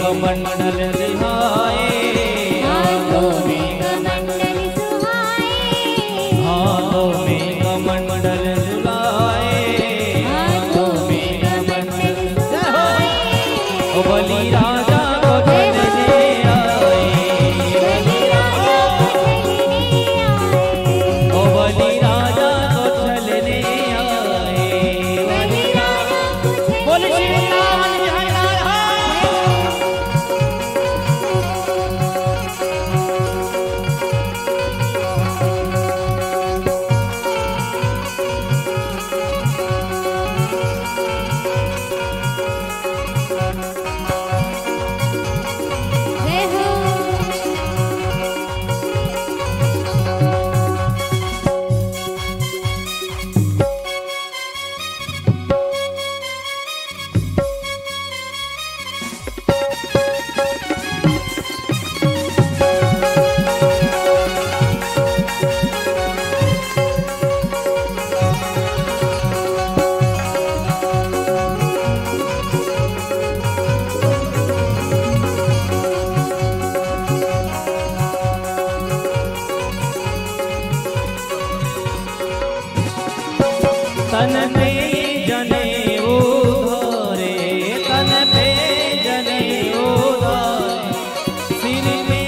S3: कमंडल दिहाए,
S2: हाथों में कमंडल सुहाए,
S3: हाथों में कमंडल झुलाए,
S2: हाथों में कमंडल सुहाए।
S3: ओ बलि राजा को चलने आए,
S2: बलि राजा को चलने आए,
S3: ओ बलि राजा को चलने आए।
S2: बलि राजा को
S3: बोल
S2: चलने
S3: श्री वृंदावन बिहारी लाल हाय।
S2: जय हो।
S3: तन पे जनेऊ धारे, तन पे जनेऊ धारे, सिर पे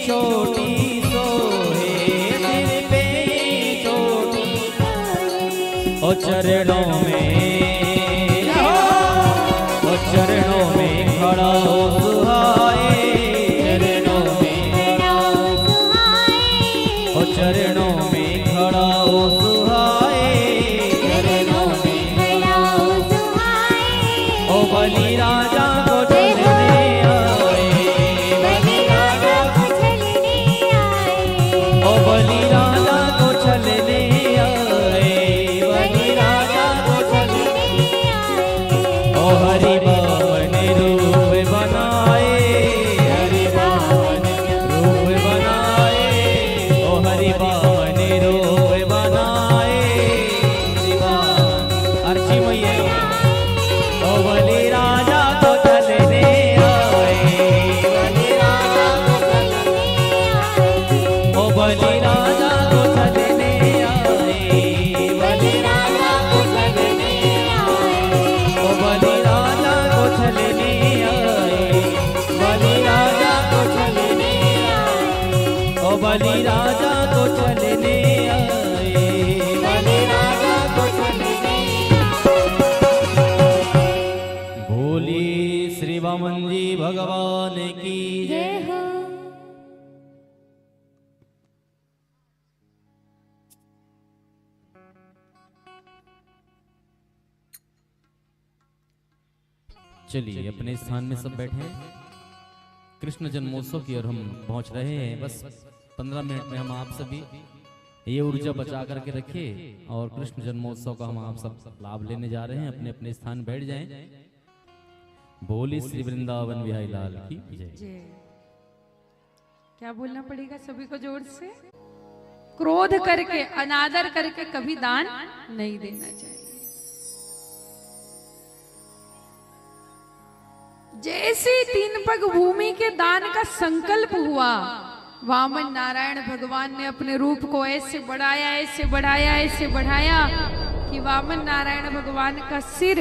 S3: चोटी सोहे, सिर पे चोटी, ओ चरणों में, ओ चरणों में खड़ा हो सुहाए, चरणों में,
S2: खड़ा सुहाए,
S3: ओ चरणों में खड़ा हो सुहाए,
S2: चरणों में खड़ा सुहाए।
S3: ओ बलि राजा को चलने आए,
S2: बलि राजा को चलने आए,
S3: ओ बलि राजा को चलने आए, बलि राजा को चलने, ओ हरि बावन रूप बनाए, हरि बावन रूप बनाए, ओ हरि बावन रूप बनाए, हरि बावन अर्ची मैया, ओ बलि राजा को चलने आए, बलि राजा को चलने, ओ बलि राजा को चलने आए, बलि राजा को चलने आए, ओ बलि राजा को चलने आए, बलि राजा को चलने आए, ओ बलि राजा को चलने आए, बलि राजा को चलने आए। भोली श्री वामन जी भगवान की जय।
S2: जय हो।
S3: चलिए अपने स्थान में सब बैठे हैं। कृष्ण जन्मोत्सव की ओर हम पहुंच रहे हैं। बस 15 मिनट में हम आप सभी ये ऊर्जा बचा करके रखिए और कृष्ण जन्मोत्सव का हम आप सब लाभ लेने जा रहे हैं। अपने अपने स्थान बैठ जाएं। बोली श्री वृंदावन बिहारी लाल की जय।
S1: जय। क्या बोलना पड़ेगा सभी को जोर से? क्रोध करके, अनादर करके कभी दान नहीं देना चाहिए। जैसे 3 पग भूमि के दान का संकल्प हुआ, वामन नारायण भगवान ने अपने रूप को ऐसे बढ़ाया, ऐसे बढ़ाया, ऐसे बढ़ाया कि वामन नारायण भगवान का सिर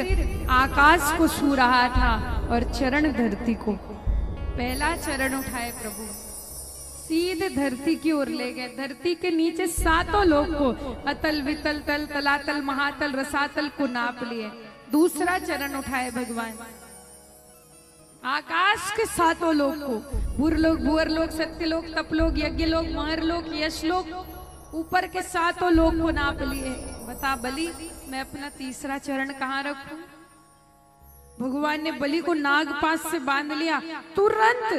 S1: आकाश को छू रहा था और चरण धरती को। पहला चरण उठाए प्रभु, सीधे धरती की ओर ले गए। धरती के नीचे 7 लोग को, अतल वितल तल तलातल महातल रसातल को नाप लिए। दूसरा चरण उठाए भगवान, आकाश के 7 लोग को, भूरलोक, भुअरलोक, सत्यलोक, तपलोक, यज्ञलोक, महरलोक, यशलोक, ऊपर के 7 लोग को नाप लिए। बता बलि, मैं अपना तीसरा चरण कहाँ रखूं? भगवान ने बलि को नागपाश से बांध लिया। तुरंत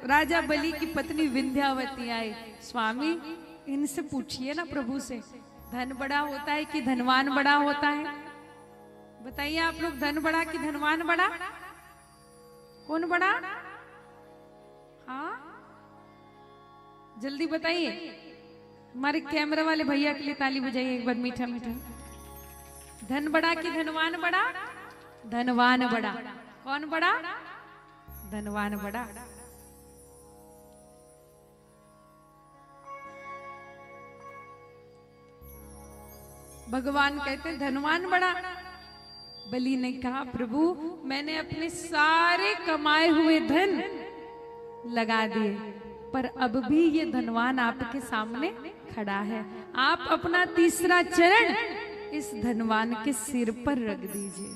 S1: राजा बलि की पत्नी विंध्यावती आई। स्वामी, इनसे पूछिए ना प्रभु से, धन बड़ा होता है कि धनवान बड़ा होता है? बताइए आप लोग, धन बड़ा कि धनवान बड़ा? कौन बड़ा? हाँ, जल्दी बताइए। हमारे कैमरा वाले भैया के लिए ताली बजाइए एक बार, मीठा मीठा। धन बड़ा कि धनवान बड़ा? धनवान बड़ा। कौन बड़ा? धनवान बड़ा। भगवान कहते धनवान बड़ा। बलि ने कहा प्रभु मैंने अपने सारे कमाए हुए धन लगा दिए, पर अब भी ये धनवान आपके सामने खड़ा है। आप अपना तीसरा चरण इस धनवान के सिर पर रख दीजिए।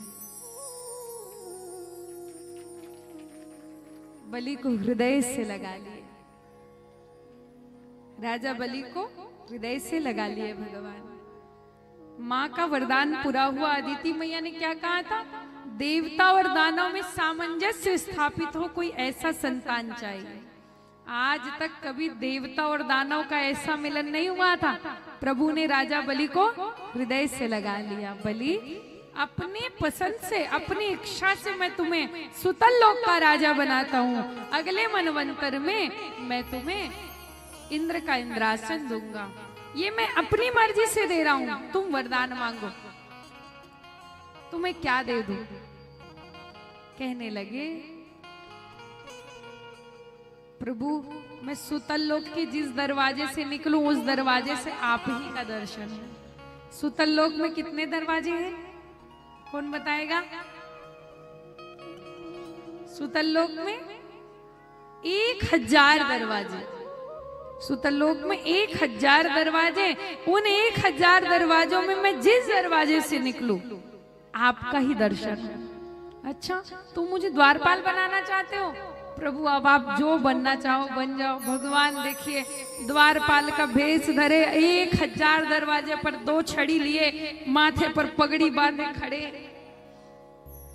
S1: बलि को हृदय से लगा लिए, राजा बलि को हृदय से लगा लिए भगवान। माँ का वरदान पूरा हुआ। अदिति मैया ने क्या कहा था? देवता और दानव में सामंजस्य स्थापित हो, कोई ऐसा संतान चाहिए। आज तक कभी देवता और दानव का ऐसा मिलन नहीं हुआ था। प्रभु ने राजा बलि को हृदय से लगा लिया। बलि अपने पसंद से, अपनी इच्छा से मैं तुम्हें सुतल लोक का राजा बनाता हूँ। अगले मनवंतर में मैं तुम्हें इंद्र का इंद्रासन दूंगा। ये मैं अपनी मर्जी से दे रहा हूं। तुम वरदान मांगो, तुम्हें क्या दे दूं? कहने लगे प्रभु मैं सुतल लोक के जिस दरवाजे से निकलूं उस दरवाजे से आप ही का दर्शन है। सुतल लोक में कितने दरवाजे हैं? कौन बताएगा? सुतल लोक में 1000 दरवाजे। सुतल लोक में 1000 दरवाजे। उन 1000 दरवाजों में मैं जिस दरवाजे से निकलूं आपका ही दर्शन है। अच्छा तुम मुझे द्वारपाल बनाना चाहते हो? प्रभु अब आप जो बनना चाहो बन जाओ। भगवान देखिए द्वारपाल का भेष धरे, 1000 दरवाजे पर 2 छड़ी लिए, माथे पर पगड़ी बांधे खड़े।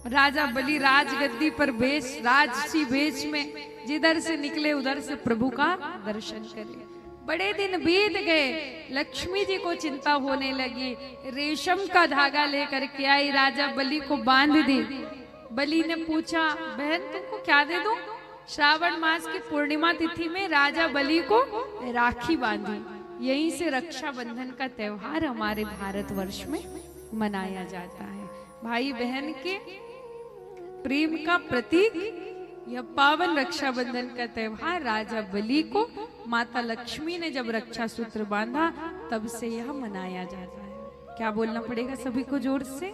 S1: राजा बलि राजगद्दी पर भेष, राजसी भेष में जिधर से निकले उधर से प्रभु का दर्शन करे। बड़े दिन बीत गए, लक्ष्मी जी को चिंता होने लगी। रेशम का धागा लेकर के आई, राजा बलि को बांध दी। बलि ने पूछा बहन तुमको क्या दे दूं? श्रावण मास की पूर्णिमा तिथि में राजा बलि को राखी बांधी। यहीं से रक्षाबंधन का त्योहार हमारे भारतवर्ष में मनाया जाता है। भाई बहन के प्रेम का प्रतीक यह पावन रक्षाबंधन का त्योहार राजा बलि को माता लक्ष्मी ने जब रक्षा सूत्र बांधा तब से यह मनाया जाता है। क्या बोलना पड़ेगा सभी को जोर से?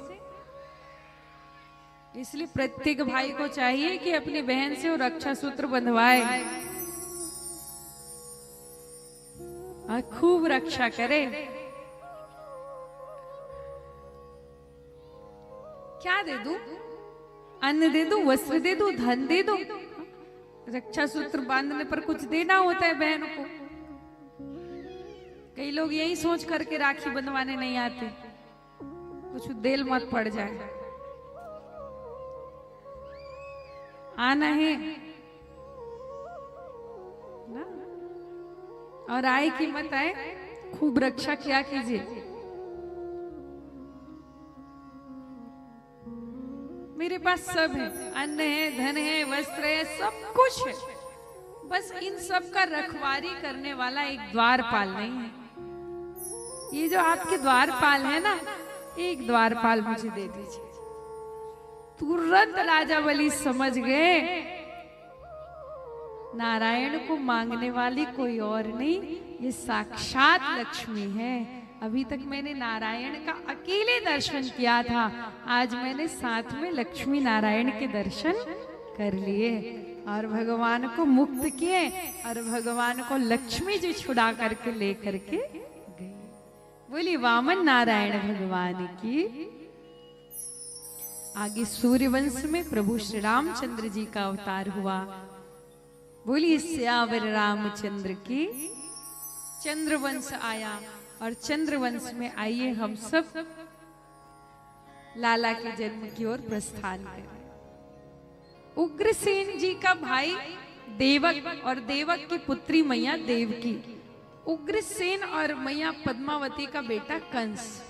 S1: इसलिए प्रत्येक भाई को चाहिए कि अपनी बहन से वो रक्षा सूत्र बंधवाए और खूब रक्षा करे। क्या दे दूं? अन्न दे दूं, वस्त्र दे दूं, धन दे दूं? रक्षा सूत्र बांधने पर कुछ देना होता है बहन को। कई लोग यही सोच करके राखी बंधवाने नहीं आते, कुछ देल मत पड़ जाए। आना है ना? और आए कि मत आए, खूब रक्षा किया कीजिए। मेरे पास सब है, अन्न है, धन है, वस्त्र है, सब कुछ है। बस इन सब का रखवारी करने वाला एक द्वारपाल नहीं है। ये जो आपके द्वारपाल है ना, एक द्वारपाल मुझे दे दीजिए। तुरंत राजा बलि समझ गए नारायण को मांगने वाली कोई और नहीं, ये साक्षात लक्ष्मी है। अभी तक मैंने नारायण का अकेले दर्शन किया था, आज मैंने साथ में लक्ष्मी नारायण के दर्शन कर लिए और भगवान को मुक्त किए और भगवान को लक्ष्मी जी छुड़ा करके लेकर के गई। बोली वामन नारायण भगवान की। आगे सूर्यवंश में प्रभु श्री रामचंद्र जी का अवतार हुआ। बोली सियावर रामचंद्र की। चंद्रवंश आया और चंद्रवंश में आइए हम सब लाला के जन्म की ओर प्रस्थान करें। उग्रसेन जी का भाई देवक और देवक की पुत्री मैया देवकी। उग्रसेन और मैया पद्मावती का बेटा कंस।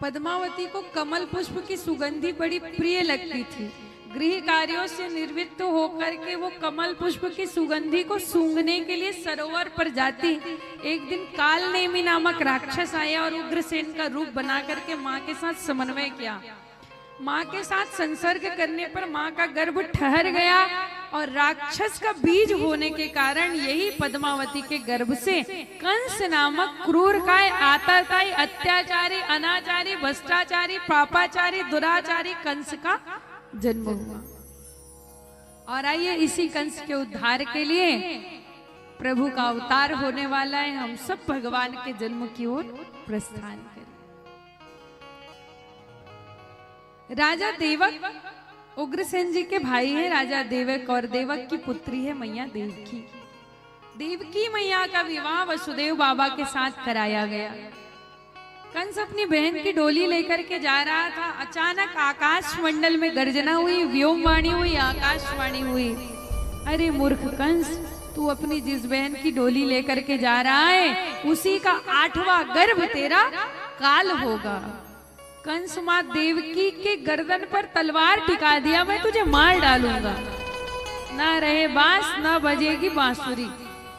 S1: पद्मावती को कमल पुष्प की सुगंधी बड़ी प्रिय लगती थी। गृह कार्यों से निर्वृत्त होकर के वो कमल पुष्प की सुगंधी को सूंघने के लिए सरोवर पर जाती। एक दिन काल नेमी नामक राक्षस आया और उग्रसेन का रूप बना करके माँ के साथ समन्वय किया। माँ के साथ संसर्ग करने पर माँ का गर्भ ठहर गया और राक्षस का बीज होने के कारण यही पद्मावती के गर्भ से कंस नामक क्रूर काय, आतताई, अत्याचारी, अनाचारी, भ्रष्टाचारी, पापाचारी, दुराचारी कंस का जन्म हुआ। और आइए इसी कंस के उद्धार के लिए प्रभु का अवतार होने वाला है। हम सब भगवान के जन्म की ओर प्रस्थान करें। राजा देवक उग्रसेन जी के भाई हैं राजा देवक, और देवक की पुत्री है मैया देवकी। देवकी मैया का विवाह वसुदेव बाबा के साथ कराया गया। कंस अपनी बहन की डोली लेकर के जा रहा था। अचानक आकाश मंडल में गर्जना हुई, व्योमवाणी हुई, आकाशवाणी हुई। अरे मूर्ख कंस, तू अपनी जिस बहन की डोली लेकर के जा रहा है उसी का 8वां गर्भ तेरा काल होगा। कंस मां देवकी के गर्दन पर तलवार टिका दिया, मैं तुझे मार डालूंगा। ना रहे बांस, ना बजेगी बांसुरी,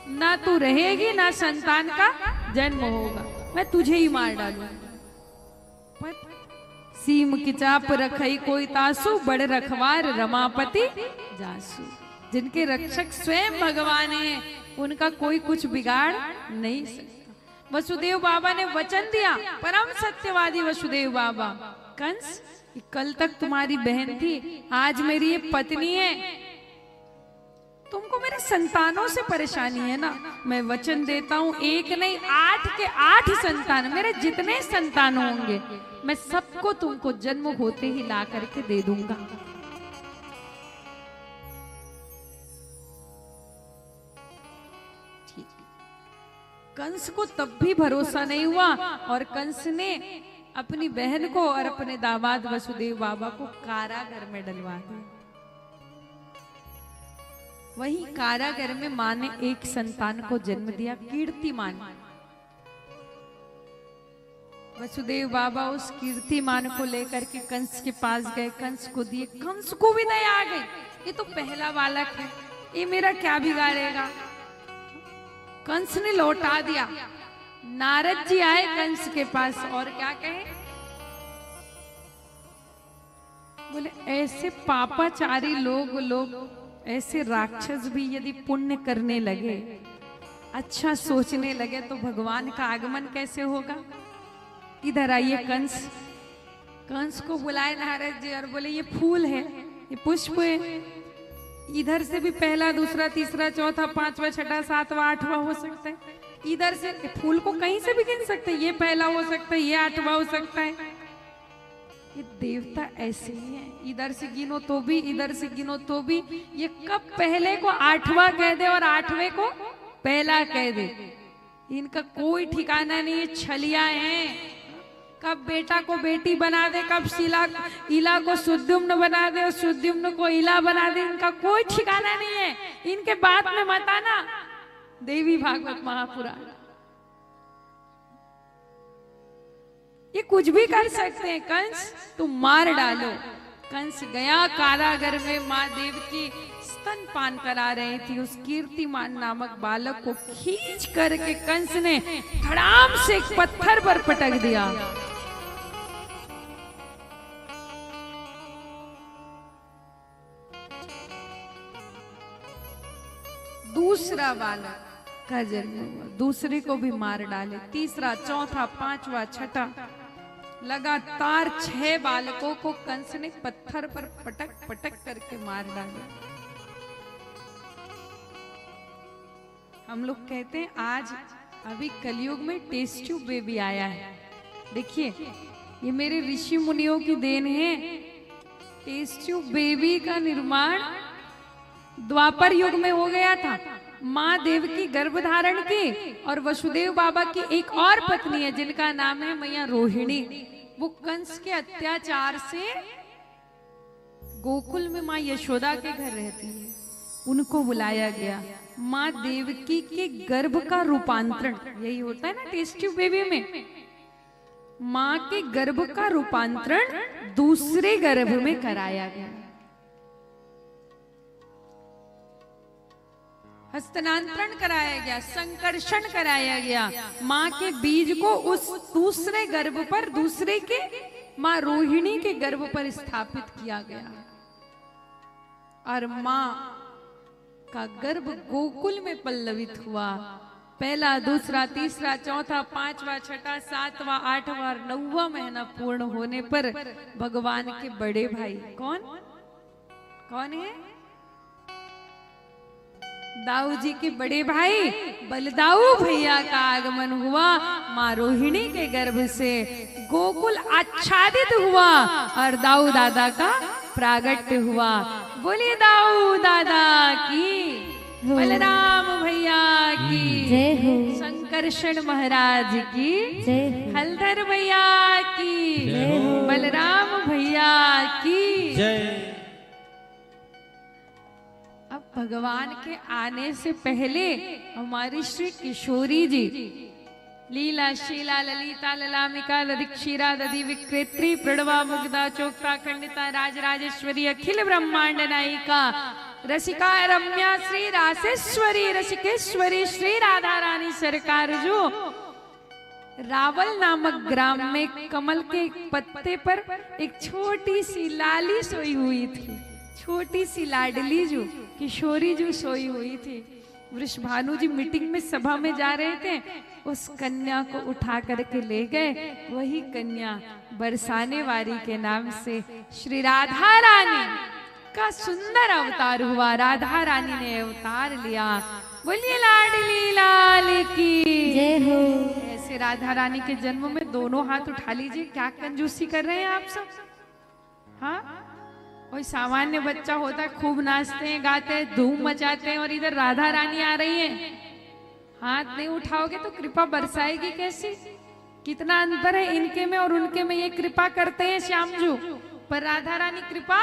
S1: ना तू रहेगी, ना संतान का जन्म होगा, मैं तुझे ही मार डालूंगा। सीम की चाप रखई कोई तासु, बड़ रखवार रमापति जासु। जिनके रक्षक स्वयं भगवान हैं, उनका कोई कुछ बिगाड़ नहीं सकता। वसुदेव बाबा ने वचन दिया, परम सत्यवादी वसुदेव बाबा, कंस कल तक तुम्हारी बहन थी, आज मेरी ये पत्नी है। तुमको मेरे संतानों से परेशानी है ना, मैं वचन देता हूं, एक नहीं 8 के 8 संतान, मेरे जितने संतान होंगे मैं सबको तुमको जन्म होते ही ला करके दे दूंगा। कंस को तब भी भरोसा नहीं हुआ और कंस ने अपनी बहन को और अपने दामाद वसुदेव बाबा को कारागर में डलवा दिया। वही कारागर में मां ने एक संतान को जन्म दिया, कीर्तिमान। वसुदेव बाबा उस कीर्तिमान को लेकर के कंस के पास गए, कंस को दिए। कंस को भी दया आ गई, ये तो पहला बालक है, ये मेरा क्या बिगाड़ेगा। कंस ने लौटा दिया। नारद जी आए कंस के पास और क्या कहे, बोले ऐसे पापाचारी लोग ऐसे राक्षस भी यदि पुण्य करने लगे, अच्छा सोचने लगे, तो भगवान का आगमन कैसे होगा। इधर आइए कंस। कंस को बुलाए नारद जी और बोले ये फूल है, ये पुष्प है, इधर से भी पहला, दूसरा, तीसरा, चौथा, 5वां, 6वां, 7वां, 8वां हो सकता है। इधर से फूल को कहीं से भी गिन सकते हैं, ये पहला हो सकता है, ये 8वां हो सकता है। ये देवता ऐसे ही है, इधर से गिनो तो भी, इधर से गिनो तो भी। ये कब पहले को 8वां कह दे और 8वें को पहला कह दे, इनका कोई ठिकाना नहीं है। छलिया है, कब बेटा को बेटी बना दे, कब इला को सुद्युम्न बना दे और सुद्युम्न को इला बना दे, इनका कोई ठिकाना नहीं है। इनके बात में मत आना। देवी भागवत महापुराण, ये कुछ भी कर सकते हैं। कंस तुम मार डालो। कंस गया कारागर में, माँ देवकी स्तनपान करा रही थी। उस कीर्तिमान नामक बालक को खींच करके कंस ने धड़ाम से एक पत्थर पर पटक दिया। दूसरा बालक का जन्म हुआ, दूसरे को भी मार डाले। तीसरा, चौथा, 5वां, 6वां, लगातार 6 बालकों को कंस ने पत्थर पर पटक पटक करके मार डाला। हम लोग कहते हैं आज अभी कलयुग में टेस्ट ट्यूब बेबी आया है। देखिए ये मेरे ऋषि मुनियों की देन है। टेस्ट ट्यूब बेबी का निर्माण द्वापर युग में हो गया था। माँ देवकी गर्भ धारण की और वसुदेव बाबा की एक और पत्नी है जिनका नाम है मैया रोहिणी। वो कंस के अत्याचार से गोकुल में माँ यशोदा के घर रहती है, उनको बुलाया गया। माँ देवकी के गर्भ का रूपांतरण, यही होता है ना टेस्ट ट्यूब बेबी में, माँ के गर्भ का रूपांतरण दूसरे गर्भ में कराया गया। हस्तांतरण कराया गया, संकर्षण कराया गया। माँ के बीज को उस दूसरे गर्भ पर दूसरे के माँ रोहिणी के गर्भ पर स्थापित किया गया और माँ का गर्भ गोकुल में पल्लवित हुआ। पहला, दूसरा, तीसरा, चौथा, पांचवा, छठा, सातवां, आठवां और 9वां महीना पूर्ण होने पर भगवान के बड़े भाई कौन कौन है? दाऊ जी के बड़े भाई बलदाऊ भैया का आगमन हुआ। माँ रोहिणी के गर्भ से गोकुल आच्छादित हुआ और दाऊ दादा का प्रागट्य हुआ। बोलिए दाऊ दादा की, बलराम भैया की
S2: जय हो,
S1: शंकरशण महाराज की
S2: जय हो,
S1: हलधर भैया की, बलराम भैया की
S3: जय।
S1: अब भगवान के आने से पहले हमारी श्री किशोरी जी लीला शीला ललिता ललामिका लदिक्षीरा दधि विक्रेत्री प्रणवा मुग्धा चोक्ता खंडिता राजराजेश्वरी अखिल ब्रह्मांड नायिका रसिका रम्या श्री रासेश्वरी रसिकेश्वरी श्री राधा रानी सरकार जो रावल नामक ग्राम में कमल के पत्ते पर एक छोटी सी लाली सोई हुई थी, छोटी सी लाडली जो किशोरी जो सोई हुई थी। वृषभानु जी मीटिंग में सभा में जा रहे थे, उस कन्या को उठा करके ले गए। वही कन्या बरसाने वाली के नाम से श्री राधा रानी का सुंदर अवतार हुआ। राधा रानी ने अवतार लिया। बोलिए लाडली लाल की
S2: जय हो।
S1: ऐसे राधा रानी के जन्म में दोनों हाथ उठा लीजिए। क्या कंजूसी कर रहे हैं आप सब? हाँ, कोई सामान्य बच्चा होता है, खूब नाचते हैं, गाते हैं, धूम मचाते हैं, और इधर राधा रानी आ रही है, हाथ नहीं उठाओगे तो कृपा बरसाएगी कैसी? कितना अंतर है इनके में और उनके में। ये कृपा करते हैं श्यामजू, पर राधा रानी कृपा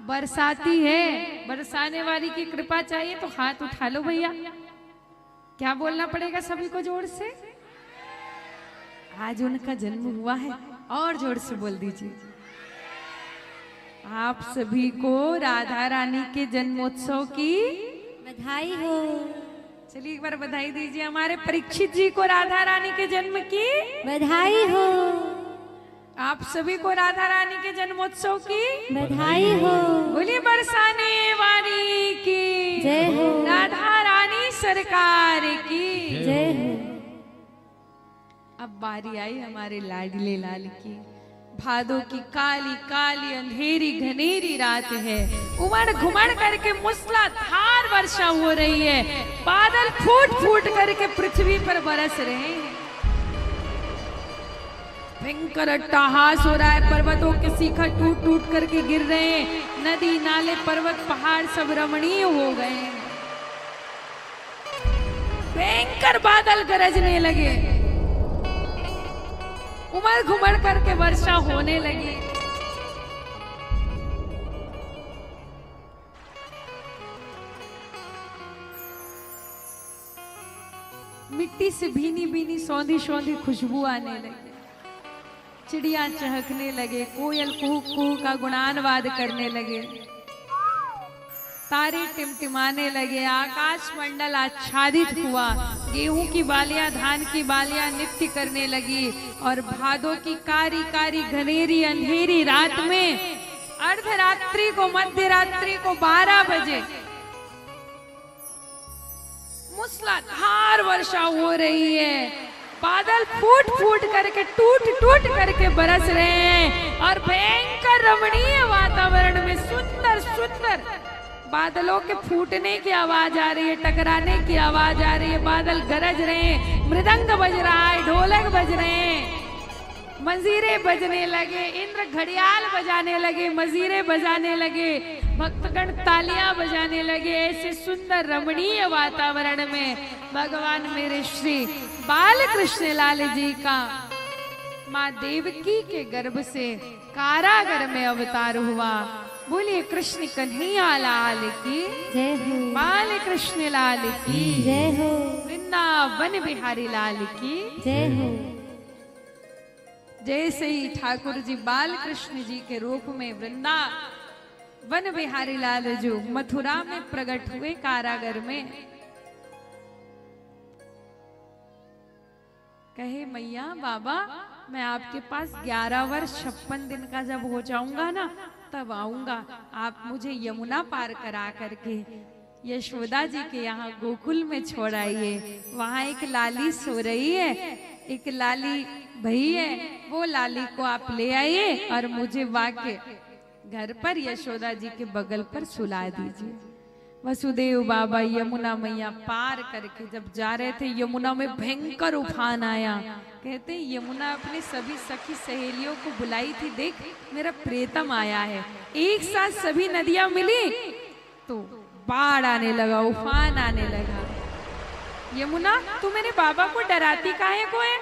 S1: बरसाती है। बरसाने वाली की कृपा चाहिए तो हाथ उठा लो भैया। क्या बोलना पड़ेगा सभी को जोर से? आज उनका जन्म हुआ है, और जोर से बोल दीजिए। आप सभी को राधा रानी के जन्मोत्सव की
S2: बधाई हो।
S1: चलिए एक बार बधाई दीजिए हमारे परीक्षित जी को राधा रानी के जन्म की
S2: बधाई हो।
S1: आप सभी को राधा रानी के जन्मोत्सव की
S2: बधाई हो।
S1: बोलिए बरसाने वाली की
S2: जय हो।
S1: राधा रानी सरकार की
S2: जय हो।
S1: अब बारी आई हमारे लाडले लाल की। भादों की काली काली अंधेरी घनेरी रात है। उमड़ घुमड़ करके मूसलाधार वर्षा हो रही है। बादल फूट फूट करके पृथ्वी पर बरस रहे हैं। भयंकर अट्टहास हो रहा है। पर्वतों के शिखर टूट टूट करके गिर रहे हैं। नदी नाले पर्वत पहाड़ सब रमणीय हो गए हैं। भयंकर बादल गरजने लगे। उमड़ घुमड़ करके वर्षा होने लगी। मिट्टी से भीनी भीनी सौंधी सौंधी खुशबू आने लगी। चिड़िया चहकने लगे। कोयल कुहू कुहू का गुणानवाद करने लगे। तारे टिमटिमाने लगे। आकाश मंडल आच्छादित हुआ। गेहूं की बालियां धान की बालियां नृत्य करने लगी। और भादों की कारी कारी घनेरी अंधेरी रात में अर्धरात्रि को मध्य रात्रि को 12 बजे मूसलाधार वर्षा हो रही है। बादल फूट फूट करके टूट टूट करके बरस रहे हैं। और भयंकर रमणीय वातावरण में सुंदर सुंदर बादलों के फूटने की आवाज आ रही है, टकराने की आवाज आ रही है। बादल गरज रहे हैं। मृदंग बज रहा है, ढोलक बज रहे हैं, मंजीरे बजने लगे। इंद्र घड़ियाल बजाने लगे, मंजीरे बजाने लगे, भक्तगण तालियां बजाने लगे। ऐसे सुंदर रमणीय वातावरण में भगवान मेरे श्री बाल कृष्ण लाल जी का माँ देवकी के गर्भ से कारागर में अवतार हुआ। बोलिए कृष्ण कन्हैया लाल की
S2: जय हो।
S1: बाल कृष्ण लाल की
S2: जय हो।
S1: वृंदावन बिहारी लाल की
S2: जय हो।
S1: जैसे ही ठाकुर जी बाल कृष्ण जी के रूप में वृंदावन बिहारी लाल जो मथुरा में प्रकट हुए कारागर में, कहे मैया बाबा मैं आपके पास 11 वर्ष 56 दिन का जब हो जाऊंगा ना, तब आऊंगा। आप मुझे यमुना पार करा करके यशोदा जी के यहाँ गोकुल में छोड़ आइए। वहाँ एक लाली सो रही है, एक लाली भई है, वो लाली को आप ले आइए और मुझे वाके घर पर यशोदा जी के बगल पर सुला दीजिए। वसुदेव बाबा यमुना मैया पार करके जब जा रहे थे, यमुना में भयंकर उफान आया। कहते हैं यमुना अपने सभी सखी सहेलियों को बुलाई थी, देख मेरा प्रेतम आया है। एक साथ सभी नदियां मिली तो बाढ़ आने लगा, उफान आने लगा। यमुना तू मेरे बाबा को डराती काहे को है?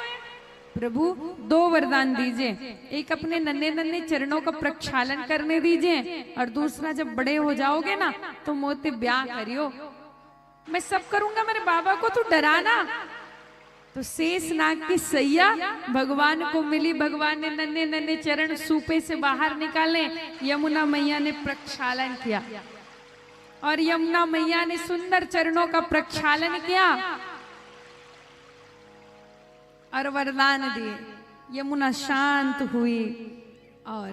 S1: प्रभु 2 वरदान दीजिए, एक अपने नन्हे नन्हे चरणों का प्रक्षालन करने दीजिए, और दूसरा जब बड़े हो जाओगे ना तो मोते ब्याह करियो। मैं सब करूंगा, मेरे बाबा को तू डराना। तो शेषनाग की सैया भगवान को मिली, भगवान ने नन्हे नन्हे चरण सूपे से बाहर निकाले, यमुना मैया ने प्रक्षालन किया और यमुना मैया ने सुंदर चरणों का प्रक्षालन किया और वरदान दिए। यमुना शांत हुई और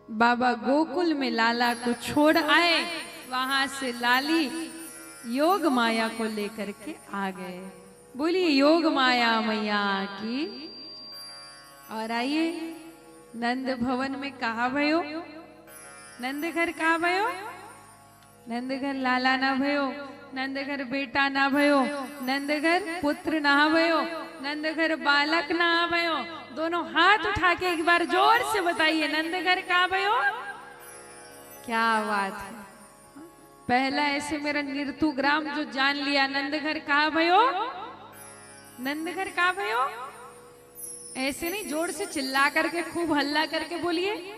S1: बाबा गोकुल में लाला को छोड़ आए। वहां से लाली योग माया को लेकर के आ गए। बोलिए योग माया मैया की। और आइए नंद भवन में कहा भयो, नंद घर कहा भयो, नंद घर लाला ना भयो, नंद घर बेटा ना भयो, नंद घर पुत्र ना भयो, नंद घर बालक ना भयो। दोनों हाथ उठा के एक बार जोर से बताइए, नंद घर कहा भयो। क्या बात है, पहला ऐसे मेरा निर्तु ग्राम जो जान लिया, नंद घर कहा भयो, नंद घर कहा भयो। ऐसे नहीं, जोर से चिल्ला करके खूब हल्ला करके बोलिए,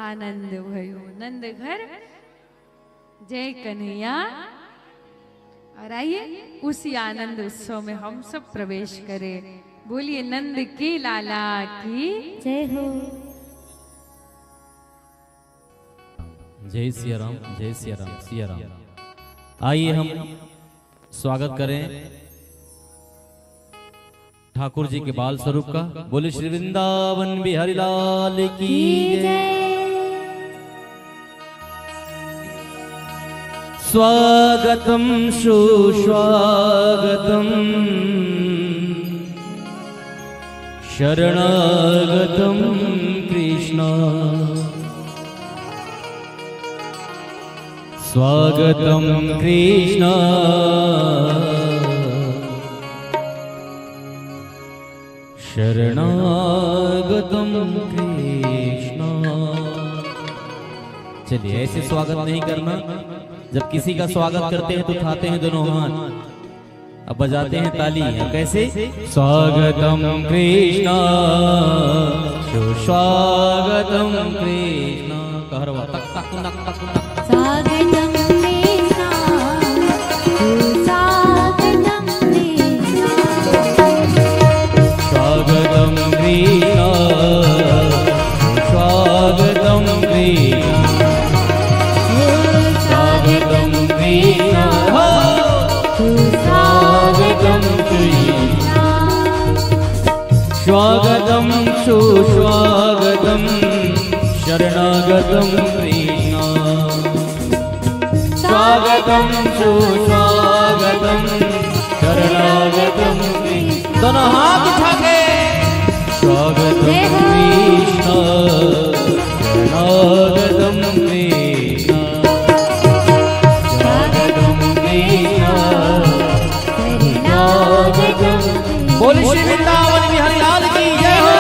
S1: आनंद भयो नंद घर जय कन्हैया। और आइए उसी आनंद उत्सव में हम सब प्रवेश करें। बोलिए नंद के लाला की
S2: जय हो।
S3: जय सिया राम, जय सिया राम, सिया राम। आइए हम स्वागत करें ठाकुर जी के बाल स्वरूप का। बोले श्री वृंदावन बिहारी लाल की जय। स्वागतम सुस्वागतम शरणागतम कृष्ण, स्वागतम कृष्ण शरणागतम कृष्ण। चलिए ऐसे स्वागत नहीं करना, जब किसी का स्वागत करते हैं तो उठाते हैं दोनों हाथ, अब बजाते हैं ताली। कैसे? स्वागतम कृष्ण सुस्वागतम कृष्ण। कहरवा तक तक नक तक नक।
S2: स्वागतम कृष्ण सुस्वागतम कृष्ण,
S3: स्वागतम कृष्ण सुस्वागतम कृष्ण, स्वागतम कृष्ण सुस्वागतम कृष्ण, स्वागतम सुस्वागतम शरणागतम कृष्ण, स्वागतम सुस्वागतम शरणागतम कृष्ण। दोनों हाथ उठा के स्वागतम कृष्ण शरणागतम कृष्ण, स्वागतम कृष्ण शरणागतम। बोले श्री वृंदावन बिहारी लाल की जय हो।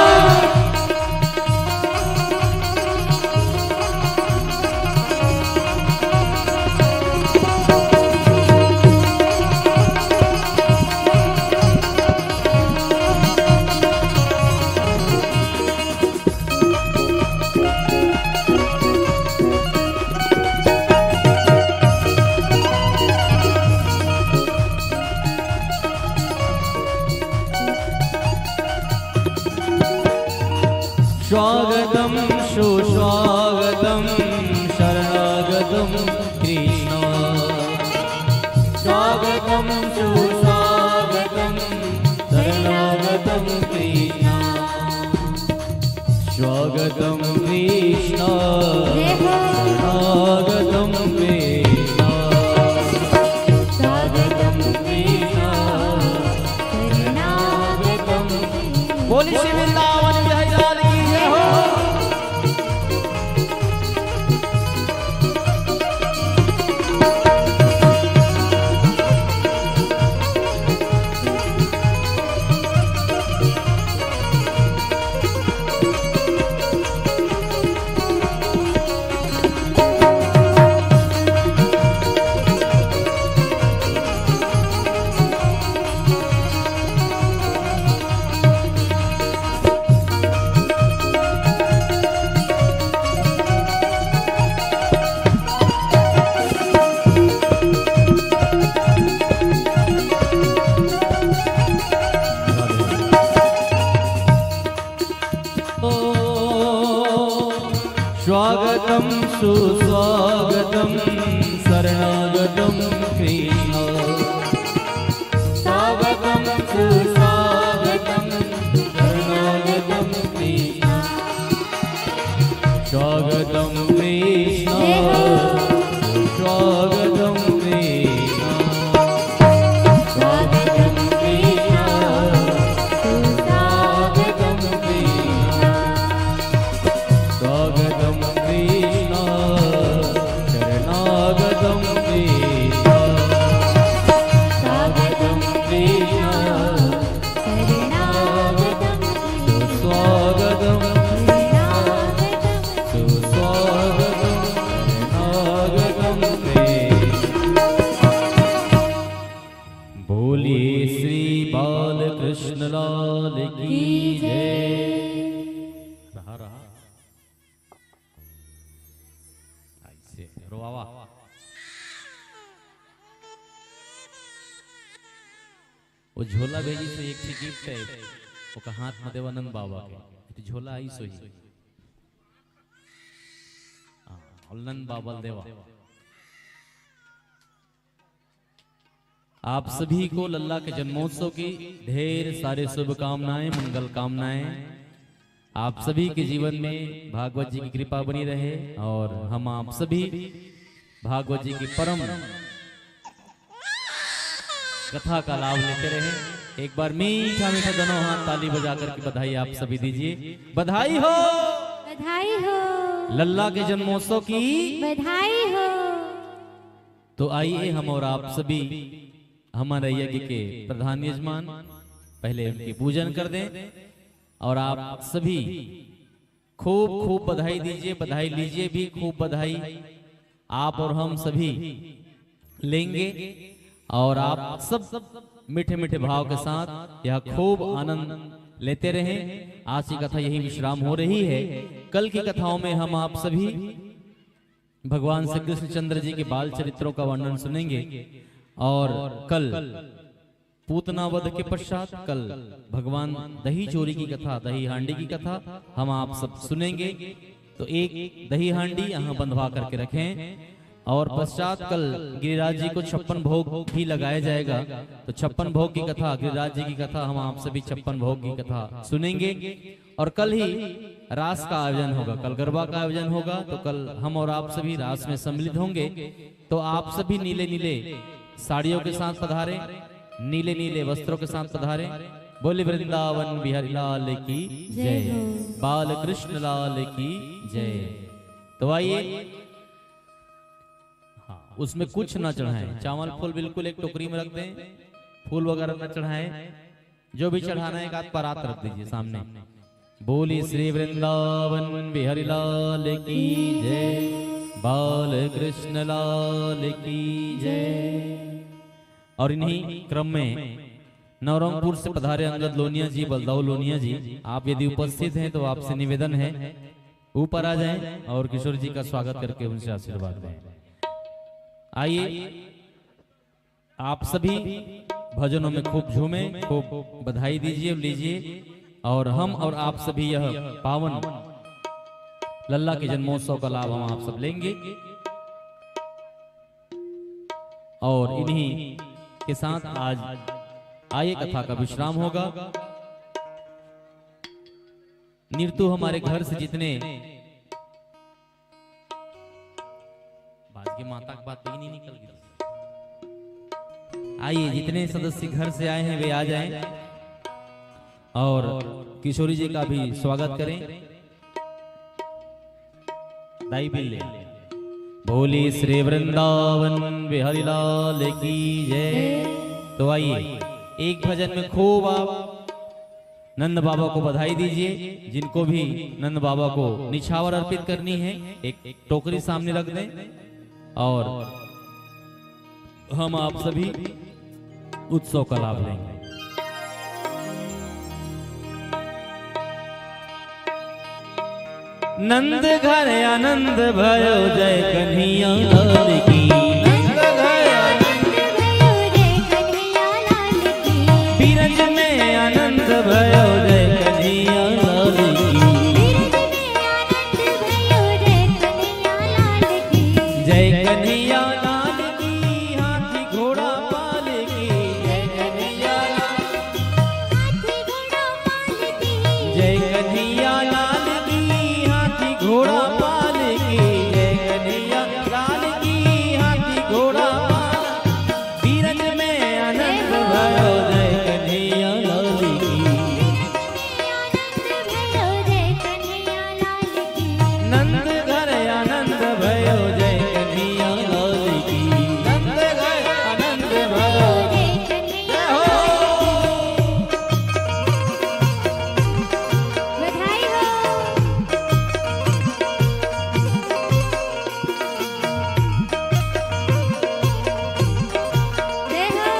S3: स्वागतम सुस्वागतम शरणागतम कृष्ण, स्वागतम सुस्वागतम शरणागतम कृष्णा
S2: जय हो
S3: स्वागतम कृष्णा
S2: स्वागतम कृष्णा शरणागतम
S3: बोली श्री वृंदावन बिहारी लाल की जय हो। स्वागतम सुस्वागतम शरणागतम कृष्ण स्वागतम सुस्वागतम शरणागतम कृष्ण स्वागतम कृष्ण स्वागतम कृष्ण स्वागतम कृष्ण स्वागतम कृष्ण स्वागतम कृष्ण शरणागतम कृष्ण स्वागतम कृष्ण
S2: शरणागतम
S3: सुस्वागतम
S2: शरणागतम
S3: सुस्वागतम शरणागतम कृष्ण। बोलिए श्री बालकृष्ण लाल की जय। रहा रहा ऐसे रोवा वो झोला भेजी से एक गिफ्ट है ओका हाथ में देवानंद बाबा के झोला आई सोई नंद बाबा देवा। आप सभी को लल्ला के जन्मोत्सव की ढेर सारे शुभकामनाएं मंगल कामनाएं। आप सभी के जीवन में भागवत जी की कृपा बनी रहे और हम आप सभी भागवत जी की परम कथा का लाभ लेते रहे। एक बार मीठा मीठा दोनों हाथ ताली बजा करके बधाई आप सभी दीजिए। बधाई हो
S2: बधाई हो
S3: लल्ला के जन्मोत्सव की
S2: बधाई हो।
S3: तो आइए हम और आप सभी हमारे यज्ञ के प्रधान यजमान पहले उनकी पूजन कर दें और आप सभी खूब खूब बधाई दीजिए, बधाई लीजिए भी, खूब बधाई आप और हम सभी लेंगे और आप सब मीठे मीठे भाव के साथ यह खूब आनंद लेते रहें। आज की कथा यही विश्राम हो रही है। कल की कथाओं में हम आप सभी भगवान श्री कृष्णचंद्र जी के बाल चरित्रों का वर्णन सुनेंगे और कल पूतना वध के पश्चात कल भगवान दही चोरी की कथा, दही हांडी की कथा हम आप सब सुनेंगे। तो एक दही हांडी यहाँ बंधवा करके रखें और पश्चात कल गिरिराज जी को 56 भोग भी लगाया जाएगा। तो 56 भोग की कथा, गिरिराज जी की कथा हम आप सभी 56 भोग की कथा सुनेंगे। और कल ही रास का आयोजन होगा, कल गरबा का आयोजन होगा। तो कल हम और आप सभी रास में सम्मिलित होंगे। तो आप सभी नीले नीले साड़ियों के साथ पधारे, नीले नीले वस्त्रों के साथ पधारे। बोले वृंदावन बिहारी लाल की जय, बाल कृष्ण लाल की जय। तो आइए उसमें कुछ ना चढ़ाएं, चावल फूल बिल्कुल एक टोकरी में रख दें, फूल वगैरह न चढ़ाएं। जो भी चढ़ाना है एक आध परात रख दीजिए सामने। बोली श्री वृंदावन बिहारी लाल की जय, बाल कृष्ण लाल की जय। और इन्हीं क्रम में नवरंगपुर से पधारे अंगद लोनिया जी, बलदाऊ लोनिया जी, आप यदि उपस्थित हैं तो आपसे निवेदन है ऊपर आ जाएं और किशोर जी का स्वागत करके उनसे आशीर्वाद लें। आइए आप सभी भजनों में खूब झूमें, खूब बधाई दीजिए लीजिए। और हम और आप सभी यह पावन लल्ला के जन्मोत्सव का लाभ हम आप सब लेंगे। और इन्हीं के साथ आज आइए कथा का विश्राम होगा। निर्तु हमारे घर से जितने आज की माता की बात ही नहीं निकल गई। आइए, जितने सदस्य घर से आए हैं वे आ जाएं और किशोरी जी का भी स्वागत करें। दाई बिल्ले भोले श्री वृंदावन बिहारी लाल की जय। तो आइए, एक भजन में खूब आप नंद बाबा को बधाई दीजिए। जिनको भी नंद बाबा को निछावर अर्पित करनी है, एक टोकरी सामने रख दें और हम आप सभी उत्सव का लाभ लेंगे। नंद घर आनंद भयो जय कन्हैया लाल की। नंद घर आनंद भयो जय कन्हैया लाल की। बीरज में आनंद भयो जय कन्हैया लाल की। जय कन्हैया लाल की, हाथी घोड़ा पाल की। जय कन्हैया जय कन्हैया लाल की, हाथी घोड़ा पाल की। जय कन्हैया लाल की, हाथी घोड़ा पाल। बीरज में आनंद भयो जय कन्हैया लाल की। नंद घर आनंद भयो जय कन्हैया लाल की। नंद घर आनंद भयो जय हो।
S2: बधाई हो। जय हो। जय हो।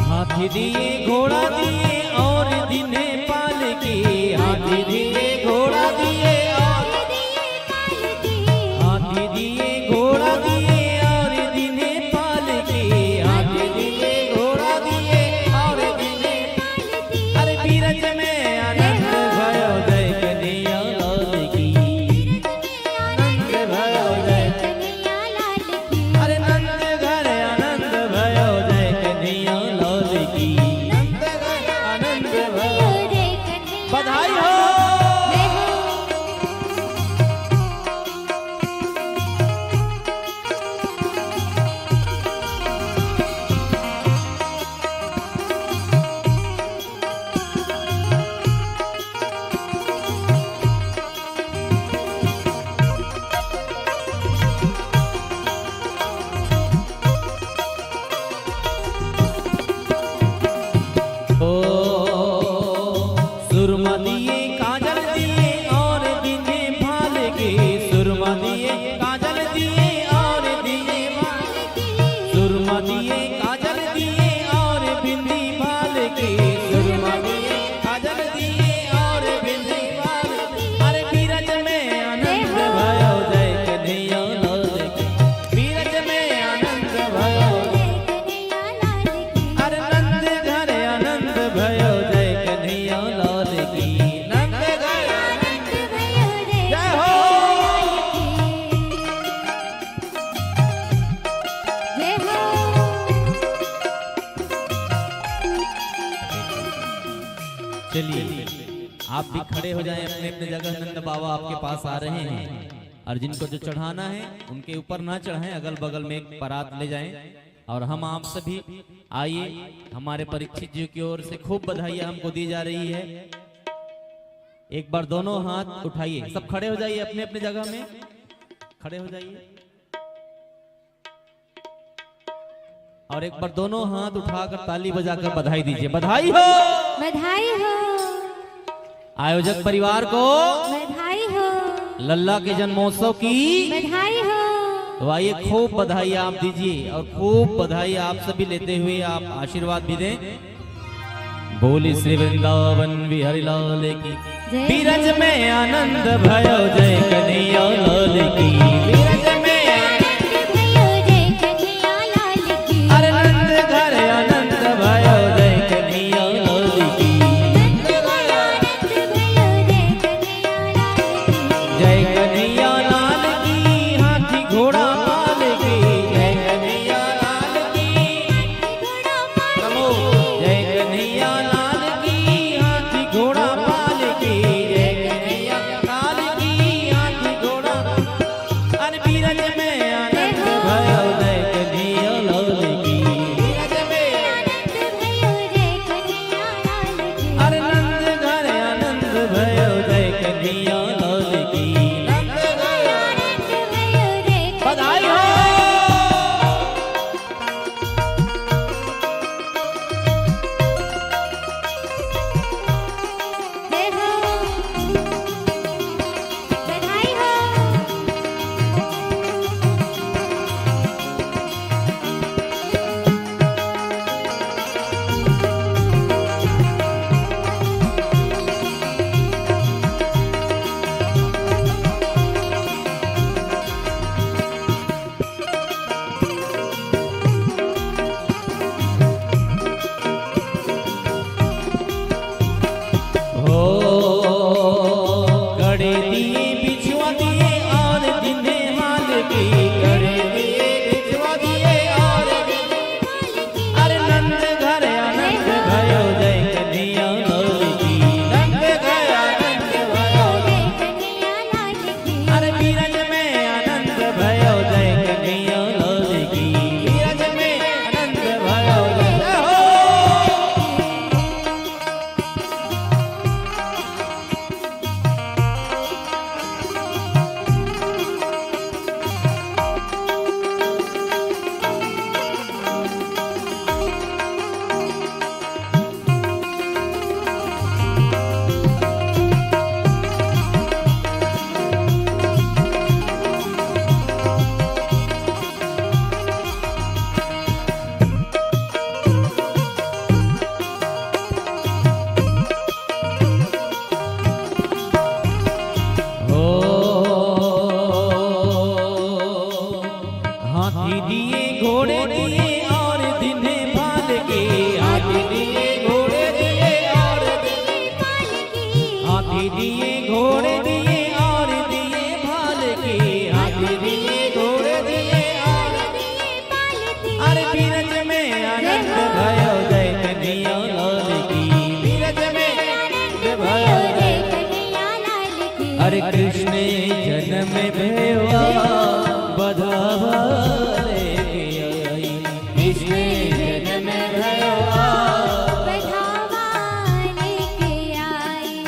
S3: हाथी दिए घोड़ा दिए और दिने पाल की। हाथी दिए घोड़ा दिए और हाथी दिए घोड़ा दिए और दिने पाल की। हाथी दिए घोड़ा दिए और दिने। अरे बीरज में आनंद भयो जय कन्हैया लाल की। आनंद भयो जय। अरे नंद घर आनंद भयो जय कन्हैया लाल की। नंद घर आनंद भयो। बधाई हो। ओ सुरमा दिए काजल दिए और दिने भाल के। सुरमा दिए काजल दिए और दिने भाल के। सुरमा दिए काजल दिए और बिंदी भाल के। सुरमा दिए काजल दिए और बिंदी भाल के। अरे बीरज में आनंद भयो जय कन्हैया लाल की। बीरज में आनंद भयो। अरे नंद घर आनंद भयो जय कन्हैया लाल की। नंद घर आनंद जय हो।
S2: जय हो।
S3: चलिए, आप भी खड़े हो जाएं अपने अपने जगह। नंद बाबा आपके पास आ रहे हैं और जिनको जो चढ़ाना है उनके ऊपर ना चढ़ाएं, अगल बगल में एक परात ले जाएं। और हम आप सभी आइए, हमारे परीक्षित जी की ओर से खूब बधाइयां हमको दी जा रही है। एक बार दोनों हाथ उठाइए, सब खड़े हो जाइए अपने अपने जगह में, खड़े हो जाइए और एक बार दोनों हाथ उठाकर ताली बजाकर बधाई दीजिए। बधाई हो।
S2: बधाई हो।
S3: आयोजक परिवार को
S2: बधाई हो।
S3: लल्ला के जन्मोत्सव की
S2: बधाई हो।
S3: तो आइए, खूब बधाई आप दीजिए और खूब बधाई आप सभी लेते हुए आप आशीर्वाद भी दें। बोली श्री वृंदावन बिहारी लाल की।
S2: जय
S3: बीरज में आनंद भयो जय कन्हैया लाल की। बीरज में
S2: भयो जय कन्हैया लाल की।
S3: अरे नंद घर आनंद भयो जय कन्हैया लाल की। जय कन्हैया लाल की हाथी घोड़ा पाल की। जय कन्हैया लाल की जय कन्हैया लाल की हाथी घोड़ा पाल की। जय कन्हैया लाल की हाथी घोड़ा। अरे बीरज में आनंद भयो जय कन्हैया लाल की। बीरज में अरे नंद घर आनंद भयो जय कन्हैया लाल की। नंद घर बधाई हो।
S2: जय हो बधाई हो।
S3: हो कड़े दिए बिछुआ दिए और दिने हाल की। कड़े दिए बिछुआ दिए और अरे नंद घर आनंद भयो जय कन्हैया लाल की। नंद घर आनंद भयो अरे बीरज में आनंद भयो जय कन्हैया लाल की। बीरज में आनंद भयो जय हो। हो हाथी दिए घोड़े दिए और दिने भाल के। हाथी दिए घोड़े दिए और हाथी दिए घोड़े दिए और दिए भाल के। हाथी दिए घोड़े दिए और अरे बीरज में आनंद भयो जय कन्हैया लाल की। बीरज में आनंद भयो जय अरे कृष्ण जन्म भेवा बधावा लेके आई। कृष्ण जन्म भेवा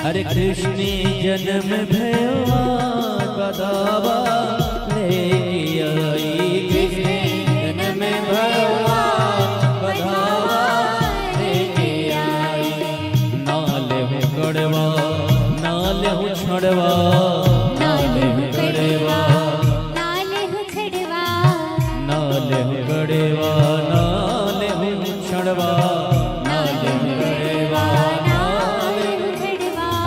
S3: अरे कृष्ण जन्म भेवा बधावा लेके आई। कृष्ण जन्म भेवा बधावा लेके आई। नाले हूँ गड़वा नाले हूँ छड़वा नाले हूँ गड़वा नाले हूँ गड़वा नाले हूँ छड़वा नाले हूँ गड़वा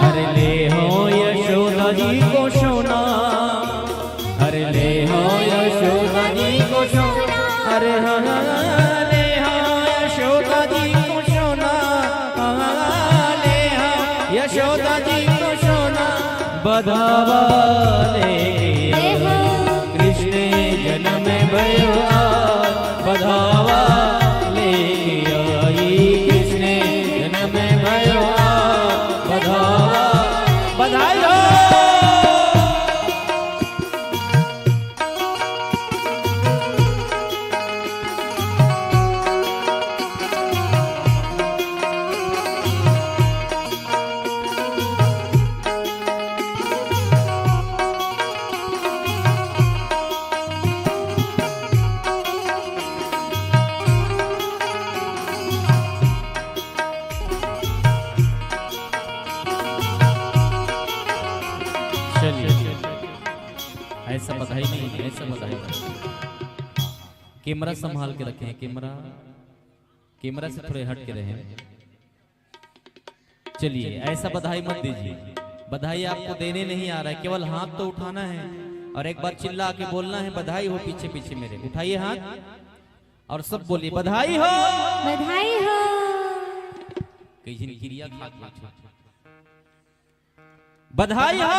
S3: अरे ले हो यशोदा जी को सोना। अरे ले हो यशोदा जी को सोना। अरे हाँ ले हो यशोदा जी को सोना। ले हो यशोदा जी को सोना बधावा लेके कृष्ण जन्म भयो बधावा लेके आई। कृष्ण जन्म भयो बधावा बधाई हो। चलिए ऐसा बधाई नहीं, ऐसा बधाई कैमरा संभाल के रखें, कैमरा से थोड़े हट के रहें। चलिए ऐसा बधाई मत दीजिए, बधाई आपको देने नहीं आ रहा है, केवल हाथ तो उठाना है और एक बार चिल्ला के बोलना है बधाई हो। पीछे पीछे मेरे उठाइए हाथ और सब बोलिए बधाई हो।
S2: बधाई हो।
S3: कई जन क्रिया खा के बैठे। बधाई हो।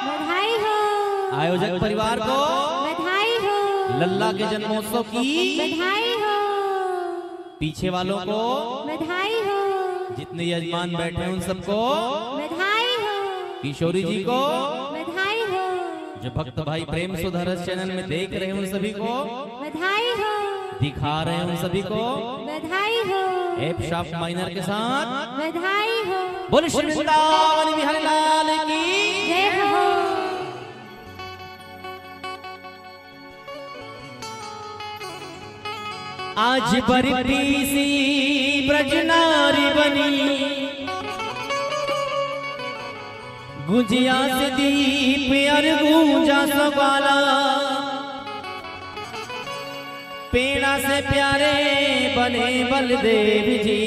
S2: बधाई हो।
S3: आयोजक परिवार को
S2: बधाई हो।
S3: लल्ला के जन्मोत्सव की
S2: बधाई हो।
S3: पीछे वालों को
S2: बधाई हो।
S3: जितने यजमान बैठे हैं उन सबको,
S2: बधाई हो।
S3: किशोरी जी को,
S2: बधाई हो।
S3: जो भक्त भाई प्रेम सुधारस चैनल में देख रहे हैं उन सभी को,
S2: बधाई हो।
S3: दिखा रहे हैं उन सभी को,
S2: बधाई हो।
S3: एफ शार्प माइनर के साथ
S2: बधाई हो।
S3: बोले श्री वृंदावन बिहारी लाल की
S2: जय हो।
S3: आज बरती सी ब्रज नारी बनी, गुजिया से दीप और गूंजा सवाला, पेड़ा से प्यारे बने बलदेव जी,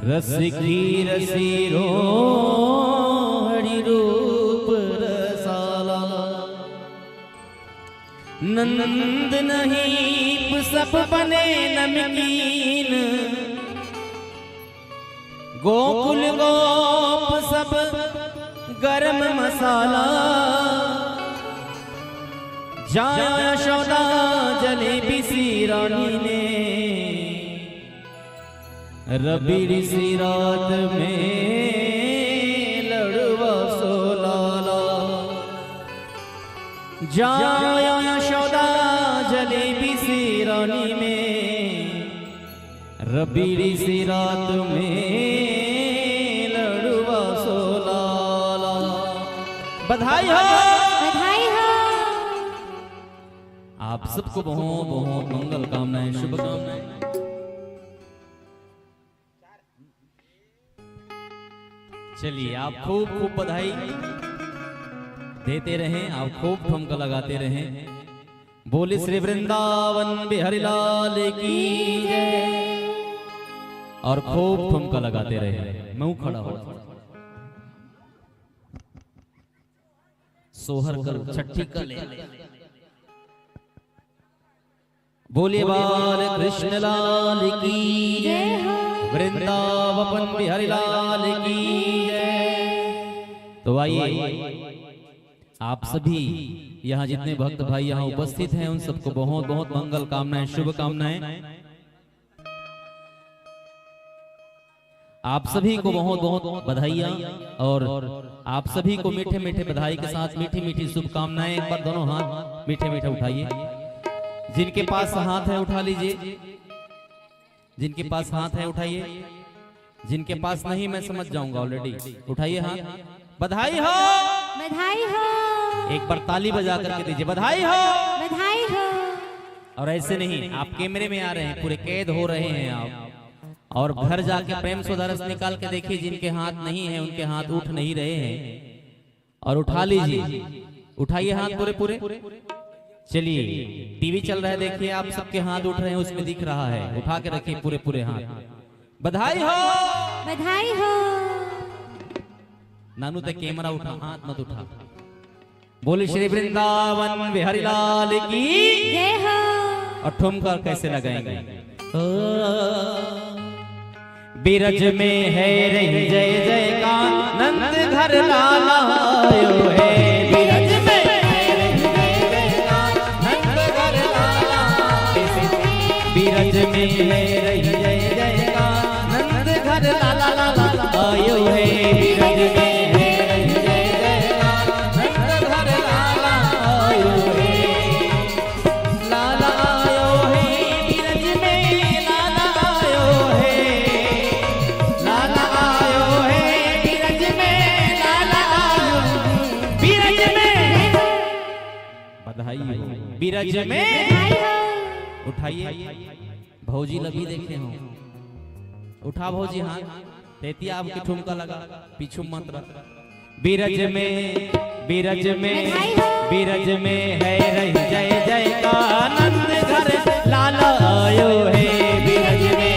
S3: रस की रसी रोहड़ी रूप रसाला, नंद नहीं सब बने नमकीन, गोकुल गोप सब गरम मसाला, जाया यशोदा जलेबी सी रानी ने, रबी सी रात में लड़वा सो लाला, जाया यशोदा जलेबी सी रानी में, रबी सी रात में लड़वा सो लाला। बधाई हो।
S2: बधाई हो।
S3: आप सबको बहुत बहुत मंगल कामनाएं, शुभकामनाएं। चलिए आप खूब खूब बधाई देते रहें, आप खूब ठुमका लगाते रहें। बोले श्री वृंदावन बिहारी लाल की जय, और खूब ठुमका लगाते रहे। मुंह खड़ा हो, सोहर कर छठी का ले। बोलिए बाल कृष्ण लाल की जय, वृंदावन बिहारी लाल की जय। तो आइए आप सभी यहाँ जितने भक्त भाई यहाँ उपस्थित हैं उन सबको बहुत बहुत मंगल कामनाएं, शुभ कामनाएं। आप सभी को बहुत बहुत बधाइयाँ और आप सभी को मीठे मीठे बधाई के साथ मीठी मीठी शुभकामनाएं। एक बार दोनों हाथ मीठे मीठे उठाइए, जिनके पास हाथ है उठा लीजिए, जिनके पास हाथ है उठाइए, जिनके पास नहीं मैं समझ जाऊंगा ऑलरेडी। उठाइए हाथ। बधाई हो।
S2: बधाई हो।
S3: एक बार ताली बजा करके दीजिए बधाई हो।
S2: बधाई हो।
S3: और ऐसे नहीं, आप कैमरे में आ रहे हैं, पूरे कैद हो रहे हैं आप, और घर जाके प्रेम सुधारस निकाल के देखिए, जिनके हाथ नहीं है उनके हाथ उठ नहीं रहे हैं, और उठा लीजिए। उठाइए हाथ पूरे पूरे। चलिए टीवी चल रहा है, देखिए आप सबके हाथ उठ रहे हैं, उसमें दिख रहा है। उठा के रखिए पूरे पूरे हाथ। बधाई हो।
S2: बधाई हो।
S3: नानू ते कैमरा उठा, हाथ मत उठा। बोले श्री वृंदावन बिहारी लाल की
S2: जय हो।
S3: और ठुमका कैसे लगाएंगे? बिरज में है रही जय जय का नंद घर लाला आयो है। बिरज में है रही जय जय का नंद घर लाला, बिरज में है रही जय जय का नंद घर लाला लाला आयो है। बिरज में बिरज में उठाइए। भौजी लभी देखे हो, उठा भौजी हाथ। तेतिया आपकी ठुमका लगा, पीछू मंत्र। बिरज में, बिरज में, बिरज में है रही जय जय का नंद घर लाला आयो है। बिरज में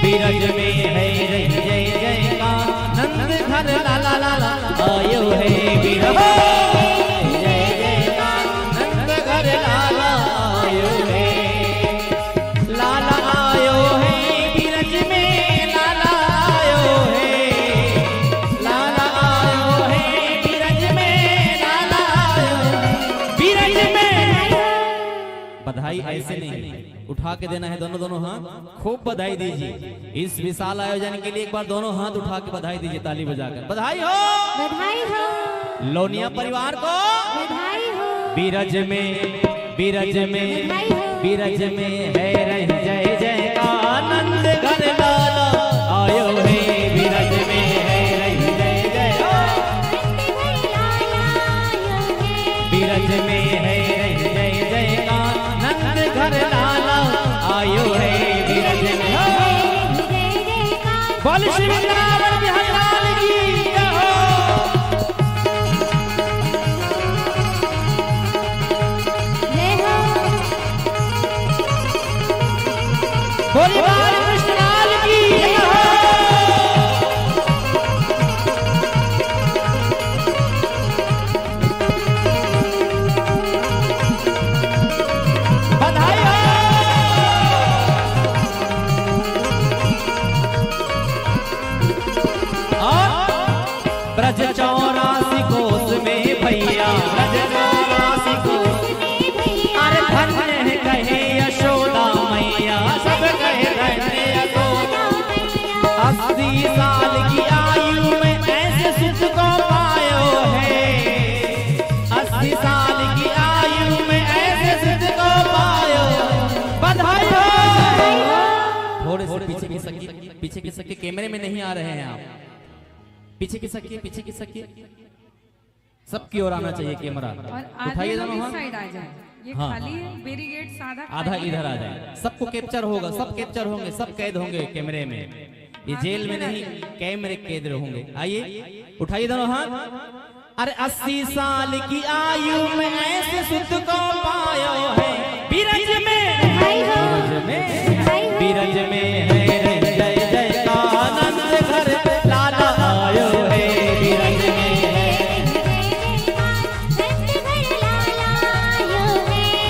S3: बीरज में है रही जय जयकार नंद घर लाला लाला आयो है बीरज जय जयकार नंद घर लाला आयो है लाला आयो है बीरज में लाला आयो है लाला आयो है बीरज में लाला आयो बीरज में। बधाई ऐसे नहीं उठा के देना है, दोनों दोनों हाथ खूब बधाई दीजिए इस विशाल आयोजन के लिए। एक बार दोनों हाथ उठा के बधाई दीजिए ताली बजाकर। बधाई हो लोनिया परिवार को,
S2: बधाई हो
S3: बीरज में बीरज में बीरज में है रही जय जयकार नंद घर लाला आयो है बीरज में है रही जय जयकार बीरज में है रही जय जयकार नंद घर लाला आयो है बीरज में। बोल श्री वृंदावन बिहारी लाल की जय हो। बोली बाल कृष्ण लाल की जय हो। बधाई हो। ब्रज 84 कोस में भैया ब्रज 84 कोस अरे धन्य है कहे यशोदा मैया सब कहे धन्य यशोदा 80 साल की आयु में ऐसे सुख को पायो है 80 साल की आयु में ऐसे सुख को पायो। बधाई हो। थोड़े से पीछे की सके कैमरे में नहीं आ रहे हैं आप, पीछे की सकिए सबकी ओर आना चाहिए कैमरा।
S1: और
S3: उठाइए
S1: आधे
S3: दोनों
S1: लोग
S3: हाथ।
S1: इस साइड आ जाए, ये
S3: हाँ,
S1: खाली
S3: हाँ।
S1: है बैरिकेड सादा
S3: आधा
S1: खाली है।
S3: इधर आ जाए, सबको कैप्चर होगा, सब कैप्चर होंगे, सब कैद होंगे कैमरे में। ये जेल में नहीं कैमरे कैद होंगे। आइए उठाइए दोनों हाथ। अरे 80 साल की आयु में ऐसे सुख को पायो है बीरज में बीरज में बीरज में है जय जयकार नंद घर लाला आयो है बीरज में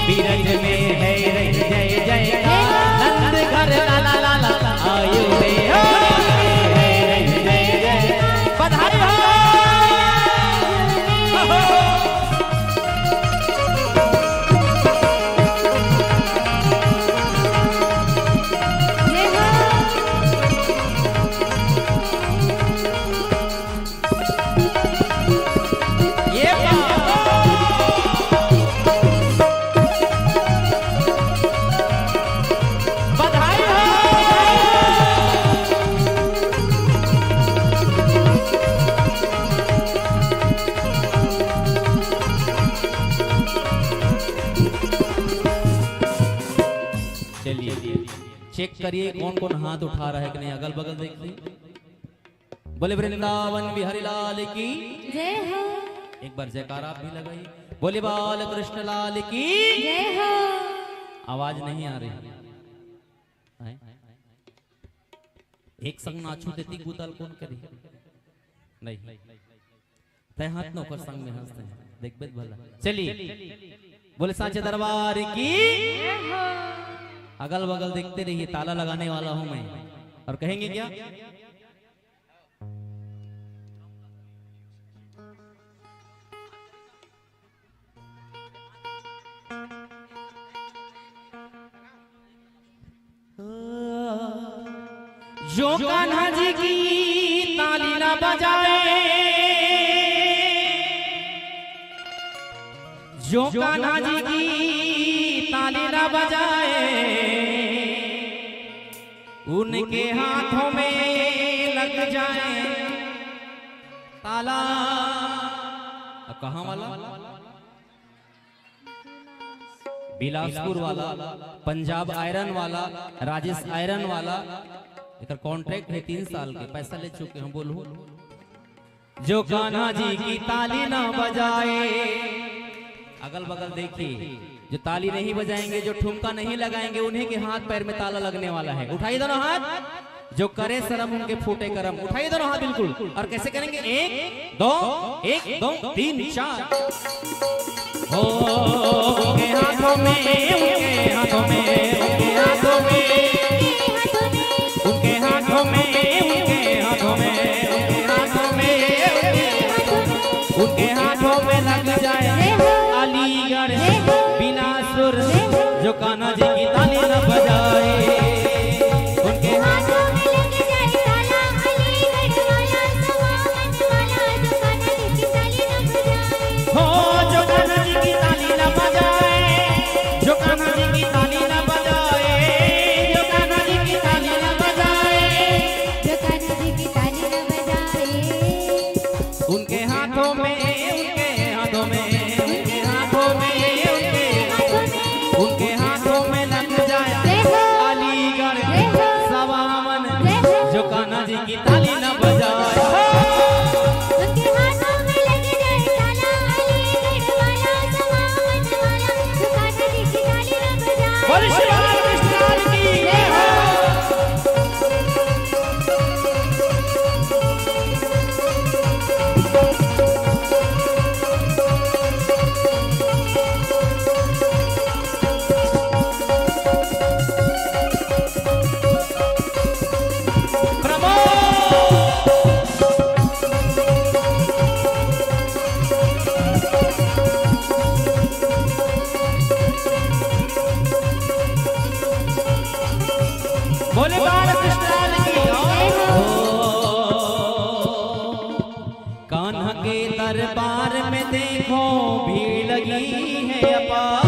S3: बीरज में है जय जयकार नंद घर लाला लाला आयो है जय जय। बधाई हो। ये बधाई हो। चलिए चेक करिए कौन कौन हाथ उठा रहा है कि नहीं, अगल बगल देखिए। बोले वृंदावन बिहारी लाल की
S2: जय हो
S3: एक बार जयकारा आप भी लगाइए। बोले बाल कृष्ण लाल की
S2: जय हो।
S3: आवाज नहीं आ रही है? एक संग नाचू देती गुदल कौन करी नहीं तय हाथ न ऊपर संग में हंसते हैं देख बेद भला। चलिए बोले सांचे दरबार की अगल बगल देखते रहिए, ताला लगाने वाला हूं मैं। और कहेंगे क्या? जो कान्हा जी की ताली ना बजाए, जो कान्हा जी की ताली ना बजाए, उनके हाथों में लग जाए ताला। कहाँ वाला? बिलासपुर वाला, पंजाब आयरन वाला, राजेश आयरन वाला। एक कॉन्ट्रैक्ट है 3 साल के, पैसा ले चुके हम। बोलो जो कान्हा जी की ताली ना बजाए, अगल बगल देखिए, जो ताली नहीं बजाएंगे, जो ठुमका नहीं लगाएंगे, उन्हीं के हाथ पैर में ताला लगने वाला है। उठाइए दोनों हाथ। जो करे शर्म उनके फूटे करम। उठाइए दोनों हाथ बिल्कुल, और कैसे करेंगे? 1 2 3 4। हो उनके हाथों में, उनके हाथों में, उनके हाथों में, उनके हाथों में, उनके हाथों में, उनके हाथों में, उनके हाथों में लग जाए अलीगढ़ बिलासपुर, जो कान्हा जी की ताली न बजाए। उनके
S2: हाथों में लग जाए ताला, अलीगढ़ वाला समावन वाला, जो कान्हा जी की ताली न बजाए।
S3: हो जो कान्हा जी की ताली न बजाए, जो कान्हा जी की ताली न बजाए, जो कान्हा जी की ताली न बजाए,
S2: जो कान्हा जी की ताली न बजाए।
S3: उनके हाथों में, उनके हाथों में, उनके हाथों में, उनके हाथों में लग जाए अलीगढ़ समावन, जो कान्हा जी की ताली न बजाए।
S2: उनके हाथों में लग जाए ताला, अलीगढ़ वाला समावन वाला, जो कान्हा जी की ताली न बजाए।
S3: बोल श्री रामकृष्ण लाल की जय हो। बोले बालकृष्ण लाल की जय हो। कान्हा के दरबार में देखो भीड़ लगी है अपार।